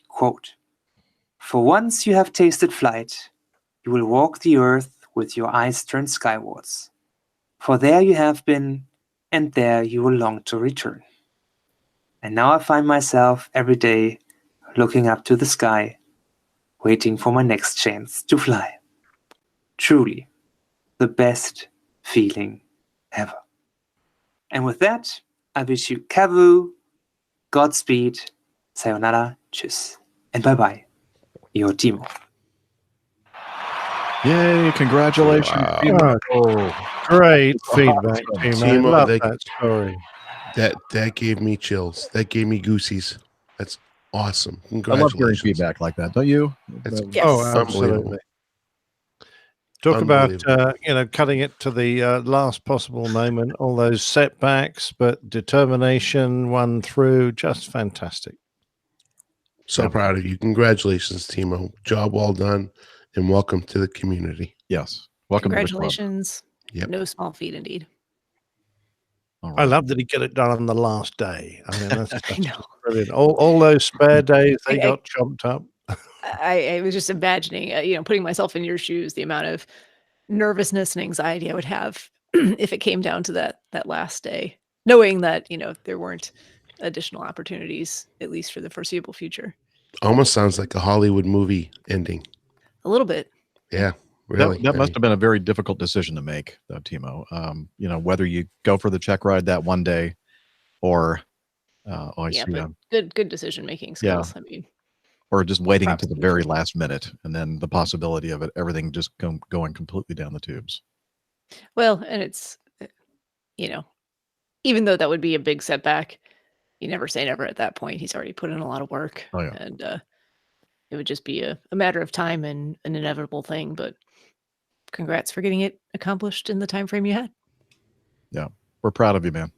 Quote, "For once you have tasted flight, you will walk the earth with your eyes turned skywards. For there you have been, and there you will long to return." And now I find myself every day looking up to the sky, waiting for my next chance to fly. Truly, the best feeling ever. And with that, I wish you kavu, Godspeed, sayonara, tschüss, and bye-bye. Your Timo. Yay, congratulations. Wow. Timo. Oh, great feedback, Timo. Timo, Love that story. That gave me chills. That gave me goosies. That's awesome. I love hearing Congratulations. feedback like that, don't you? That's Yes. Oh, unbelievable. absolutely. Talk about Unbelievable. cutting it to the last possible moment. All those setbacks, but determination won through. Just fantastic. So proud of you. Congratulations, Timo. Job well done, and welcome to the community. Yes. Welcome to the club. Congratulations. Yep. No small feat indeed. All I right. love that he got it done on the last day. I mean, that's I know. brilliant. All those spare days, they I- got chomped up. I was just imagining, putting myself in your shoes, the amount of nervousness and anxiety I would have if it came down to that last day, knowing that, there weren't additional opportunities, at least for the foreseeable future. Almost sounds like a Hollywood movie ending. A little bit. Yeah, really. That must have been a very difficult decision to make, though, Timo. Whether you go for the check ride that one day or Good decision-making Yeah. skills. I mean, or just waiting props until to the you very for- last minute and then the possibility of everything just going completely down the tubes. well, and it's, even though that would be a big setback, you never say never at that point. He's already put in a lot of work. Oh, yeah. And it would just be a matter of time and an inevitable thing. But congrats for getting it accomplished in the time frame you had. Yeah, we're proud of you, man.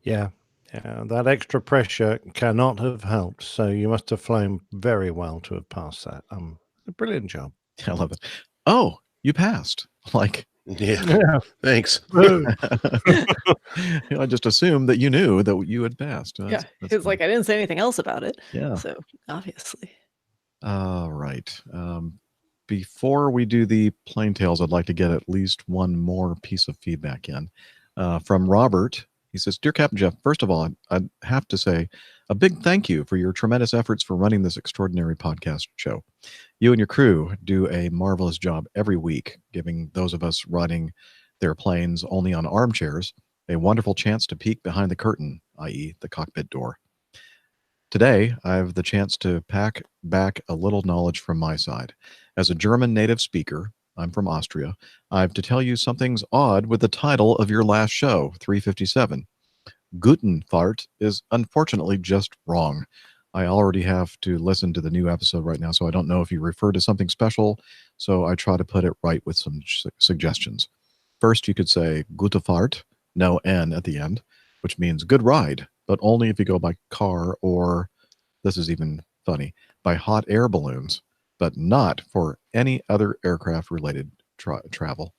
Yeah. Yeah, that extra pressure cannot have helped. So you must have flown very well to have passed that. A brilliant job. I love it. Oh, you passed. Like, Yeah. Thanks. I just assumed that you knew that you had passed. Yeah, it's like I didn't say anything else about it. Yeah. So obviously. All right. Before we do the plain tales, I'd like to get at least one more piece of feedback in from Robert. He says, "Dear Captain Jeff, first of all, I'd have to say a big thank you for your tremendous efforts for running this extraordinary podcast show. You and your crew do a marvelous job every week, giving those of us riding their planes only on armchairs a wonderful chance to peek behind the curtain, i.e. the cockpit door. Today, I have the chance to pack back a little knowledge from my side. As a German native speaker, I'm from Austria, I have to tell you something's odd with the title of your last show, 357. Gutenfahrt is unfortunately just wrong. I already have to listen to the new episode right now, so I don't know if you refer to something special, so I try to put it right with some suggestions. First, you could say Gute Fahrt, no N at the end, which means good ride, but only if you go by car or, this is even funny, by hot air balloons, but not for any other aircraft-related travel.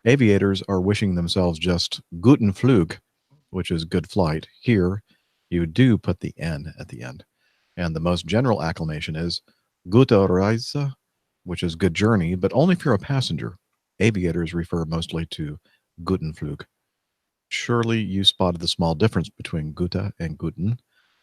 Aviators are wishing themselves just Guten Flug, which is good flight. Here, you do put the N at the end. And the most general acclamation is Gute Reise, which is good journey, but only if you're a passenger. Aviators refer mostly to Guten Flug. Surely you spotted the small difference between Gute and Guten,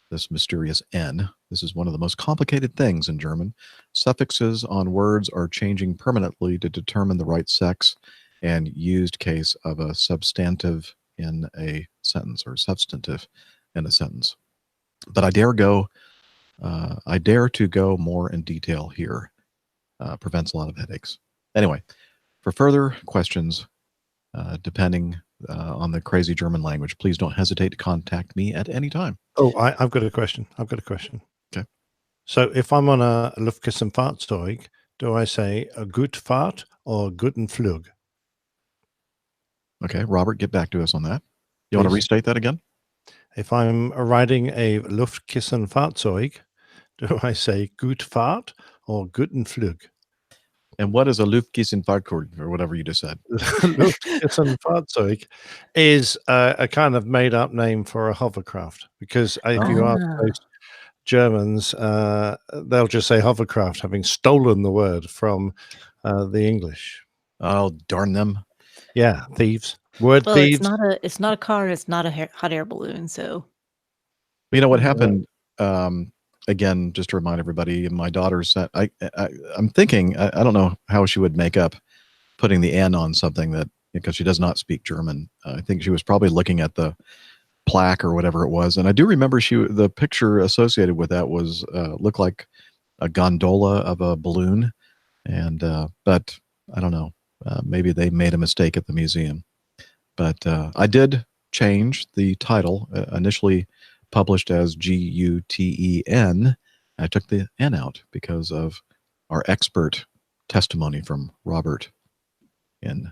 this mysterious N. This is one of the most complicated things in German. Suffixes on words are changing permanently to determine the right sex and used case of a substantive in a sentence or substantive in a sentence. But I dare to go more in detail here. Prevents a lot of headaches. Anyway, for further questions, depending on the crazy German language, please don't hesitate to contact me at any time. Oh, I've got a question. Okay. So if I'm on a Luftkissenfahrzeug, do I say a Gut Fahrt or Guten Flug? Okay, Robert, get back to us on that. You want to Please. restate that again? If I'm riding a Luftkissenfahrzeug, do I say Gut Fahrt or Guten Flug? And what is a Luftkissenfahrzeug, or whatever you just said? Luftkissenfahrzeug is a kind of made-up name for a hovercraft, because if you ask most Germans, they'll just say hovercraft, having stolen the word from the English. Oh, darn them. Yeah, thieves. Word Well, thieves. it's not a car, it's not a hot air balloon, so You know what happened? Again, just to remind everybody, my daughter said, I'm thinking, I don't know how she would make up putting the N on something that, because she does not speak German. I think she was probably looking at the plaque or whatever it was. And I do remember the picture associated with that was, looked like a gondola of a balloon. And, but I don't know, maybe they made a mistake at the museum. But I did change the title, initially published as Guten. I took the N out because of our expert testimony from Robert in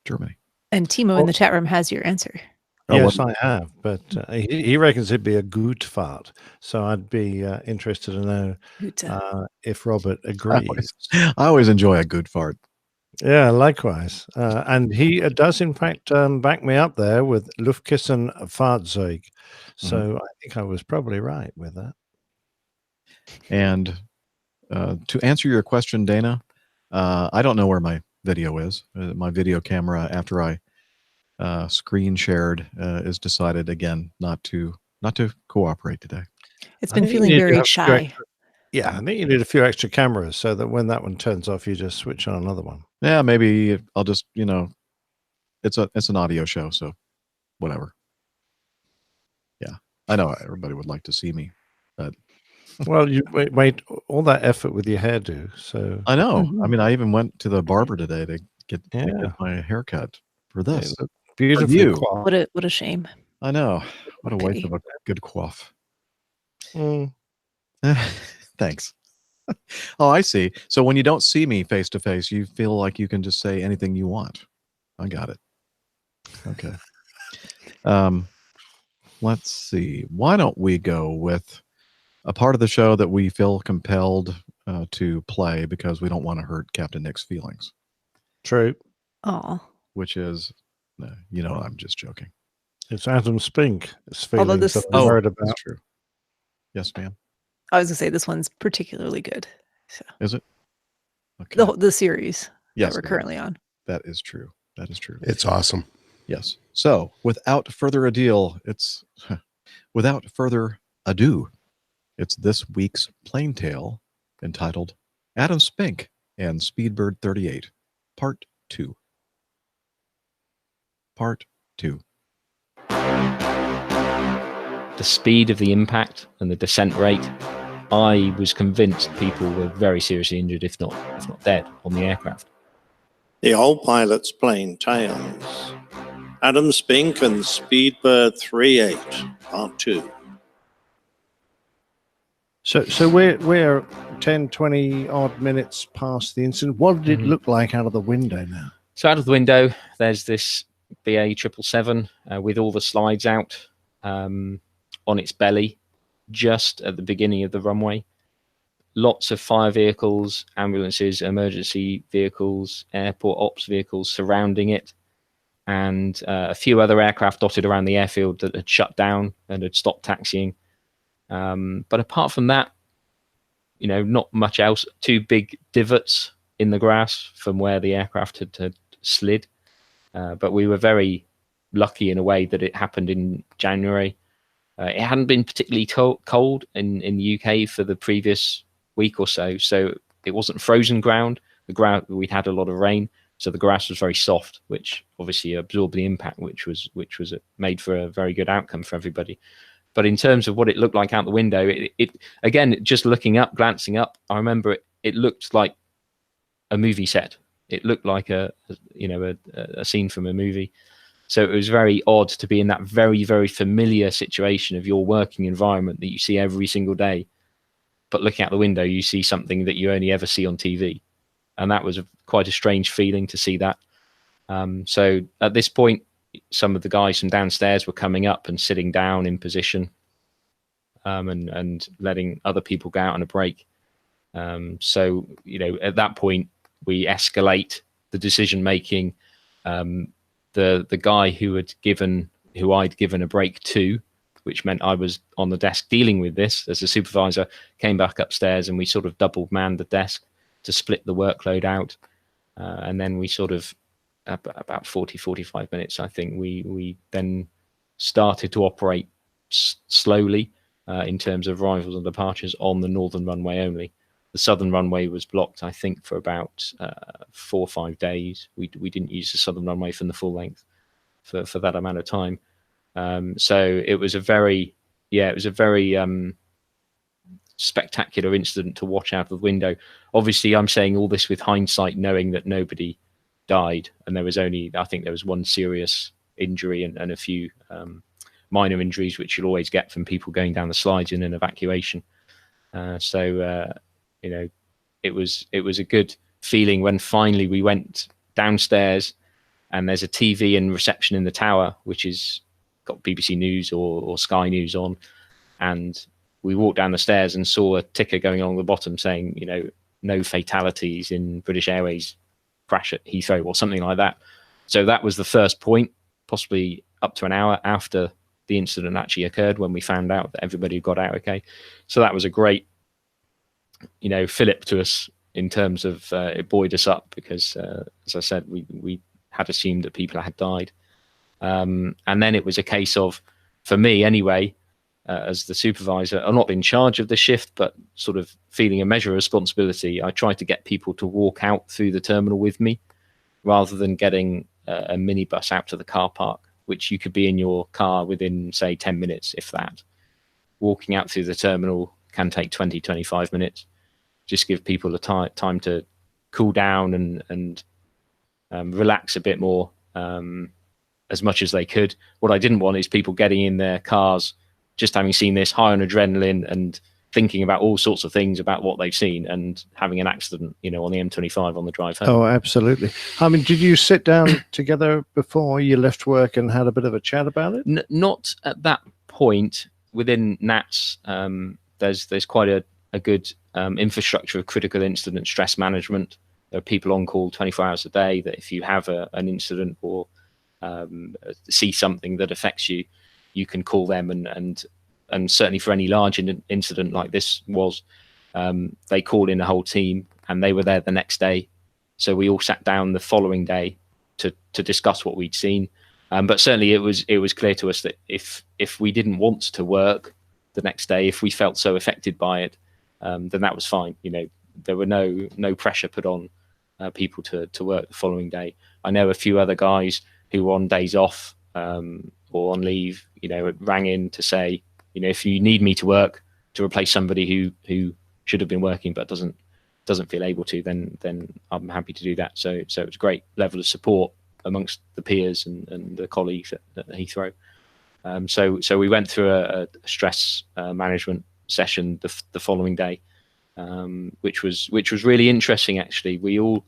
Germany. And Timo in the chat room has your answer. Yes, I have, but he reckons it'd be a good fart. So I'd be interested to know if Robert agrees. I always enjoy a good fart. Yeah, likewise. And he does, in fact, back me up there with Luftkissenfahrzeug. So I think I was probably right with that. And to answer your question, Dana, I don't know where my video is. My video camera, after I screen shared, is decided again not to cooperate today. It's been feeling very shy. Yeah, I think you need a few extra cameras so that when that one turns off, you just switch on another one. Yeah, maybe I'll just, it's an audio show, so whatever. Yeah, I know everybody would like to see me, but well, you wait all that effort with your hairdo, so I know. I mean, I even went to the barber today to get my haircut for this. Beautifully coiffed. What a shame. I know. What a waste of a good coif. Mm. Thanks. Oh, I see. So when you don't see me face to face, you feel like you can just say anything you want. I got it. Okay. Let's see. Why don't we go with a part of the show that we feel compelled to play because we don't want to hurt Captain Nick's feelings, True. Oh, which is, I'm just joking. It's Adam Spink. It's Although feelings this- that I Oh, heard that's about. true. Yes, ma'am. I was gonna say this one's particularly good. So Is it? Okay. the series Yes, that we're ma'am. currently on. That is true. That is true. It's awesome. Yes. So, without further ado, it's this week's Plain Tale entitled Adam Spink and Speedbird 38, Part 2. Part 2. The speed of the impact and the descent rate, I was convinced people were very seriously injured, if not dead, on the aircraft. The Old Pilot's Plain Tales. Adam Spink and Speedbird 38, Part 2. So we're 10, 20 odd minutes past the incident. What did it look like out of the window now? So out of the window, there's this BA 777 with all the slides out on its belly, just at the beginning of the runway. Lots of fire vehicles, ambulances, emergency vehicles, airport ops vehicles surrounding it, and a few other aircraft dotted around the airfield that had shut down and had stopped taxiing. But apart from that, not much else. Two big divots in the grass from where the aircraft had slid. But we were very lucky in a way that it happened in January. It hadn't been particularly cold in the UK for the previous week or so it wasn't frozen ground. The ground, we'd had a lot of rain, so the grass was very soft, which obviously absorbed the impact, which was made for a very good outcome for everybody. But in terms of what it looked like out the window, it again, just looking up, glancing up, I remember it looked like a movie set. It looked like a scene from a movie. So it was very odd to be in that very, very familiar situation of your working environment that you see every single day. But looking out the window, you see something that you only ever see on TV. And that was quite a strange feeling to see that. So at this point, some of the guys from downstairs were coming up and sitting down in position and letting other people go out on a break. So, at that point, we escalate the decision making. The guy who I'd given a break to, which meant I was on the desk dealing with this as a supervisor, came back upstairs and we sort of double manned the desk to split the workload out. And then we sort of, about 45 minutes, I think, we then started to operate slowly in terms of arrivals and departures on the northern runway only. The southern runway was blocked, I think, for about 4 or 5 days. We didn't use the southern runway from the full length for that amount of time. So it was a very spectacular incident to watch out of the window. Obviously, I'm saying all this with hindsight, knowing that nobody died, and there was one serious injury and a few minor injuries, which you'll always get from people going down the slides in an evacuation. It was a good feeling when finally we went downstairs, and there's a TV and reception in the tower, which is got BBC News or Sky News on, and we walked down the stairs and saw a ticker going along the bottom saying, no fatalities in British Airways crash at Heathrow or something like that. So that was the first point, possibly up to an hour after the incident actually occurred, when we found out that everybody got out okay. So that was a great, fillip to us in terms of it buoyed us up because, as I said, we had assumed that people had died. And then it was a case of, for me anyway, as the supervisor, I'm not in charge of the shift, but sort of feeling a measure of responsibility, I tried to get people to walk out through the terminal with me rather than getting a minibus out to the car park, which you could be in your car within, say, 10 minutes, if that. Walking out through the terminal can take 20, 25 minutes. Just give people a time to cool down and relax a bit more as much as they could. What I didn't want is people getting in their cars, just having seen this, high on adrenaline and thinking about all sorts of things about what they've seen and having an accident, on the M25 on the drive home. Oh, absolutely. I mean, did you sit down together before you left work and had a bit of a chat about it? Not at that point. Within NATS, there's quite a good infrastructure of critical incident stress management. There are people on call 24 hours a day that if you have an incident or see something that affects you, you can call them, and certainly for any large incident like this was, they called in a whole team and they were there the next day. So we all sat down the following day to discuss what we'd seen. But certainly it was clear to us that if we didn't want to work the next day, if we felt so affected by it, then that was fine. There were no pressure put on people to work the following day. I know a few other guys who were on days off or on leave, rang in to say, if you need me to work to replace somebody who should have been working but doesn't feel able to, then I'm happy to do that. So it was a great level of support amongst the peers and the colleagues at Heathrow. So we went through a stress management session the following day, which was really interesting. Actually, we all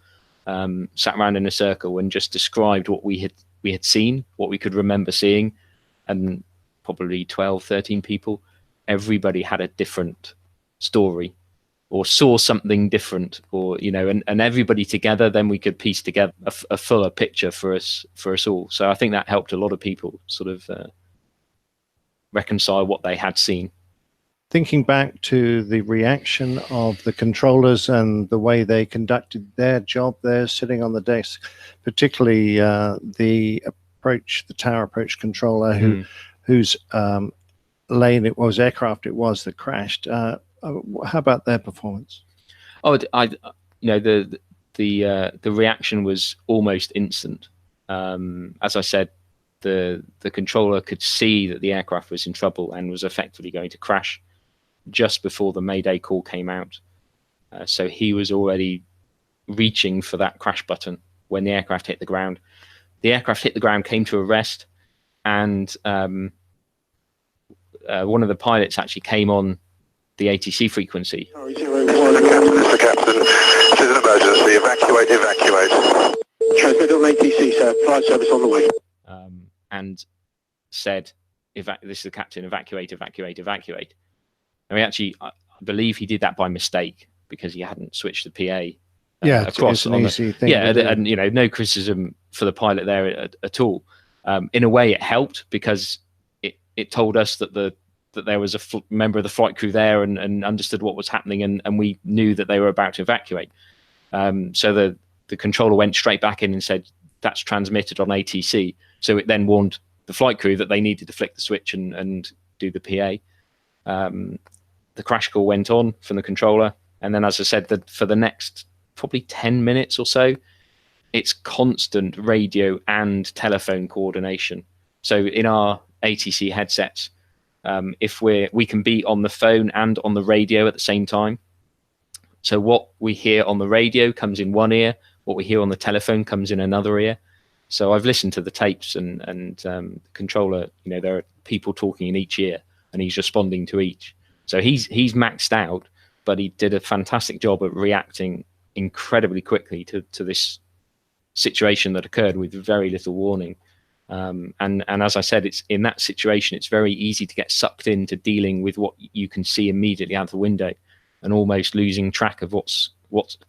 sat around in a circle and just described what we had seen, what we could remember seeing, and probably 12, 13 people. Everybody had a different story or saw something different, or and everybody together, then we could piece together a fuller picture for us all. So I think that helped a lot of people sort of reconcile what they had seen. Thinking back to the reaction of the controllers and the way they conducted their job there, sitting on the desk, particularly the tower approach controller whose lane it was, aircraft it was that crashed. How about their performance? Oh, the reaction was almost instant. As I said, the controller could see that the aircraft was in trouble and was effectively going to crash just before the Mayday call came out. So he was already reaching for that crash button when the aircraft hit the ground. The aircraft hit the ground, came to a rest, and one of the pilots actually came on the ATC frequency. Mr. Captain, this is an emergency. Evacuate. Transmit on ATC, sir. Flight service on the way. And said, this is the captain, evacuate. I believe he did that by mistake because he hadn't switched the PA across. It's an easy thing. And no criticism for the pilot there at all. In a way, it helped because it told us that there was a member of the flight crew there and understood what was happening, and we knew that they were about to evacuate. So the controller went straight back in and said, that's transmitted on ATC. So it then warned the flight crew that they needed to flick the switch and do the PA. The crash call went on from the controller. And then, as I said, for the next probably 10 minutes or so, it's constant radio and telephone coordination. So in our ATC headsets, if we can be on the phone and on the radio at the same time. So what we hear on the radio comes in one ear, what we hear on the telephone comes in another ear. So I've listened to the tapes and the controller, there are people talking in each ear and he's responding to each. So he's maxed out, but he did a fantastic job of reacting incredibly quickly to this situation that occurred with very little warning. And as I said, it's in that situation, it's very easy to get sucked into dealing with what you can see immediately out the window and almost losing track of what's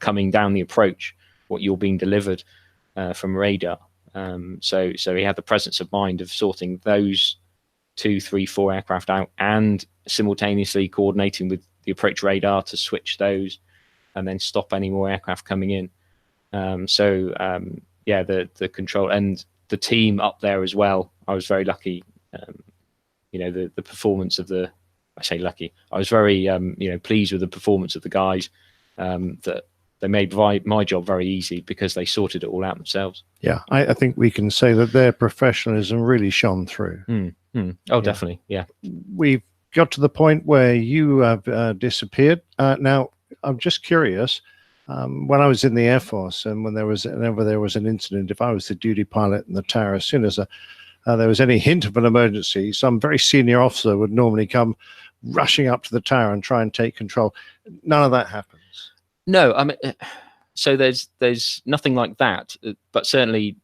coming down the approach, what you're being delivered from radar. So he had the presence of mind of sorting those 2, 3, 4 aircraft out and simultaneously coordinating with the approach radar to switch those and then stop any more aircraft coming in. The control and the team up there as well. I was very lucky. The performance of I say lucky. I was very pleased with the performance of the guys. That they made my job very easy because they sorted it all out themselves. Yeah, I think we can say that their professionalism really shone through. Oh, definitely. Yeah. We've got to the point where you have disappeared. Now, I'm just curious. When I was in the Air Force and whenever there was an incident, if I was the duty pilot in the tower, as soon as there was any hint of an emergency, some very senior officer would normally come rushing up to the tower and try and take control. None of that happens. No, I mean, so there's nothing like that, but certainly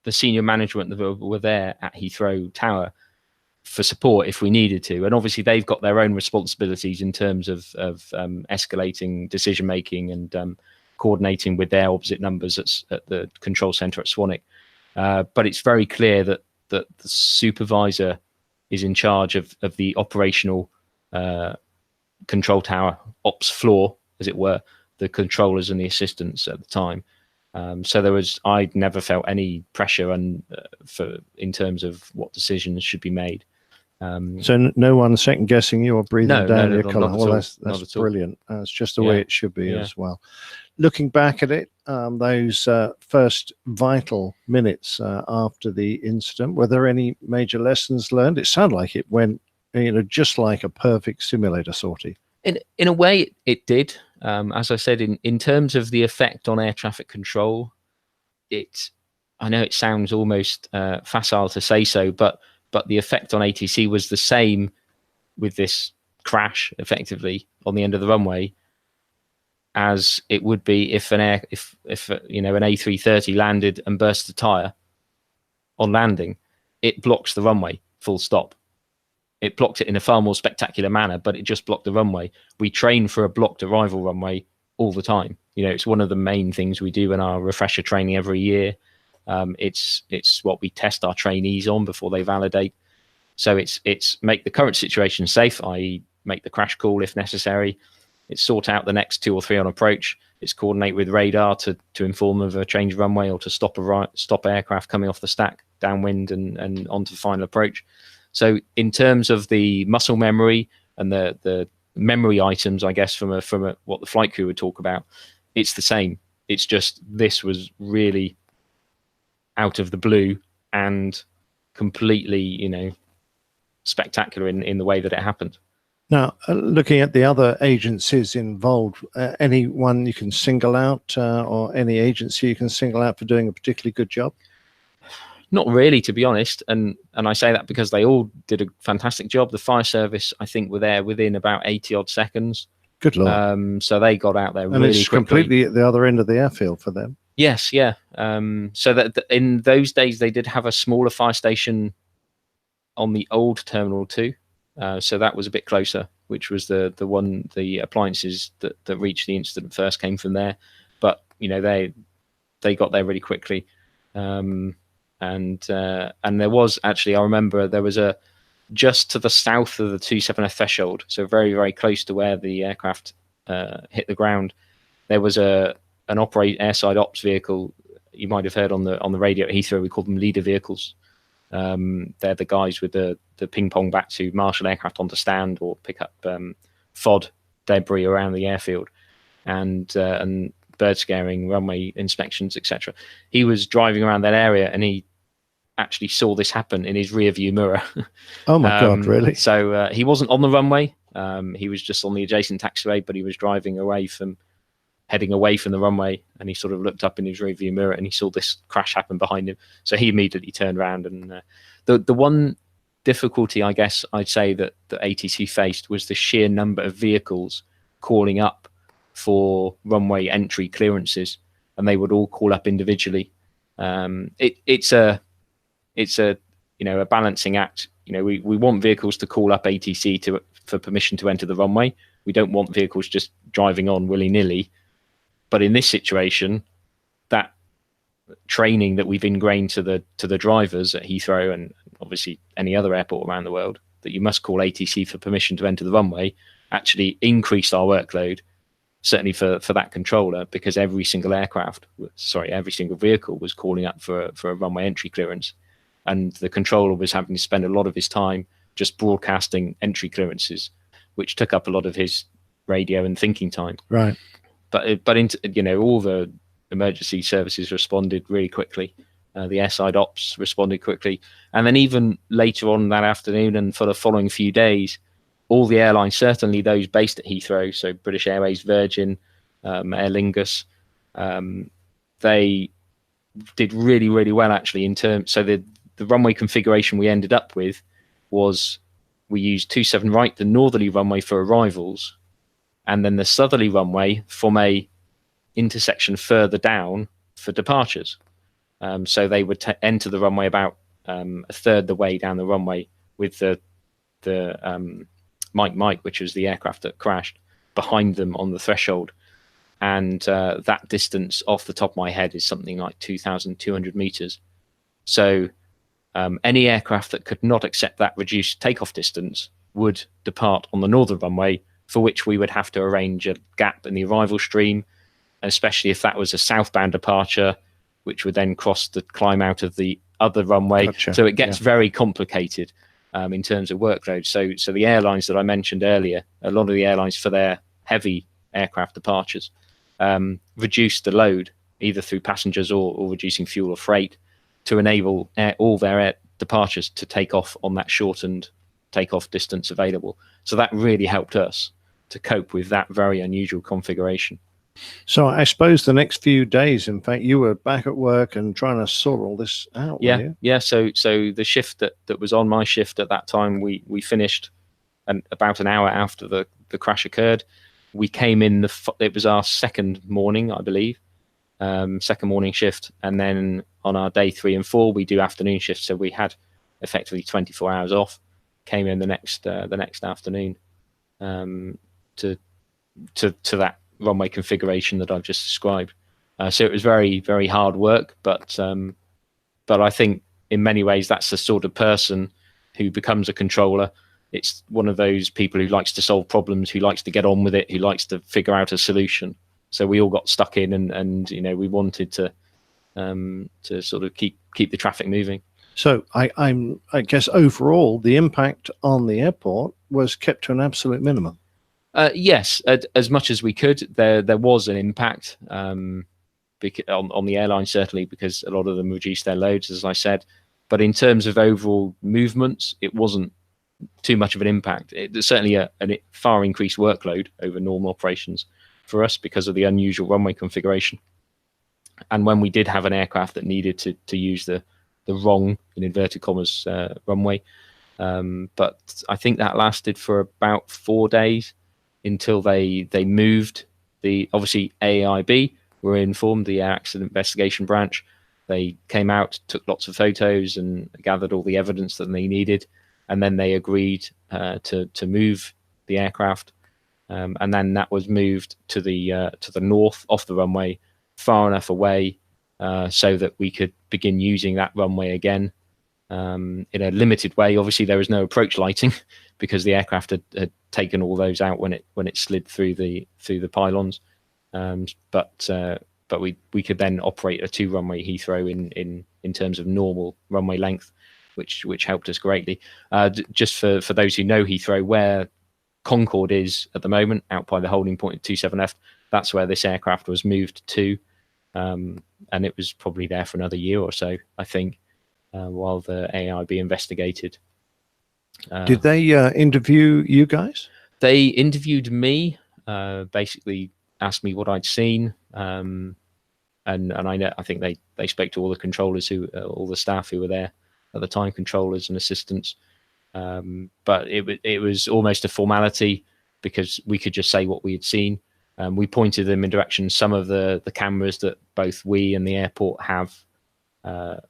the senior management that were there at Heathrow Tower for support if we needed to, and obviously they've got their own responsibilities in terms of escalating decision making and coordinating with their opposite numbers at the control center at Swanwick. But it's very clear that the supervisor is in charge of the operational control tower ops floor, as it were, the controllers and the assistants at the time. So I'd never felt any pressure in terms of what decisions should be made. So no one second guessing you or breathing down your collar. Well, that's brilliant. It's just the way it should be as well. Looking back at it, those first vital minutes after the incident, were there any major lessons learned? It sounded like it went, just like a perfect simulator sortie. In a way, it did. As I said, in terms of the effect on air traffic control, I know it sounds almost facile to say so, but the effect on ATC was the same with this crash, effectively, on the end of the runway, as it would be if an A330 landed and burst a tire on landing. It blocks the runway, full stop. It blocked it in a far more spectacular manner, but it just blocked the runway. We train for a blocked arrival runway all the time. It's one of the main things we do in our refresher training every year. It's what we test our trainees on before they validate. So it's make the current situation safe, i.e. make the crash call if necessary. It's sort out the next 2 or 3 on approach. It's coordinate with radar to inform of a change of runway or to stop aircraft coming off the stack downwind and onto final approach. So in terms of the muscle memory and the memory items, I guess from what the flight crew would talk about, it's the same. It's just this was really out of the blue and completely, spectacular in the way that it happened. Now, looking at the other agencies involved, anyone you can single out or any agency you can single out for doing a particularly good job? Not really, to be honest. And I say that because they all did a fantastic job. The fire service, I think, were there within about 80 odd seconds. Good Lord. So they got out there and really it's quickly. Completely at the other end of the airfield for them. Yes, yeah. So that in those days, they did have a smaller fire station on the old Terminal 2. So that was a bit closer, which was the appliances that reached the incident first came from there. But, they got there really quickly. And there was actually, I remember there was just to the south of the 27F threshold, so very, very close to where the aircraft hit the ground, there was an airside ops vehicle. You might have heard on the radio at Heathrow, we call them leader vehicles. They're the guys with the ping pong bats who marshal aircraft onto stand or pick up FOD debris around the airfield and bird scaring, runway inspections, etc. He was driving around that area and he actually saw this happen in his rear view mirror. Oh my God, really? So he wasn't on the runway. He was just on the adjacent taxiway, but he was heading away from the runway, and he sort of looked up in his rear view mirror and he saw this crash happen behind him. So he immediately turned around. And the one difficulty, I guess I'd say that the ATC faced was the sheer number of vehicles calling up for runway entry clearances, and they would all call up individually. It's a balancing act. We want vehicles to call up ATC for permission to enter the runway. We don't want vehicles just driving on willy-nilly. But in this situation, that training that we've ingrained to the drivers at Heathrow and obviously any other airport around the world, that you must call ATC for permission to enter the runway, actually increased our workload, certainly for that controller, because every single vehicle was calling up for a runway entry clearance. And the controller was having to spend a lot of his time just broadcasting entry clearances, which took up a lot of his radio and thinking time. Right. But all the emergency services responded really quickly. The airside ops responded quickly. And then even later on that afternoon and for the following few days, all the airlines, certainly those based at Heathrow, so British Airways, Virgin, Aer Lingus, they did really, really well actually in terms. So the runway configuration we ended up with was we used 27 right, the northerly runway for arrivals, and then the southerly runway from a intersection further down for departures. So they would enter the runway about a third the way down the runway with the Mike, which was the aircraft that crashed, behind them on the threshold. And that distance off the top of my head is something like 2,200 meters. So any aircraft that could not accept that reduced takeoff distance would depart on the northern runway, for which we would have to arrange a gap in the arrival stream, especially if that was a southbound departure, which would then climb out of the other runway. Gotcha. So it gets very complicated in terms of workload. So the airlines that I mentioned earlier, a lot of the airlines for their heavy aircraft departures reduce the load either through passengers or reducing fuel or freight to enable all their air departures to take off on that shortened takeoff distance available. So that really helped us to cope with that very unusual configuration. So I suppose the next few days, in fact, you were back at work and trying to sort all this out. Yeah, were you? yeah. So the shift that was on my shift at that time, we finished about an hour after the crash occurred. We came in it was our second morning, I believe, second morning shift, and then on our day 3 and 4 we do afternoon shifts. So we had effectively 24 hours off. Came in the next afternoon to that runway configuration that I've just described. So it was very, very hard work, but I think in many ways that's the sort of person who becomes a controller. It's one of those people who likes to solve problems, who likes to get on with it, who likes to figure out a solution. So we all got stuck in, and we wanted to sort of keep the traffic moving. So I guess overall the impact on the airport was kept to an absolute minimum. Yes, as much as we could. There was an impact on the airline, certainly, because a lot of them reduced their loads, as I said. But in terms of overall movements, it wasn't too much of an impact. It's certainly a far increased workload over normal operations for us because of the unusual runway configuration. And when we did have an aircraft that needed to use the wrong, in inverted commas, runway, but I think that lasted for about 4 days until they moved obviously AIB were informed, the Air Accident Investigation Branch. They came out, took lots of photos and gathered all the evidence that they needed, and then they agreed to move the aircraft, and then that was moved to the north off the runway, far enough away so that we could begin using that runway again in a limited way. Obviously, there was no approach lighting because the aircraft had taken all those out when it slid through the pylons. But we could then operate a 2-runway Heathrow in terms of normal runway length, which helped us greatly. Just for those who know Heathrow, where Concorde is at the moment, out by the holding point at 27F, that's where this aircraft was moved to, and it was probably there for another year or so, I think, while the AIB investigated. Did they interview you guys? They interviewed me, basically asked me what I'd seen, and I think they spoke to all the controllers all the staff who were there at the time, controllers and assistants. But it was almost a formality because we could just say what we had seen. We pointed them in direction some of the cameras that both we and the airport have,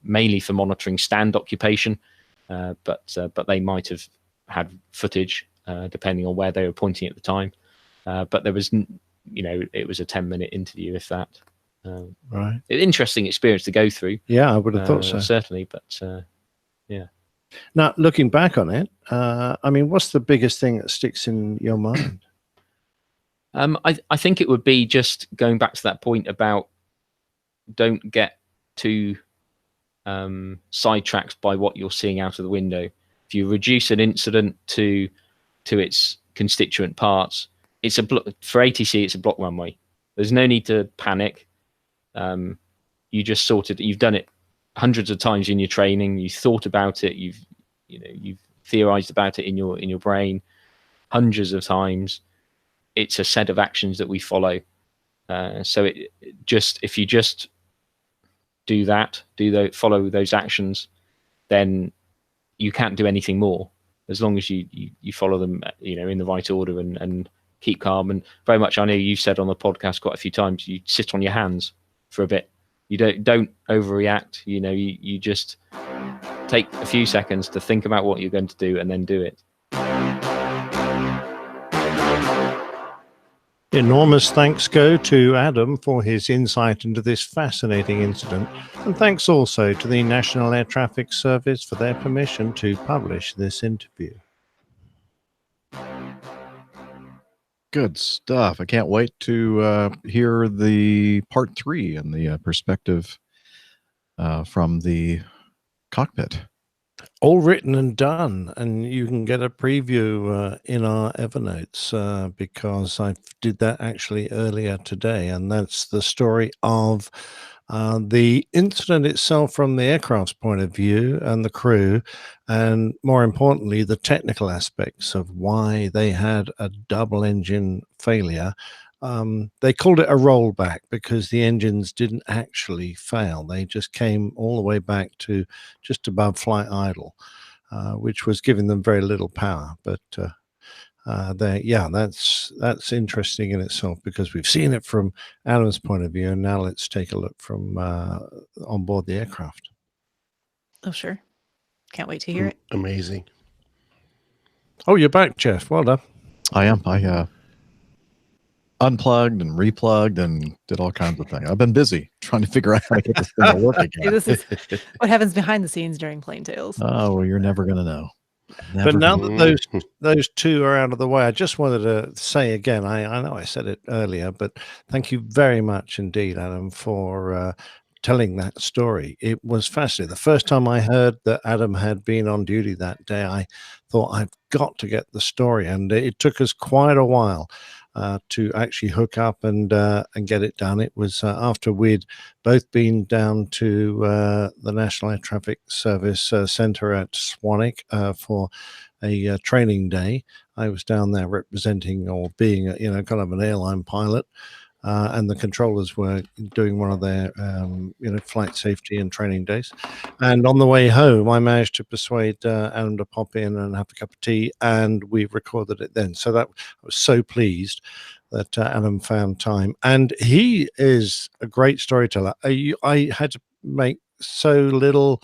mainly for monitoring stand occupation, but they might have had footage depending on where they were pointing at the time. But there was, it was a 10-minute interview, if that. Right. Interesting experience to go through. Yeah, I would have thought so. Certainly, but yeah. Now, looking back on it, what's the biggest thing that sticks in your mind? I think it would be just going back to that point about don't get too sidetracked by what you're seeing out of the window. If you reduce an incident to its constituent parts, it's for ATC, it's a block runway. There's no need to panic. You just you've done it hundreds of times in your training. You thought about it. You've theorized about it in your brain hundreds of times. It's a set of actions that we follow. So if you just do that, follow those actions, then you can't do anything more. as long as you follow them, in the right order and keep calm. And very much, I know you said on the podcast quite a few times, you sit on your hands for a bit. You don't overreact. You just take a few seconds to think about what you're going to do and then do it. Enormous thanks go to Adam for his insight into this fascinating incident, and thanks also to the National Air Traffic Service for their permission to publish this interview. Good stuff. I can't wait to hear the part 3 and the perspective from the cockpit. All written and done, and you can get a preview in our Evernotes because I did that actually earlier today, and that's the story of the incident itself from the aircraft's point of view and the crew, and more importantly, the technical aspects of why they had a double engine failure. They called it a rollback because the engines didn't actually fail. They just came all the way back to just above flight idle, which was giving them very little power. But that's interesting in itself because we've seen it from Adam's point of view, and now let's take a look from on board the aircraft. Oh, sure. Can't wait to hear it. Amazing. Oh, you're back, Jeff. Well done. I am. I unplugged and replugged and did all kinds of things. I've been busy trying to figure out how to get this thing to work again. See, this is what happens behind the scenes during Plain Tales. Oh, well, you're never going to know. But now that those two are out of the way, I just wanted to say again, I know I said it earlier, but thank you very much indeed, Adam, for telling that story. It was fascinating. The first time I heard that Adam had been on duty that day, I thought, I've got to get the story. And it took us quite a while to actually hook up and get it done. It was after we'd both been down to the National Air Traffic Service Center at Swanwick for a training day. I was down there representing or being kind of an airline pilot, and the controllers were doing one of their flight safety and training days. And on the way home, I managed to persuade Adam to pop in and have a cup of tea, and we recorded it then. So that I was so pleased that Adam found time, and he is a great storyteller. I had to make so little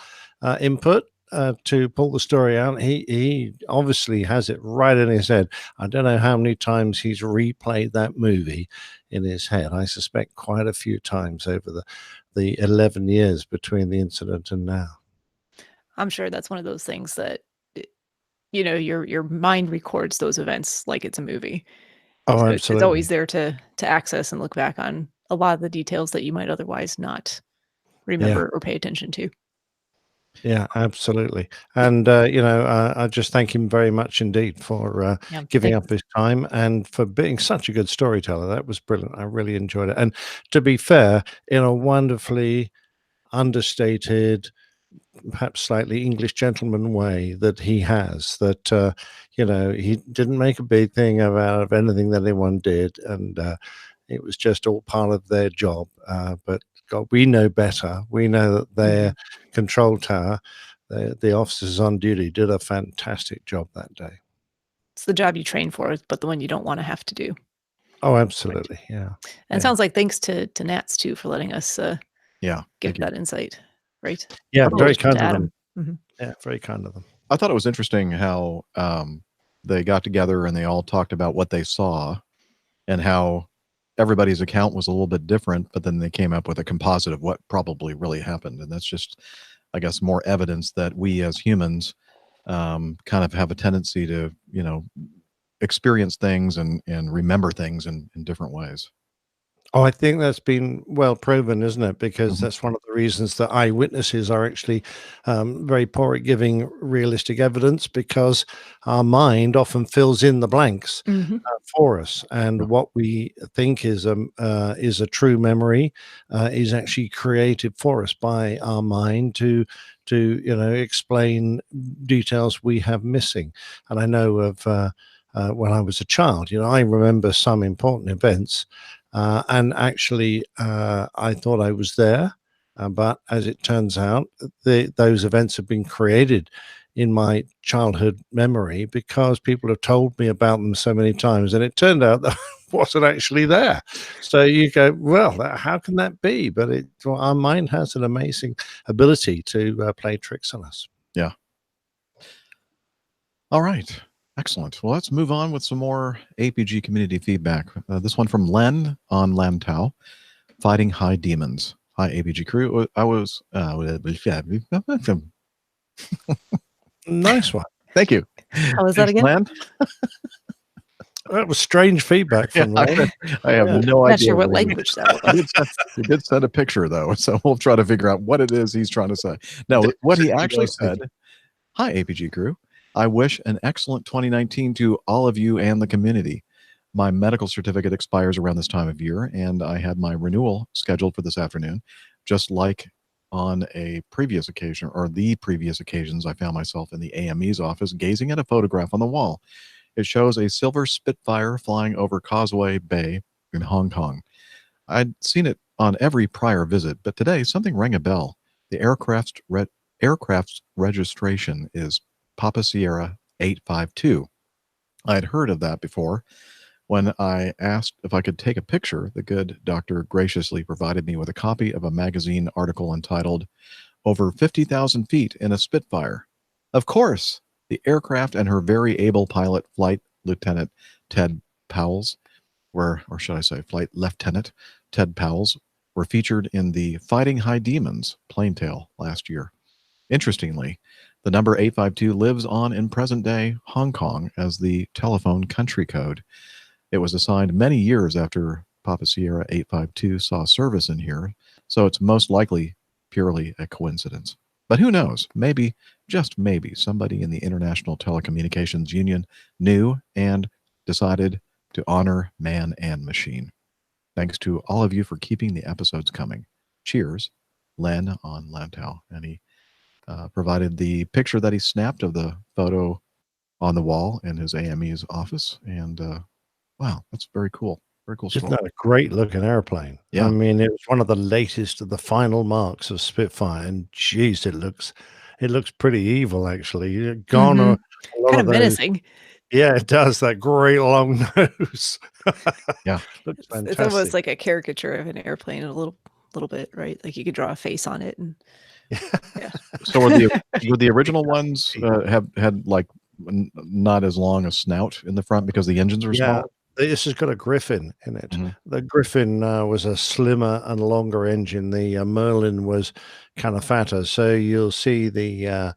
input to pull the story out. He obviously has it right in his head. I don't know how many times he's replayed that movie in his head. I suspect quite a few times over the 11 years between the incident and now. I'm sure that's one of those things that your mind records those events like it's a movie. Oh, so absolutely. It's always there to access and look back on a lot of the details that you might otherwise not remember or pay attention to. Yeah, absolutely. And, I just thank him very much indeed for giving up his time and for being such a good storyteller. That was brilliant. I really enjoyed it. And to be fair, in a wonderfully understated, perhaps slightly English gentleman way that he has, that, he didn't make a big thing out of anything that anyone did. And it was just all part of their job. But God, we know better. We know that their control tower, the officers on duty, did a fantastic job that day. It's the job you train for, but the one you don't want to have to do. Oh, absolutely. Yeah. And it sounds like thanks to Nats too for letting us give that insight, right? Yeah, Or very to kind of Adam. them. Mhm. Yeah, very kind of them. I thought it was interesting how they got together and they all talked about what they saw and how everybody's account was a little bit different, but then they came up with a composite of what probably really happened. And that's just, I guess, more evidence that we as humans kind of have a tendency to, experience things and remember things in different ways. Oh, I think that's been well proven, isn't it? Because that's one of the reasons that eyewitnesses are actually very poor at giving realistic evidence, because our mind often fills in the blanks for us, and what we think is a true memory is actually created for us by our mind to explain details we have missing. And I know of when I was a child, I remember some important events. And actually, I thought I was there, but as it turns out, those events have been created in my childhood memory because people have told me about them so many times, and it turned out that wasn't actually there. So you go, well, how can that be? But our mind has an amazing ability to play tricks on us. Yeah. All right. Excellent. Well, let's move on with some more APG community feedback. This one from Len on Lantau, Fighting High Demons. Hi, APG crew. I was... Nice one. Thank you. How was that again? Len? That was strange feedback from Len. I have no Not idea. sure what language that was. He did send a picture, though, so we'll try to figure out what it is he's trying to say. No, what he actually said, hi, APG crew. I wish an excellent 2019 to all of you and the community. My medical certificate expires around this time of year, and I had my renewal scheduled for this afternoon. Just like on a previous occasion, or the previous occasions, I found myself in the AME's office gazing at a photograph on the wall. It shows a silver Spitfire flying over Causeway Bay in Hong Kong. I'd seen it on every prior visit, but today something rang a bell. The aircraft's registration is Papa Sierra 852. I had heard of that before. When I asked if I could take a picture, the good doctor graciously provided me with a copy of a magazine article entitled Over 50,000 Feet in a Spitfire. Of course, the aircraft and her very able pilot, Flight Lieutenant Ted Powles, or should I say Flight Lieutenant Ted Powles, were featured in the Fighting High Demons plane tale last year. Interestingly, the number 852 lives on in present-day Hong Kong as the telephone country code. It was assigned many years after Papa Sierra 852 saw service in here, so it's most likely purely a coincidence. But who knows? Maybe, just maybe, somebody in the International Telecommunications Union knew and decided to honor man and machine. Thanks to all of you for keeping the episodes coming. Cheers, Len on Lantau. And he provided the picture that he snapped of the photo on the wall in his AME's office. And wow, that's very cool. Very cool Isn't story. that a great looking airplane? Yeah. I mean, it was one of the latest of the final marks of Spitfire, and geez, it looks pretty evil actually. Gone are a lot Kind of of those. menacing. Yeah, it does. That great long nose. Yeah. Looks It's almost fantastic. like a caricature of an airplane, a little bit, right? Like you could draw a face on it, and So were the original ones had like not as long a snout in the front because the engines were Yeah, small? this has got a Griffin in it. Mhm. The Griffin was a slimmer and longer engine. The Merlin was kind of fatter. So you'll see the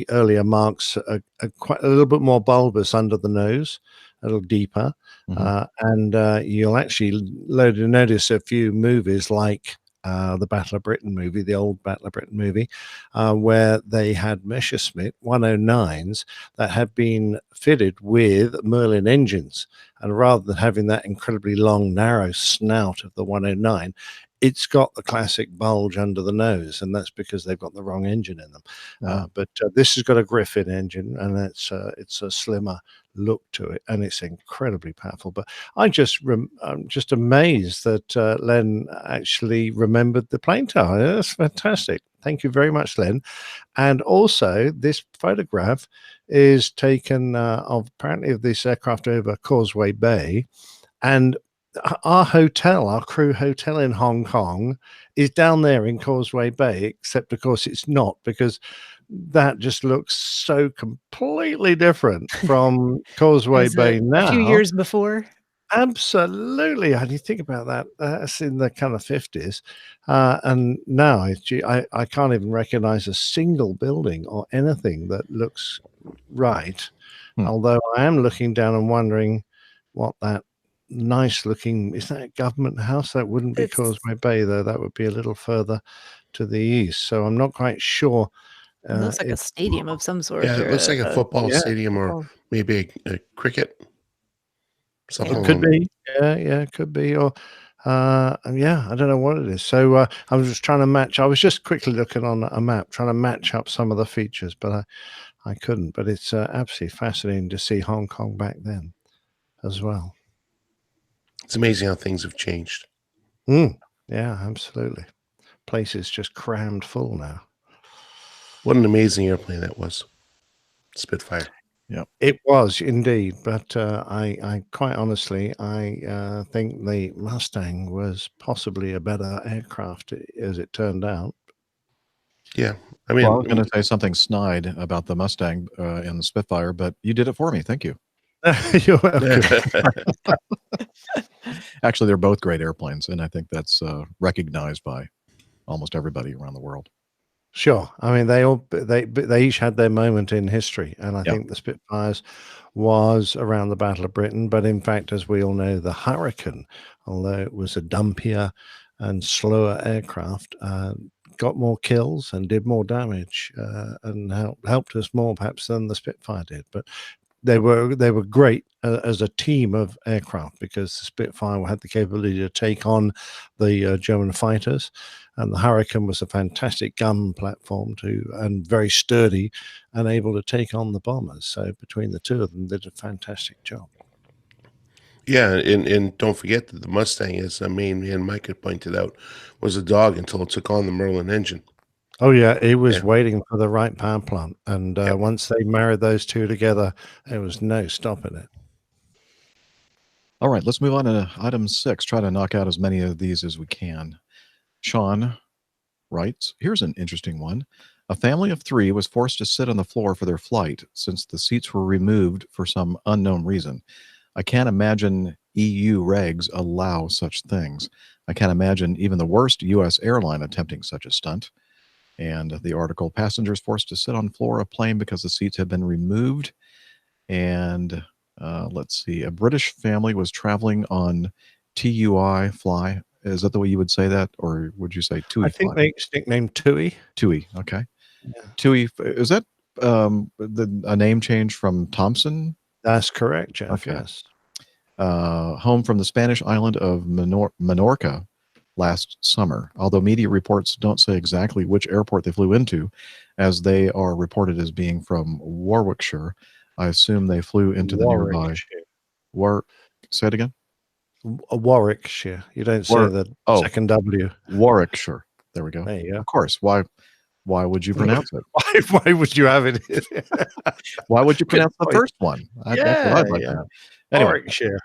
earlier marks are quite a little bit more bulbous under the nose, a little deeper, and you'll actually notice a few movies like the Battle of Britain movie, the old Battle of Britain movie, where they had Messerschmitt 109s that had been fitted with Merlin engines. And rather than having that incredibly long, narrow snout of the 109, it's got the classic bulge under the nose, and that's because they've got the wrong engine in them. But this has got a Griffin engine, and it's a slimmer look to it, and it's incredibly powerful. But I'm just amazed that Len actually remembered the plane tower. That's fantastic. Thank you very much, Len. And also, this photograph is taken of apparently of this aircraft over Causeway Bay, and our hotel, our crew hotel in Hong Kong, is down there in Causeway Bay, except of course it's not, because that just looks so completely different from Causeway As Bay a few now. years before. Absolutely. And you think about that, that's in the kind of 50s. And now I can't even recognize a single building or anything that looks right. Although I am looking down and wondering what that nice looking, is that a government house? That wouldn't be Causeway Bay, though. That would be a little further to the east. So I'm not quite sure. It looks like a stadium of some sort. Yeah, it or looks like a football stadium or football. maybe a cricket. Something It could along- be. Yeah, it could be. Or yeah, I don't know what it is. So I was just trying to match. I was just quickly looking on a map, trying to match up some of the features, but I couldn't. But it's absolutely fascinating to see Hong Kong back then as well. It's amazing how things have changed. Yeah, absolutely. Place is just crammed full now. What an amazing airplane that was. Spitfire. Yeah, it was indeed, but I quite honestly, I think the Mustang was possibly a better aircraft as it turned out. Yeah, I Well, I mean, was going to say something snide about the Mustang and the Spitfire, but you did it for me. Thank you. You're welcome. Actually, they're both great airplanes, and I think that's recognized by almost everybody around the world. Sure. I mean, they each had their moment in history, and I Yeah. think the Spitfires was around the Battle of Britain. But in fact, as we all know, the Hurricane, although it was a dumpier and slower aircraft, got more kills and did more damage, and helped us more perhaps than the Spitfire did. But they were great as a team of aircraft, because the Spitfire had the capability to take on the German fighters, and the Hurricane was a fantastic gun platform and very sturdy and able to take on the bombers. So between the two of them, they did a fantastic job. yeah, and don't forget that the Mustang, as the main man Mike had pointed out, was a dog until it took on the Merlin engine. Oh yeah, it was Yeah. waiting for the right power plant, and once they married those two together, there was no stopping it. All right, let's move on to item 6. Try to knock out as many of these as we can. Sean writes, here's an interesting one. A family of 3 was forced to sit on the floor for their flight since the seats were removed for some unknown reason. I can't imagine EU regs allow such things. I can't imagine even the worst U.S. airline attempting such a stunt. And the article, passengers forced to sit on floor of plane because the seats had been removed. And let's see, a British family was traveling on TUI fly. Is that the way you would say that? Or would you say TUI I think fly? it's nicknamed TUI. TUI, okay. TUI, is that a name change from Thompson? That's correct, Jeff, Okay. yes. Home from the Spanish island of Menorca last summer. Although media reports don't say exactly which airport they flew into, as they are reported as being from Warwickshire, I assume they flew into the nearby. Say it again? Warwickshire. You don't say the second W. Warwickshire. There we go. There you go. Of course. Why would you pronounce it? Why would you have it? Why would you pronounce the first one? That's what I'd like to know. Anyway, Warwickshire.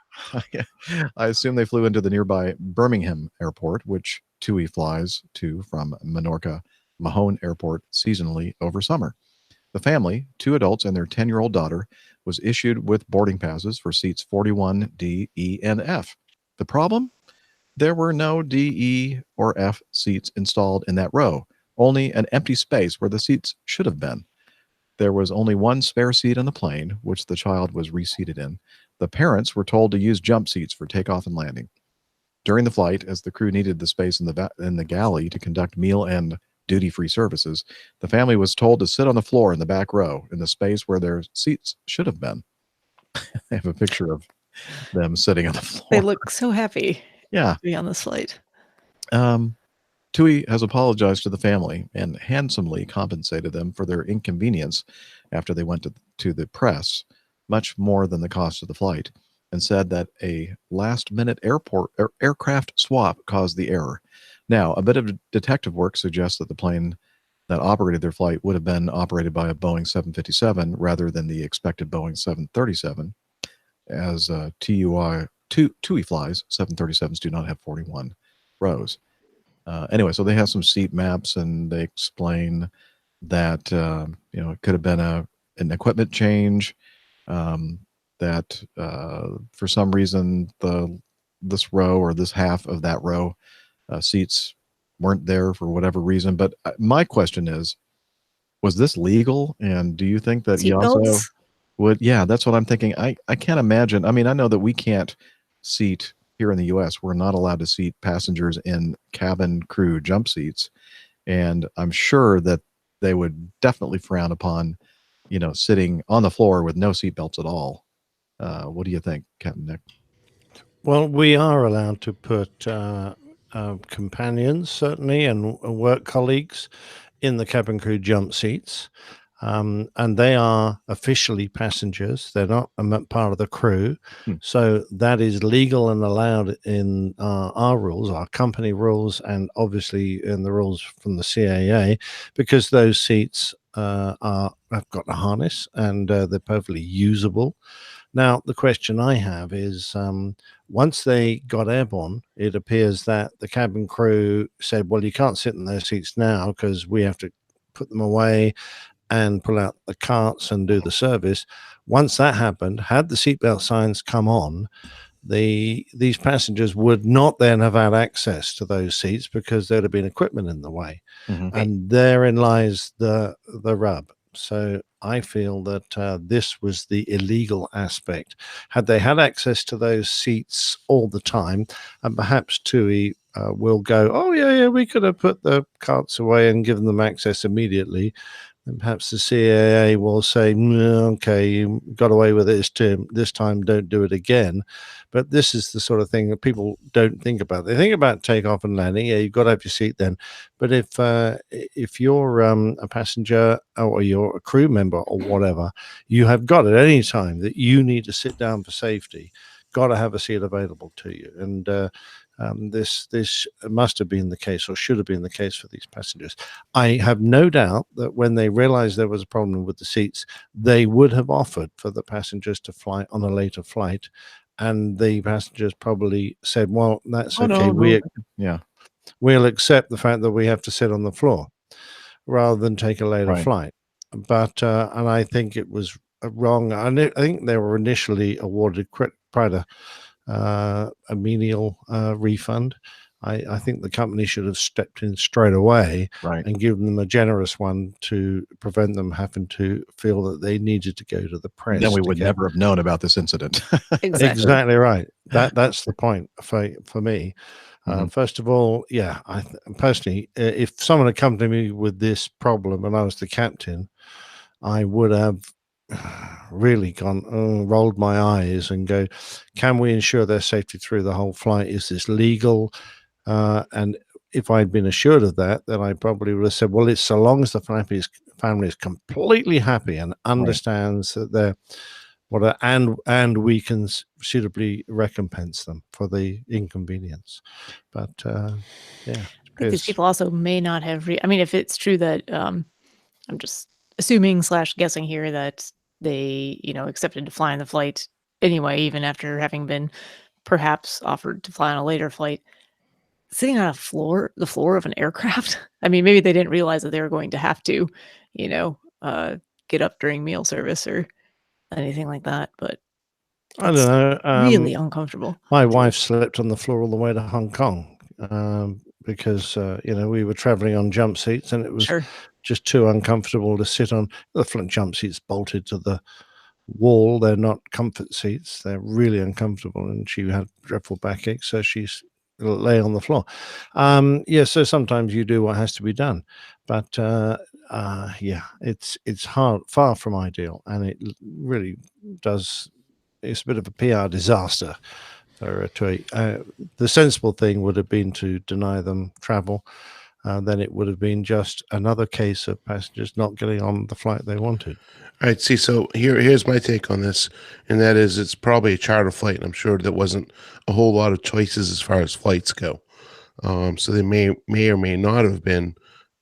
I assume they flew into the nearby Birmingham airport, which TUI flies to from Menorca Mahone Airport seasonally over summer. The family, 2 adults and their 10-year-old daughter, was issued with boarding passes for seats 41, D, E, and F. The problem? There were no D, E, or F seats installed in that row, only an empty space where the seats should have been. There was only one spare seat on the plane, which the child was reseated in. The parents were told to use jump seats for takeoff and landing. During the flight, as the crew needed the space in the galley to conduct meal and duty-free services, the family was told to sit on the floor in the back row, in the space where their seats should have been. I have a picture of them sitting on the floor. They look so happy Yeah. to be on this flight. TUI has apologized to the family and handsomely compensated them for their inconvenience after they went to the press, much more than the cost of the flight, and said that a last-minute aircraft swap caused the error. Now, a bit of detective work suggests that the plane that operated their flight would have been operated by a Boeing 757 rather than the expected Boeing 737, as TUI flies. 737s do not have 41 rows. Anyway, so they have some seat maps, and they explain that it could have been an equipment change, that for some reason this row or this half of that row seats weren't there for whatever reason. But my question is, was this legal? And do you think that EASA would? Yeah, that's what I'm thinking. I can't imagine. I mean, I know that we can't seat here in the U.S. We're not allowed to seat passengers in cabin crew jump seats, and I'm sure that they would definitely frown upon, sitting on the floor with no seatbelts at all. What do you think, Captain Nick? Well, we are allowed to put companions, certainly, and work colleagues in the cabin crew jump seats. And they are officially passengers. They're not part of the crew. So that is legal and allowed in our rules, our company rules, and obviously in the rules from the CAA, because those seats have got a harness and they're perfectly usable. Now, the question I have is once they got airborne, it appears that the cabin crew said, well, you can't sit in those seats now because we have to put them away and pull out the carts and do the service. Once that happened, had the seatbelt signs come on, these passengers would not then have had access to those seats because there'd have been equipment in the way. And therein lies the rub. So I feel that this was the illegal aspect. Had they had access to those seats all the time, and perhaps TUI will go, oh yeah, we could have put the carts away and given them access immediately. And perhaps the CAA will say, okay, you got away with it this time, don't do it again. But this is the sort of thing that people don't think about. They think about takeoff and landing. Yeah, you've got to have your seat then. But if you're a passenger or you're a crew member or whatever, you have got at any time that you need to sit down for safety, got to have a seat available to you. And this must have been the case or should have been the case for these passengers. I have no doubt that when they realized there was a problem with the seats, they would have offered for the passengers to fly on a later flight. And the passengers probably said, well, that's okay. We'll accept the fact that we have to sit on the floor rather than take a later flight. But, and I think it was wrong. I think they were initially awarded quite a menial refund. I think the company should have stepped in straight away and given them a generous one to prevent them having to feel that they needed to go to the press. Then we would never have known about this incident. Exactly right. That's the point for me. First of all, yeah, personally, if someone had come to me with this problem and I was the captain, I would have really rolled my eyes and go, can we ensure their safety through the whole flight? Is this legal? And if I'd been assured of that, then I probably would have said, well, it's so long as the family is completely happy and understands that they're and we can suitably recompense them for the inconvenience. But yeah, I think these people also may not have. I mean, if it's true that I'm just assuming / guessing here that they, accepted to fly on the flight anyway, even after having been perhaps offered to fly on a later flight. Sitting on the floor of an aircraft. I mean, maybe they didn't realize that they were going to have to, get up during meal service or anything like that. But I don't know. Really uncomfortable. My wife slept on the floor all the way to Hong Kong because we were traveling on jump seats and it was just too uncomfortable to sit on. The front jump seats bolted to the wall. They're not comfort seats. They're really uncomfortable, and she had dreadful backache, so she's lay on the floor. So sometimes you do what has to be done, but it's far from ideal, and it really does. It's a bit of a PR disaster for TUI. The sensible thing would have been to deny them travel. Then it would have been just another case of passengers not getting on the flight they wanted. All right, see, so here's my take on this, and that is it's probably a charter flight, and I'm sure there wasn't a whole lot of choices as far as flights go. So there may or may not have been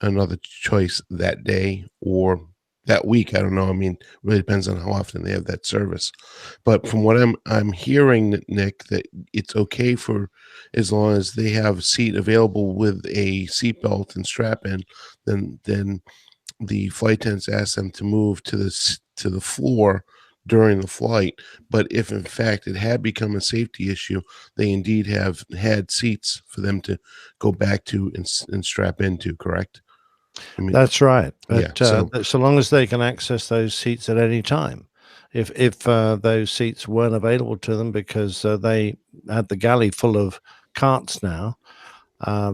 another choice that day or that week. I don't know. I mean, it really depends on how often they have that service. But from what I'm hearing, Nick, that it's okay for as long as they have a seat available with a seatbelt and strap in, then the flight attendants ask them to move to the floor during the flight. But if in fact it had become a safety issue, they indeed have had seats for them to go back to and strap into, correct? I mean, that's right. But so long as they can access those seats at any time. If those seats weren't available to them because they had the galley full of carts now,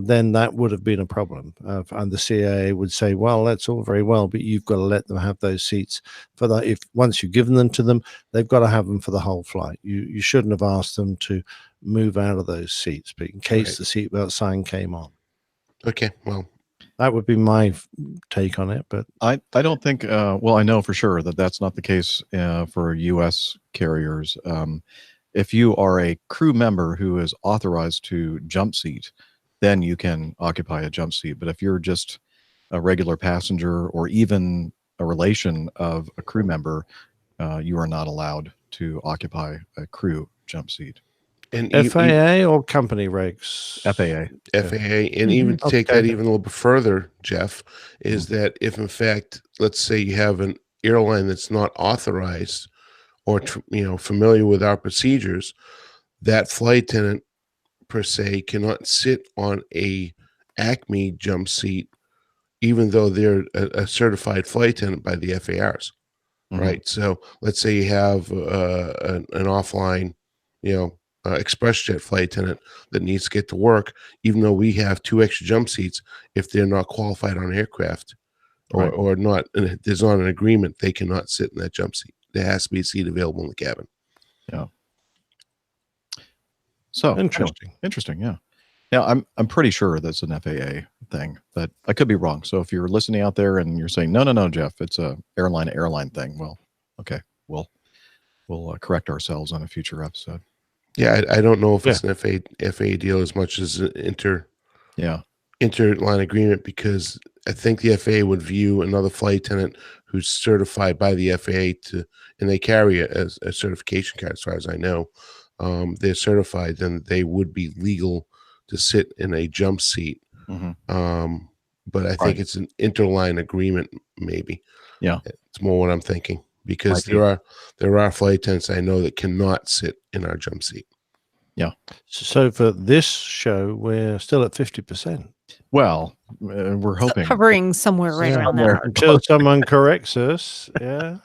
then that would have been a problem. And the CAA would say, well, that's all very well, but you've got to let them have those seats for that. If once you've given them to them, they've got to have them for the whole flight. You shouldn't have asked them to move out of those seats, but in case the seatbelt sign came on. Okay, well, that would be my take on it. But I don't think, well, I know for sure that that's not the case for U.S. carriers. If you are a crew member who is authorized to jump seat, then you can occupy a jump seat. But if you're just a regular passenger or even a relation of a crew member, you are not allowed to occupy a crew jump seat. And FAA or company regs? FAA. And even to take that Okay. even a little bit further, Jeff, is that if in fact, let's say you have an airline that's not authorized or familiar with our procedures, that flight attendant per se cannot sit on a Acme jump seat, even though they're a certified flight attendant by the FARs, right? So let's say you have an offline, express jet flight attendant that needs to get to work, even though we have 2 extra jump seats, if they're not qualified on aircraft or not, and there's not an agreement, they cannot sit in that jump seat. There has to be a seat available in the cabin. Yeah. So Interesting. Interesting. Yeah. Now I'm pretty sure that's an FAA thing, but I could be wrong. So if you're listening out there and you're saying, no, Jeff, it's a airline thing. Well, okay. We'll correct ourselves on a future episode. Yeah. I don't know if it's an FAA deal as much as an interline agreement, because I think the FAA would view another flight attendant who's certified by the FAA and they carry a certification card, as far as I know. They're certified, then they would be legal to sit in a jump seat. But I think it's an interline agreement, maybe. Yeah. It's more what I'm thinking, because there are flight attendants I know that cannot sit in our jump seat. Yeah. So for this show, we're still at 50%. Well, we're hoping. Hovering somewhere right around that mark. Until someone corrects us. Yeah.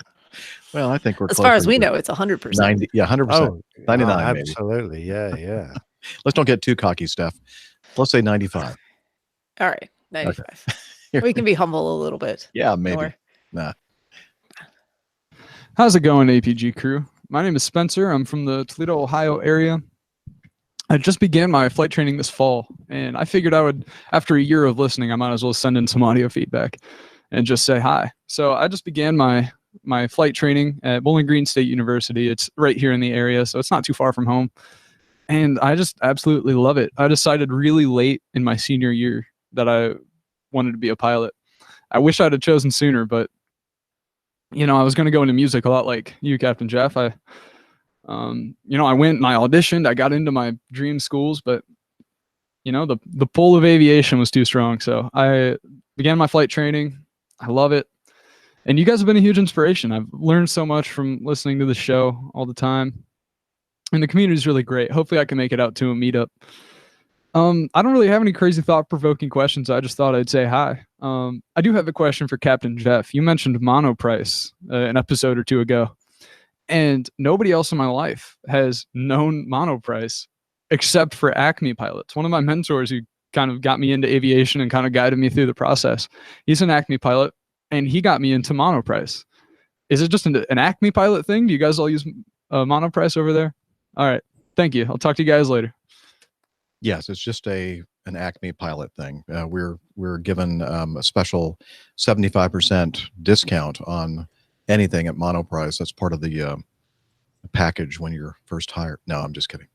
Well, I think we're as far as we know, it's 100%. 90, yeah, 100%. Oh, 99, maybe. absolutely. Yeah. Let's don't get too cocky, Steph. Let's say 95. All right, 95. We can be humble a little bit. Yeah, maybe. More. Nah. How's it going, APG crew? My name is Spencer. I'm from the Toledo, Ohio area. I just began my flight training this fall, and I figured I would, after a year of listening, I might as well send in some audio feedback and just say hi. So I just began my flight training at Bowling Green State University. It's right here in the area, so it's not too far from home. And I just absolutely love it. I decided really late in my senior year that I wanted to be a pilot. I wish I'd have chosen sooner, but I was going to go into music a lot like you, Captain Jeff. I went and I auditioned. I got into my dream schools, but the pull of aviation was too strong. So I began my flight training. I love it. And you guys have been a huge inspiration. I've learned so much from listening to the show all the time. And the community is really great. Hopefully I can make it out to a meetup. I don't really have any crazy thought-provoking questions. I just thought I'd say hi. I do have a question for Captain Jeff. You mentioned monoprice an episode or two ago. And nobody else in my life has known monoprice except for Acme pilots. One of my mentors who kind of got me into aviation and kind of guided me through the process. He's an Acme pilot, and he got me into monoprice. Is it just an Acme pilot thing? Do you guys all use monoprice over there? All right. Thank you. I'll talk to you guys later. Yes, it's just an Acme pilot thing. We're given a special 75% discount on anything at monoprice. That's part of the package when you're first hired. No, I'm just kidding.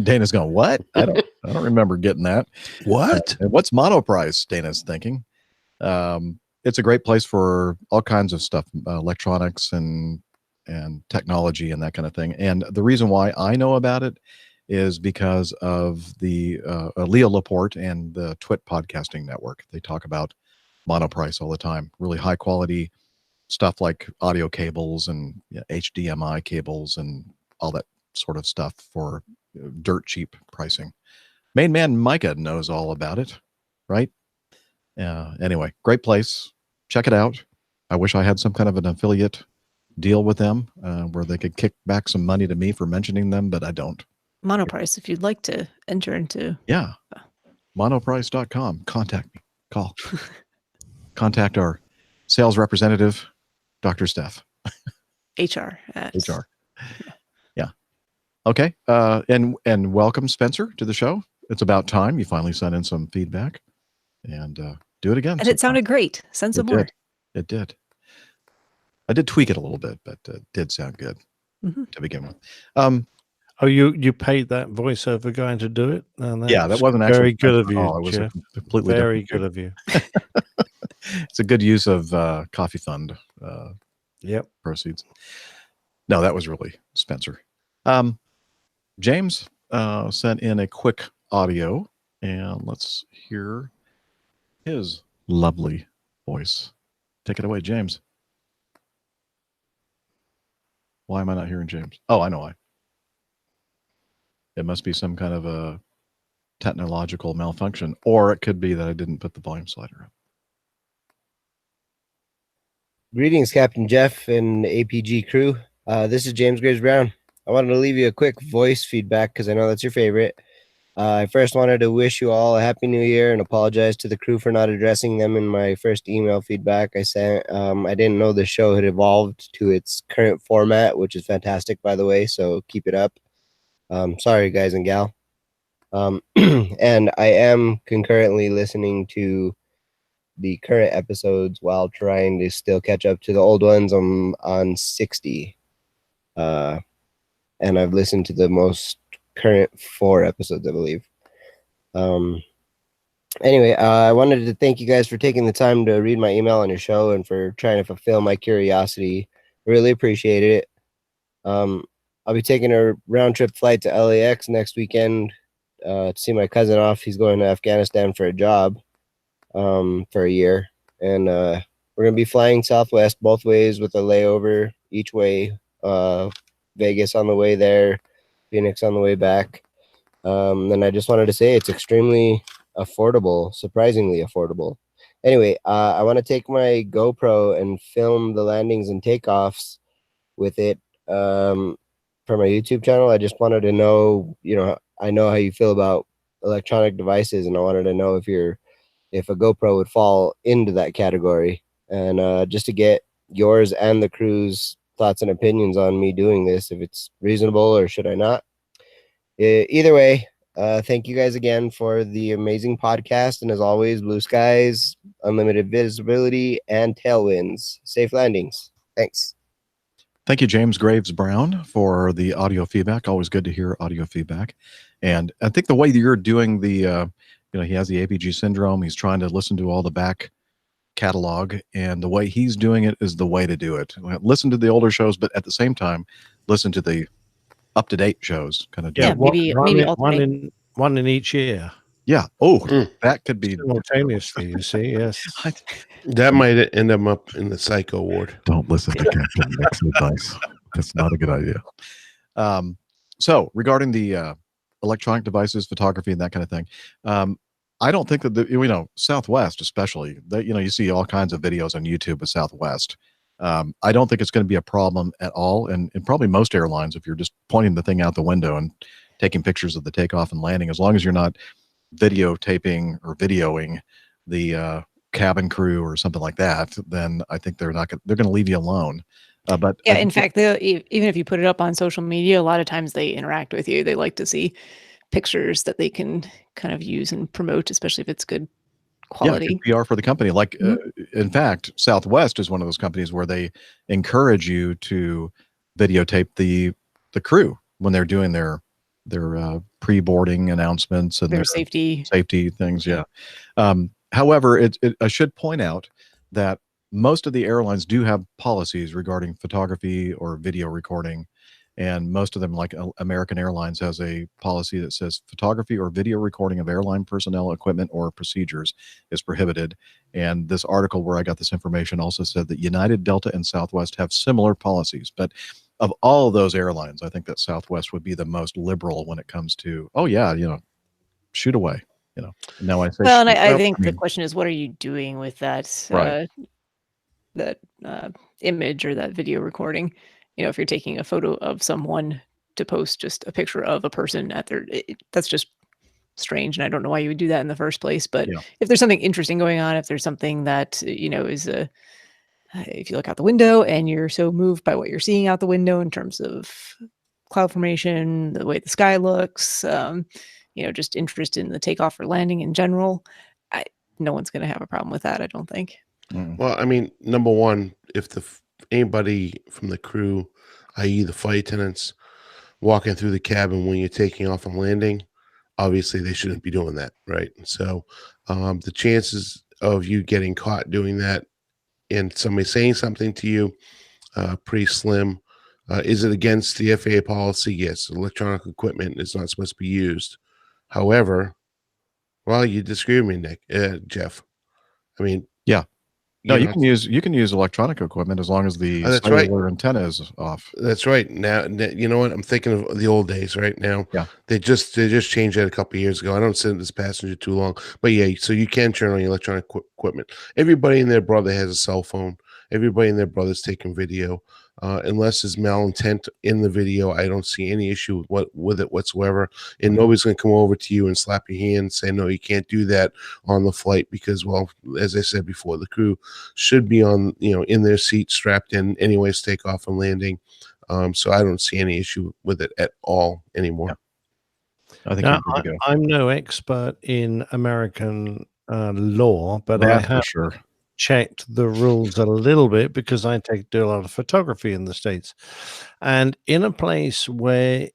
Dana's going, what? I don't remember getting that. What? What's monoprice? Dana's thinking. It's a great place for all kinds of stuff, electronics and technology and that kind of thing. And the reason why I know about it is because of the Leo Laporte and the Twit podcasting network. They talk about monoprice all the time. Really high quality stuff like audio cables and HDMI cables and all that sort of stuff for dirt cheap pricing. Main man Micah knows all about it, right? Anyway, great place. Check it out. I wish I had some kind of an affiliate deal with them where they could kick back some money to me for mentioning them, but I don't. Monoprice, if you'd like to enter into. Yeah. Monoprice.com. Contact me. Call. Contact our sales representative, Dr. Steph. HR. HR. Yeah. Okay. And welcome, Spencer, to the show. It's about time you finally sent in some feedback, and do it again. And it sounded great. Send some more. It did. I did tweak it a little bit, but it did sound good to begin with. Oh, you paid that voiceover guy to do it? And Yeah, that that's wasn't actually very good of Spencer at you, all. It was a Jeff. completely Very different good of you. It's a good use of coffee fund Yep. proceeds. No, that was really Spencer. James sent in a quick audio, and let's hear his lovely voice. Take it away, James. Why am I not hearing James? Oh, I know why. It must be some kind of a technological malfunction, or it could be that I didn't put the volume slider up. Greetings, Captain Jeff and APG crew. This is James Graves Brown. I wanted to leave you a quick voice feedback because I know that's your favorite. I first wanted to wish you all a happy new year and apologize to the crew for not addressing them in my first email feedback I sent. I didn't know the show had evolved to its current format, which is fantastic, by the way, so keep it up. Sorry, guys and gal. And I am concurrently listening to the current episodes while trying to still catch up to the old ones. I'm on 60. And I've listened to the most current 4 episodes, I believe. Anyway, I wanted to thank you guys for taking the time to read my email on your show and for trying to fulfill my curiosity. Really appreciate it. I'll be taking a round trip flight to LAX next weekend to see my cousin off. He's going to Afghanistan for a job for a year. And we're going to be flying Southwest both ways with a layover each way. Vegas on the way there, Phoenix on the way back. And I just wanted to say it's extremely affordable, surprisingly affordable. Anyway, I want to take my GoPro and film the landings and takeoffs with it for my YouTube channel. I just wanted to know, I know how you feel about electronic devices, and I wanted to know if a GoPro would fall into that category, and just to get yours and the crew's thoughts and opinions on me doing this, if it's reasonable or should I not. Either way, thank you guys again for the amazing podcast, and as always, blue skies, unlimited visibility, and tailwinds. Safe landings. Thanks. Thank you, James Graves Brown, for the audio feedback. Always good to hear audio feedback. And I think the way that you're doing the, he has the APG syndrome. He's trying to listen to all the back catalog, and the way he's doing it is the way to do it. Listen to the older shows, but at the same time, listen to the up-to-date shows. Kind of. Yeah, maybe one in each ear. Yeah. Oh, that could be simultaneously. You see, yes. That might end them up in the psycho ward. Don't listen to Captain Nick's advice. That's not a good idea. So regarding the electronic devices, photography, and that kind of thing, I don't think that Southwest, especially, that you see all kinds of videos on YouTube with Southwest. I don't think it's going to be a problem at all, and probably most airlines, if you're just pointing the thing out the window and taking pictures of the takeoff and landing, as long as you're not videotaping or videoing the cabin crew or something like that, then I think they're going to leave you alone. But yeah, in fact, even if you put it up on social media, a lot of times they interact with you. They like to see pictures that they can kind of use and promote, especially if it's good quality. Yeah, PR for the company. Like, in fact, Southwest is one of those companies where they encourage you to videotape the crew when they're doing their pre-boarding announcements and their safety things. Yeah. However, I should point out that most of the airlines do have policies regarding photography or video recording. And most of them, like American Airlines, has a policy that says photography or video recording of airline personnel, equipment, or procedures is prohibited. And this article where I got this information also said that United, Delta, and Southwest have similar policies. But of all of those airlines, I think that Southwest would be the most liberal when it comes to, shoot away. Now I say, well, and I think the question is, what are you doing with that image or that video recording? If you're taking a photo of someone to post just a picture of a person at that's just strange. And I don't know why you would do that in the first place. But if there's something interesting going on, if there's something that, is if you look out the window and you're so moved by what you're seeing out the window in terms of cloud formation, the way the sky looks, just interest in the takeoff or landing in general, no one's going to have a problem with that, I don't think. Well, I mean, number one, if anybody from the crew, i.e. the flight attendants, walking through the cabin when you're taking off and landing, obviously they shouldn't be doing that, right? So the chances of you getting caught doing that and somebody saying something to you, pretty slim. Is it against the FAA policy? Yes, electronic equipment is not supposed to be used. However, well, you disagree with me, Nick, Jeff. I mean, Yeah. No, you're you not- can use electronic equipment as long as the that's right. cellular antenna is off. That's right. Now, you know what? I'm thinking of the old days right now. Yeah. They just changed that a couple of years ago. I don't sit in this passenger too long, but yeah. So you can turn on your electronic equipment. Everybody and their brother has a cell phone. Everybody and their brother's taking video. Unless there's malintent in the video, I don't see any issue with it whatsoever. And nobody's going to come over to you and slap your hand and say, no, you can't do that on the flight because, well, as I said before, the crew should be on, in their seat, strapped in anyways, takeoff and landing. So I don't see any issue with it at all anymore. I think Now, you're good to go. I'm no expert in American law, but I That's for have sure. checked the rules a little bit because I do a lot of photography in the States. And in a place where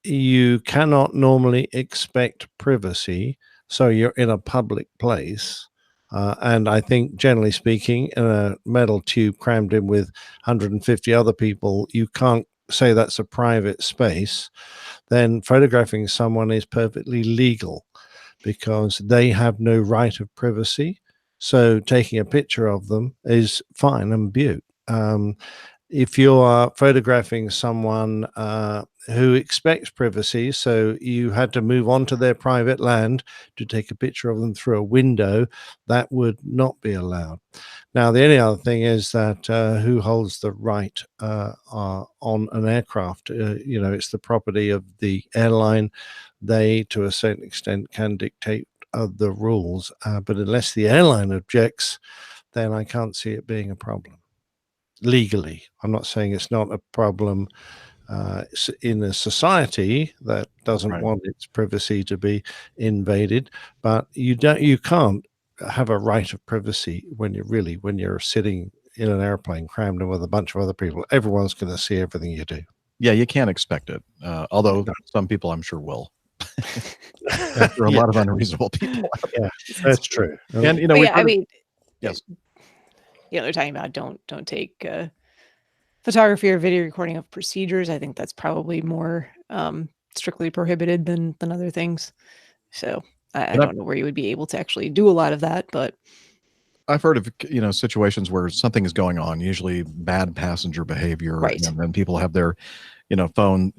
you cannot normally expect privacy, so you're in a public place, and I think generally speaking, in a metal tube crammed in with 150 other people, you can't say that's a private space, then photographing someone is perfectly legal because they have no right of privacy. So taking a picture of them is fine and beaut. If you are photographing someone who expects privacy, so you had to move onto their private land to take a picture of them through a window, that would not be allowed. Now, the only other thing is that who holds the right on an aircraft? It's the property of the airline. They, to a certain extent, can dictate the rules, but unless the airline objects, then I can't see it being a problem legally. I'm not saying it's not a problem in a society that doesn't want its privacy to be invaded, but you can't have a right of privacy when you're sitting in an airplane crammed in with a bunch of other people. Everyone's going to see everything you do. Yeah, you can't expect it. Although some people, I'm sure, will. There are a lot of unreasonable people. Yeah, that's true. And yes, they're talking about don't take photography or video recording of procedures. I think that's probably more strictly prohibited than other things. So I don't know where you would be able to actually do a lot of that, but I've heard of situations where something is going on, usually bad passenger behavior, and then people have their phone,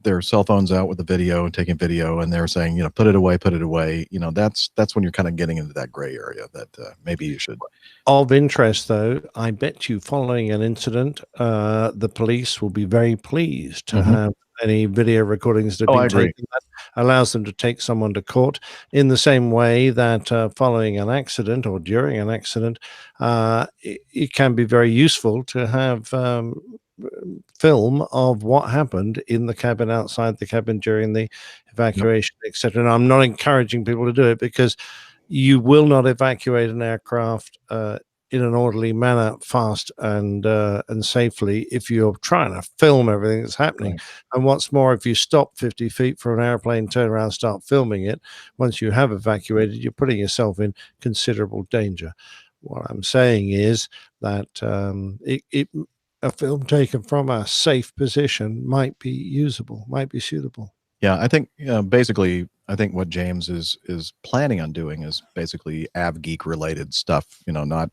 their cell phones out with the video and taking video, and they're saying, put it away. That's when you're kind of getting into that gray area that maybe you should. Of interest, though, I bet you following an incident, the police will be very pleased to have any video recordings that have been taken. That allows them to take someone to court in the same way that following an accident or during an accident, it can be very useful to have film of what happened in the cabin, outside the cabin, during the evacuation, etc. And I'm not encouraging people to do it because you will not evacuate an aircraft in an orderly manner, fast and safely, if you're trying to film everything that's happening. And what's more, if you stop 50 feet from an airplane, turn around, start filming it, once you have evacuated, you're putting yourself in considerable danger. What I'm saying is that a film taken from a safe position might be usable, might be suitable. Yeah, I think basically, what James is planning on doing is basically AvGeek related stuff. Not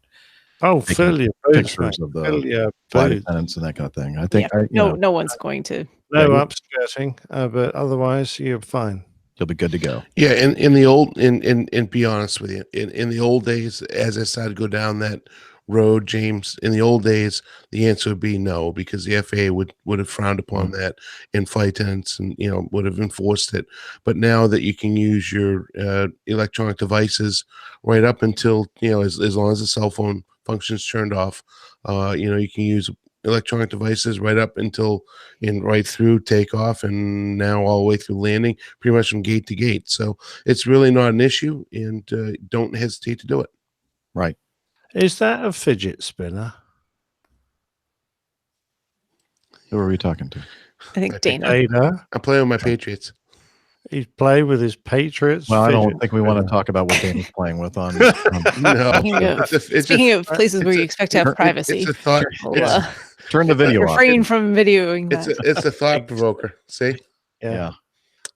fairly pictures of the flight attendants and that kind of thing. I think no one's going to upskirting, but otherwise you're fine. You'll be good to go. Yeah, in the old, and be honest with you, in the old days, as I started to go down that road, James, in the old days, the answer would be no, because the FAA would have frowned upon that, and flight attendants and would have enforced it. But now that you can use your electronic devices right up until as long as the cell phone function's turned off, you can use electronic devices right up until and right through takeoff, and now all the way through landing, pretty much from gate to gate. So it's really not an issue, and don't hesitate to do it. Right. Is that a fidget spinner? Who are we talking to? I think Dana. Dana. I'm playing with my Patriots. He's playing with his Patriots. Well, I don't fidget think we want to spinner. talk about what Dana's playing with on. No. Speaking of places where you expect to have privacy, It's a thought. we'll, Turn the video off. refrain from videoing that. It's a thought provoker. See? Yeah.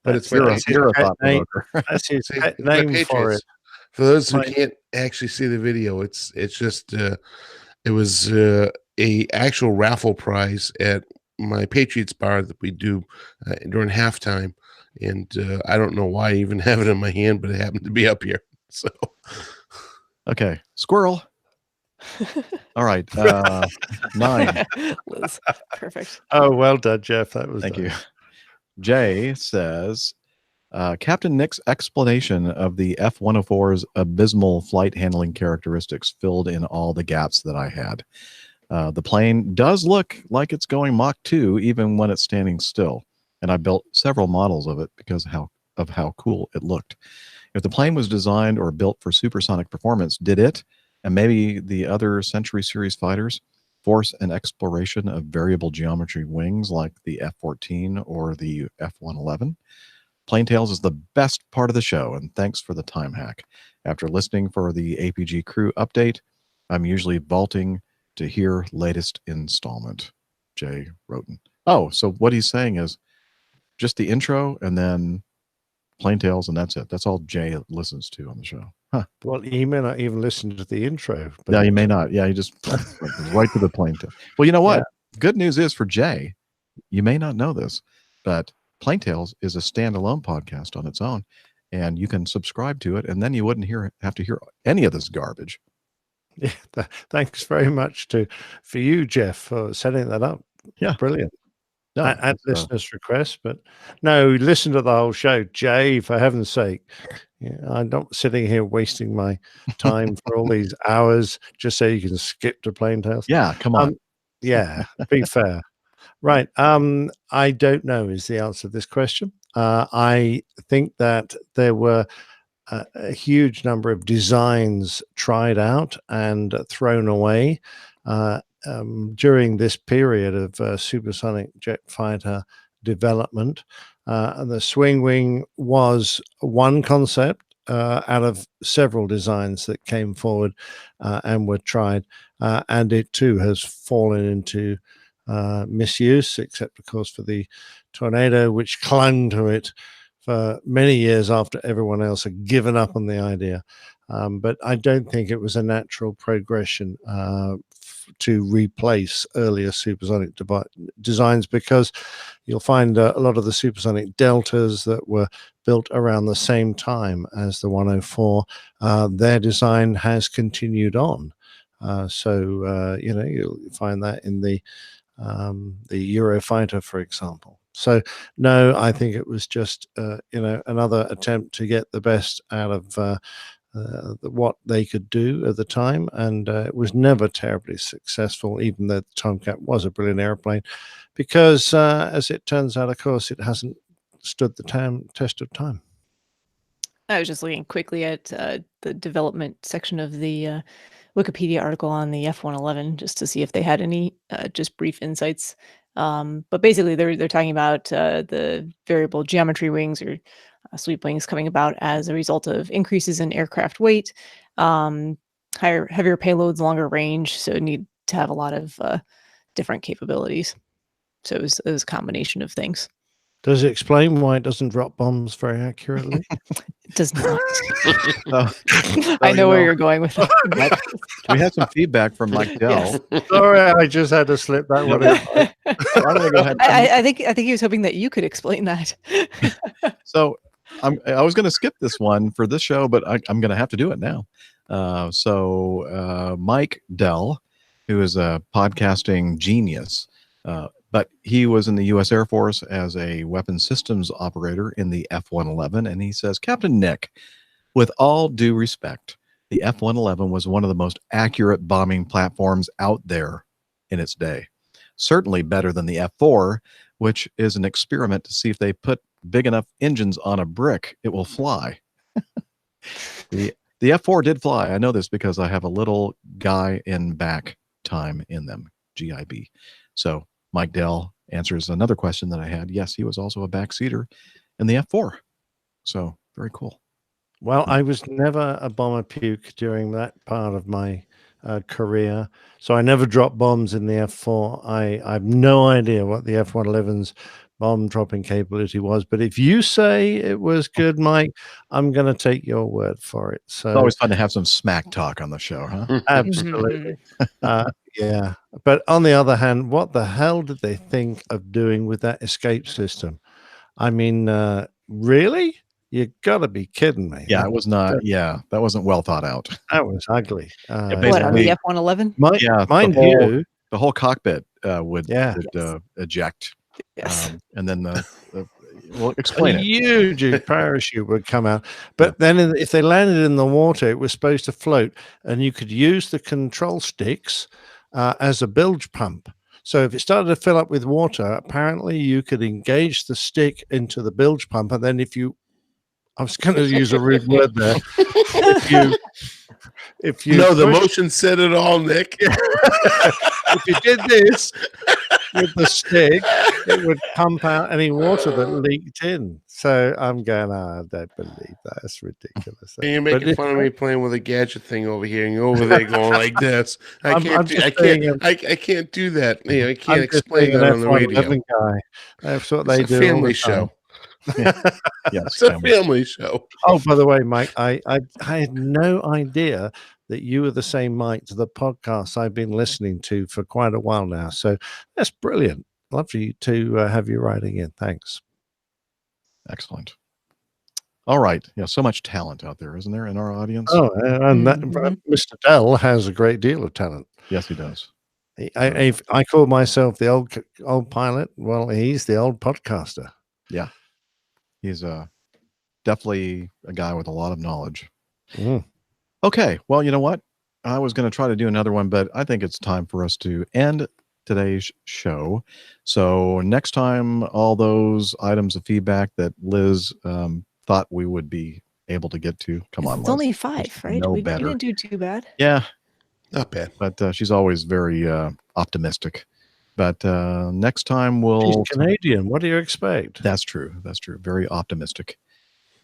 But That's it's my, You're a pet thought name. provoker. That's his see, pet it's my name for it. Patriots. For those who My- can't actually see the video, it's just it was a actual raffle prize at my Patriots bar that we do during halftime, and I don't know why I even have it in my hand, but it happened to be up here. So Okay, squirrel. All right, 9. Liz, perfect. Oh, well done, Jeff. That was Thank nice. you. Jay says, Captain Nick's explanation of the F-104's abysmal flight handling characteristics filled in all the gaps that I had. The plane does look like it's going Mach 2 even when it's standing still, and I built several models of it because of how cool it looked. If the plane was designed or built for supersonic performance, did it, and maybe the other Century Series fighters, force an exploration of variable geometry wings like the F-14 or the F-111? Plain Tales is the best part of the show, and thanks for the time hack. After listening for the APG crew update, I'm usually vaulting to hear latest installment. Jay Roten. Oh, so what he's saying is just the intro and then Plain Tales, and that's it. That's all Jay listens to on the show. Huh. Well, he may not even listen to the intro. But Yeah, you may not. Yeah, he just right to the Plain Tales. Well, you know what? Good news is for Jay, you may not know this, but Plain Tales is a standalone podcast on its own, and you can subscribe to it, and then you wouldn't have to hear any of this garbage. Yeah, thanks very much for you, Jeff, for setting that up. Yeah, brilliant. No, At listeners' request, but no, listen to the whole show, Jay. For heaven's sake, I'm not sitting here wasting my time for all these hours just so you can skip to Plain Tales. Yeah, come on. Yeah, be fair. Right. I don't know is the answer to this question. I think that there were a huge number of designs tried out and thrown away during this period of supersonic jet fighter development. And the swing wing was one concept out of several designs that came forward and were tried. And it too has fallen into misuse, except, of course, for the Tornado, which clung to it for many years after everyone else had given up on the idea. But I don't think it was a natural progression to replace earlier supersonic designs, because you'll find a lot of the supersonic deltas that were built around the same time as the 104, their design has continued on. So you'll find that in the Eurofighter, for example. So no, I think it was just another attempt to get the best out of what they could do at the time, and it was never terribly successful, even though the Tomcat was a brilliant airplane, because as it turns out, of course, it hasn't stood the test of time. I was just looking quickly at the development section of the Wikipedia article on the F-111 just to see if they had any just brief insights. But basically, they're talking about the variable geometry wings or sweep wings coming about as a result of increases in aircraft weight, heavier payloads, longer range, so need to have a lot of different capabilities. So it was a combination of things. Does it explain why it doesn't drop bombs very accurately? It does not. So, I know where you're going with that. We had some feedback from Mike Dell. Yes. Sorry, I just had to slip that one in. I'm going to go ahead. I think he was hoping that you could explain that. So I was going to skip this one for this show, but I'm going to have to do it now. Mike Dell, who is a podcasting genius, but he was in the U.S. Air Force as a weapons systems operator in the F-111, and he says, Captain Nick, with all due respect, the F-111 was one of the most accurate bombing platforms out there in its day. Certainly better than the F-4, which is an experiment to see if they put big enough engines on a brick, it will fly. The F-4 did fly. I know this because I have a little guy in back time in them, GIB. So Mike Dell answers another question that I had. Yes, he was also a backseater in the F4. So very cool. Well, I was never a bomber puke during that part of my career, so I never dropped bombs in the F4. I have no idea what the F-111's bomb dropping capability was, but if you say it was good, Mike, I'm going to take your word for it. So It's always fun to have some smack talk on the show, huh? absolutely. Yeah. But on the other hand, what the hell did they think of doing with that escape system? I mean, really? You got to be kidding me. Yeah, it was not. Yeah, that wasn't well thought out. That was ugly. What, on the F-111? Mind you, the whole cockpit would Yeah. eject. Yes. And then well, explain a it. huge parachute would come out. But then if they landed in the water, it was supposed to float, and you could use the control sticks as a bilge pump. So if it started to fill up with water, apparently you could engage the stick into the bilge pump, and then I was going to use a rude word there. If you No, the push- motion said it all, Nick. if you did this with the stick, it would pump out any water that leaked in. So I'm going, I don't believe that. That's ridiculous. And you're making fun of me playing with a gadget thing over here, and you're over there going like this. I can't do that. You know, I can't explain that on the radio. Guy. That's what It's they a do. all family the show. time. It's a family show. Oh, by the way, Mike, I had no idea that you were the same Mike to the podcast I've been listening to for quite a while now. So that's brilliant. Lovely to have you writing in. Thanks. Excellent. All right. Yeah, so much talent out there, isn't there, in our audience? Oh, and that Mr. Dell has a great deal of talent. Yes, he does. I call myself the old pilot. Well, he's the old podcaster. Yeah. He's definitely a guy with a lot of knowledge. Okay. Well, you know what? I was going to try to do another one, but I think it's time for us to end today's show. So next time, all those items of feedback that Liz thought we would be able to get to, come on, It's Liz. only 5, right? No we better. didn't do too bad. Yeah. Not bad. But she's always very optimistic. But next time we'll... She's Canadian. What do you expect? That's true. That's true. Very optimistic.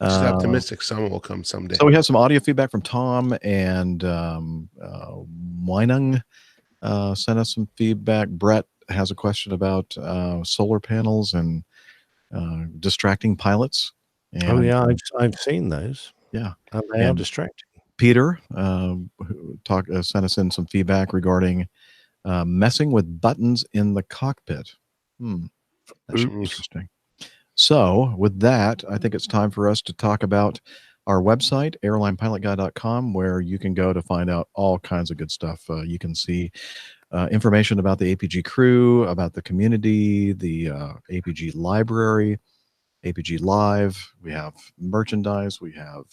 She's optimistic someone will come someday. So we have some audio feedback from Tom and Weinung sent us some feedback. Brett has a question about solar panels and distracting pilots. And, oh yeah, I've seen those. Yeah, and they are distracting. Peter sent us in some feedback regarding messing with buttons in the cockpit. That should be interesting. So with that, I think it's time for us to talk about our website, airlinepilotguy.com, where you can go to find out all kinds of good stuff. You can see information about the APG crew, about the community, the APG library, APG Live. We have merchandise. We have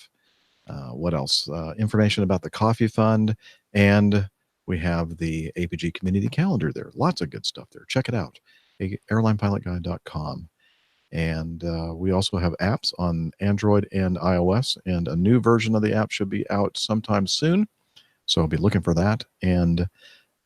what else? Information about the coffee fund, and we have the APG community calendar there. Lots of good stuff there. Check it out, airlinepilotguy.com. And we also have apps on Android and iOS, and a new version of the app should be out sometime soon. So I'll be looking for that. And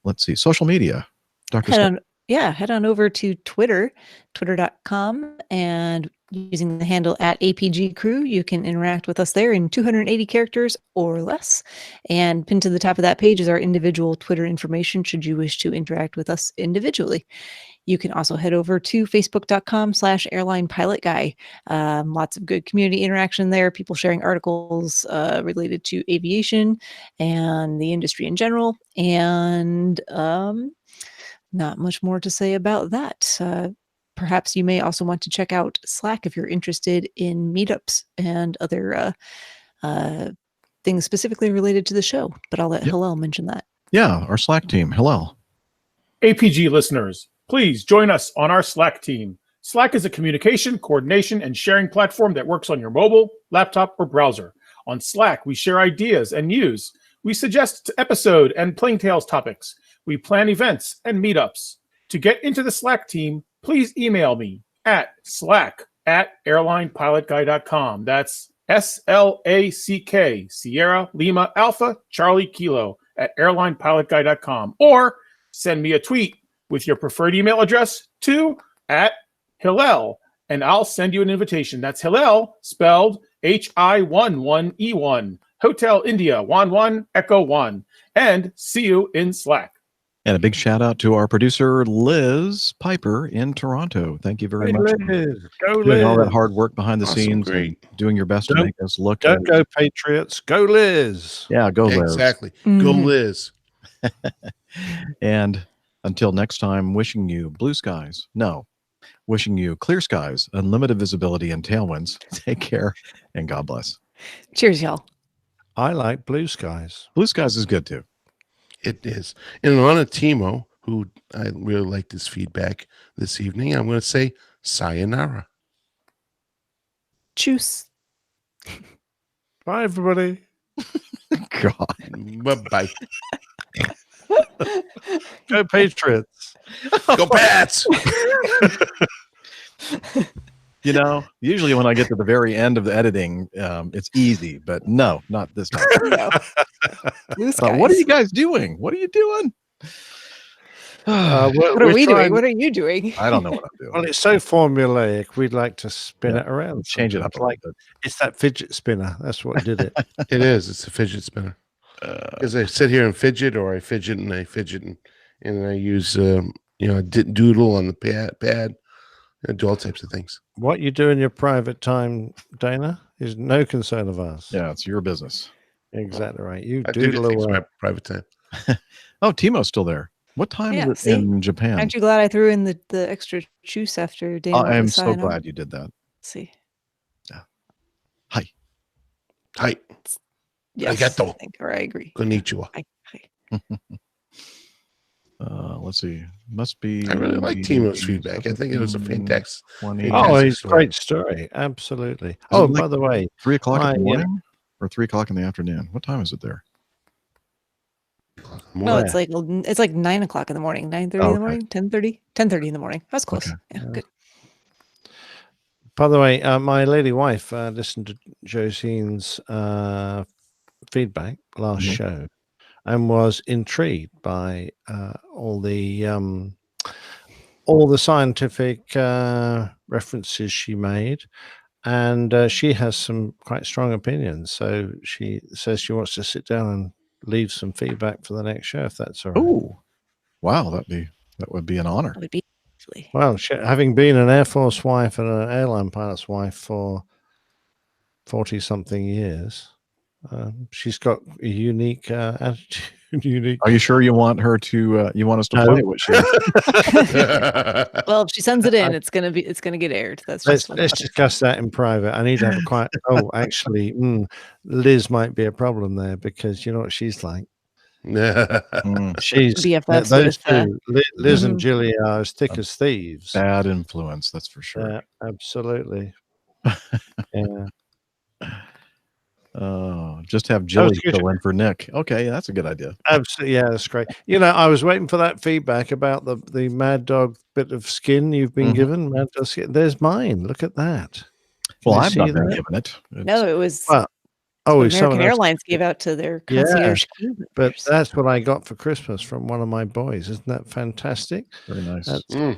let's see, social media. Dr. Head on over to Twitter, twitter.com, and using the handle @APG Crew, you can interact with us there in 280 characters or less. And pinned to the top of that page is our individual Twitter information should you wish to interact with us individually. You can also head over to facebook.com/airlinepilotguy. Lots of good community interaction there, people sharing articles related to aviation and the industry in general. And not much more to say about that. Perhaps you may also want to check out Slack if you're interested in meetups and other things specifically related to the show. But I'll let Hillel mention that. Yeah, our Slack team. Hillel. APG listeners, please join us on our Slack team. Slack is a communication, coordination, and sharing platform that works on your mobile, laptop, or browser. On Slack, we share ideas and news. We suggest episode and Playing Tales topics. We plan events and meetups. To get into the Slack team, please email me at slack@airlinepilotguy.com. That's SLACK, Sierra Lima Alpha Charlie Kilo @airlinepilotguy.com. Or send me a tweet with your preferred email address to @Hillel, and I'll send you an invitation. That's Hillel, spelled HI11E1, Hotel India 11 Echo 1, and see you in Slack. And a big shout out to our producer, Liz Piper in Toronto. Thank you very much. Liz. Go Doing all that Liz. hard work behind the Awesome, scenes great. and doing your best to Don't- make us look. Don't go Patriots. Go Liz. Yeah, go Liz. Exactly. Go Liz. And until next time, wishing you blue skies. No, wishing you clear skies, unlimited visibility, and tailwinds. Take care and God bless. Cheers, y'all. I like blue skies. Blue skies is good too. It is. And on a Timo, who I really like this feedback this evening, I'm going to say sayonara. Choose. Bye, everybody. God. Bye-bye. Go Patriots. Go Pats. You know, usually when I get to the very end of the editing, it's easy, but no, not this time. What are you guys doing? What are you doing? What are we doing? What are you doing? I don't know what I'm doing. Well, it's so formulaic. We'd like to spin Yeah, it around. change it up sometimes. a Like little it's that fidget spinner. That's what did it. It is. It's a fidget spinner. Because I sit here and fidget, or I fidget and I fidget, and I use doodle on the pad. And do all types of things. What you do in your private time, Dana, is no concern of ours. Yeah, it's your business. Exactly right. You I do doodle things in away. my private time. Oh, Timo's still there. What time Yeah, is it see? in Japan? Aren't you glad I threw in the extra juice after Dana? I am was so signing off? glad you did that. Let's see. Hi. Yes, Arigato. I think, or I agree. Konnichiwa. Let's see. Must be. I really like Timo's feedback. I think it was a fantastic. Oh, it's a great story. Absolutely. Is Oh, it by like the way, 3 o'clock in the my, morning or 3 o'clock in the afternoon? What time is it there? No, it's like 9 o'clock in the morning, 9:30 in the Okay. morning, 10:30, 10:30 in the morning. That's close. Yeah, good. By the way, my lady wife listened to Josine's feedback last show and was intrigued by all the scientific references she made, and she has some quite strong opinions. So she says she wants to sit down and leave some feedback for the next show, if that's all right. Oh, wow, that would be an honor. That would be Well, having been an Air Force wife and an airline pilot's wife for 40-something years, she's got a unique attitude. Unique. Are you sure you want her to? You want us to No. play what she? Well, if she sends it in, it's gonna get aired. That's Let's just discuss that in private. I need to have a quiet. Oh, actually, Liz might be a problem there because you know what she's like. She's BFFs those with, two. Liz and Julie are as thick as thieves. Bad influence, that's for sure. Yeah, absolutely. Yeah. Oh, just have Jilly good. fill in for Nick. Okay, that's a good idea. Absolutely, yeah, that's great. You know, I was waiting for that feedback about the Mad Dog bit of skin you've been given. Mad Dog skin. There's mine. Look at that. Well, Can you I've see not been that? given it. no, it was Well, what someone American else- Airlines gave out to their concierge crew members. But that's what I got for Christmas from one of my boys. Isn't that fantastic? Very nice.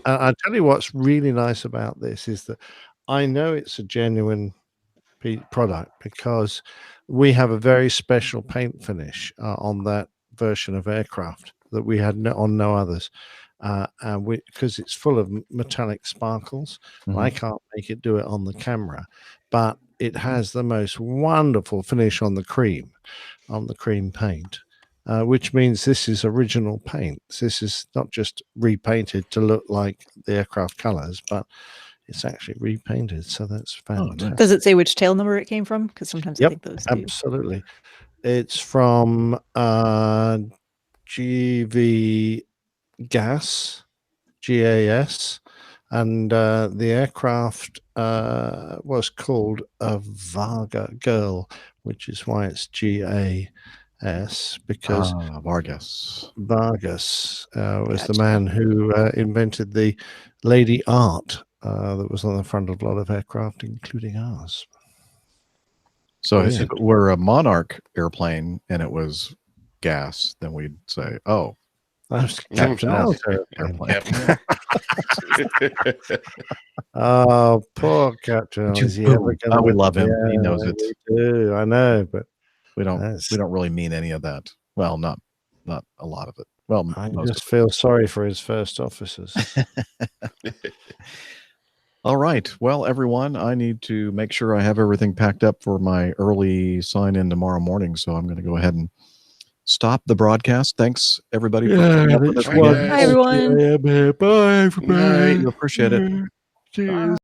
I tell you what's really nice about this is that I know it's a genuine product because we have a very special paint finish on that version of aircraft that we had on no others. Because it's full of metallic sparkles. I can't make it do it on the camera, but it has the most wonderful finish on the cream paint, which means this is original paint. This is not just repainted to look like the aircraft colors, but it's actually repainted. So that's fantastic. Does it say which tail number it came from? Because sometimes I think those do. Absolutely. It's from GV GAS, and the aircraft was called a Varga Girl, which is why it's GAS, because Vargas was the man who invented the lady art that was on the front of a lot of aircraft, including ours. So if Brilliant. it were a Monarch airplane and it was gas, then we'd say, oh, That was Captain L's airplane. Oh, poor Captain L. Is he ever gonna? We love him. He Yeah, knows it. we do. I know, but We don't really mean any of that. Well, not a lot of it. Well, I most just feel sorry for his first officers. All right. Well, everyone, I need to make sure I have everything packed up for my early sign in tomorrow morning. So I'm going to go ahead and stop the broadcast. Thanks, everybody, for putting up with us. Hi, everyone. Bye, everybody. We appreciate it. Cheers.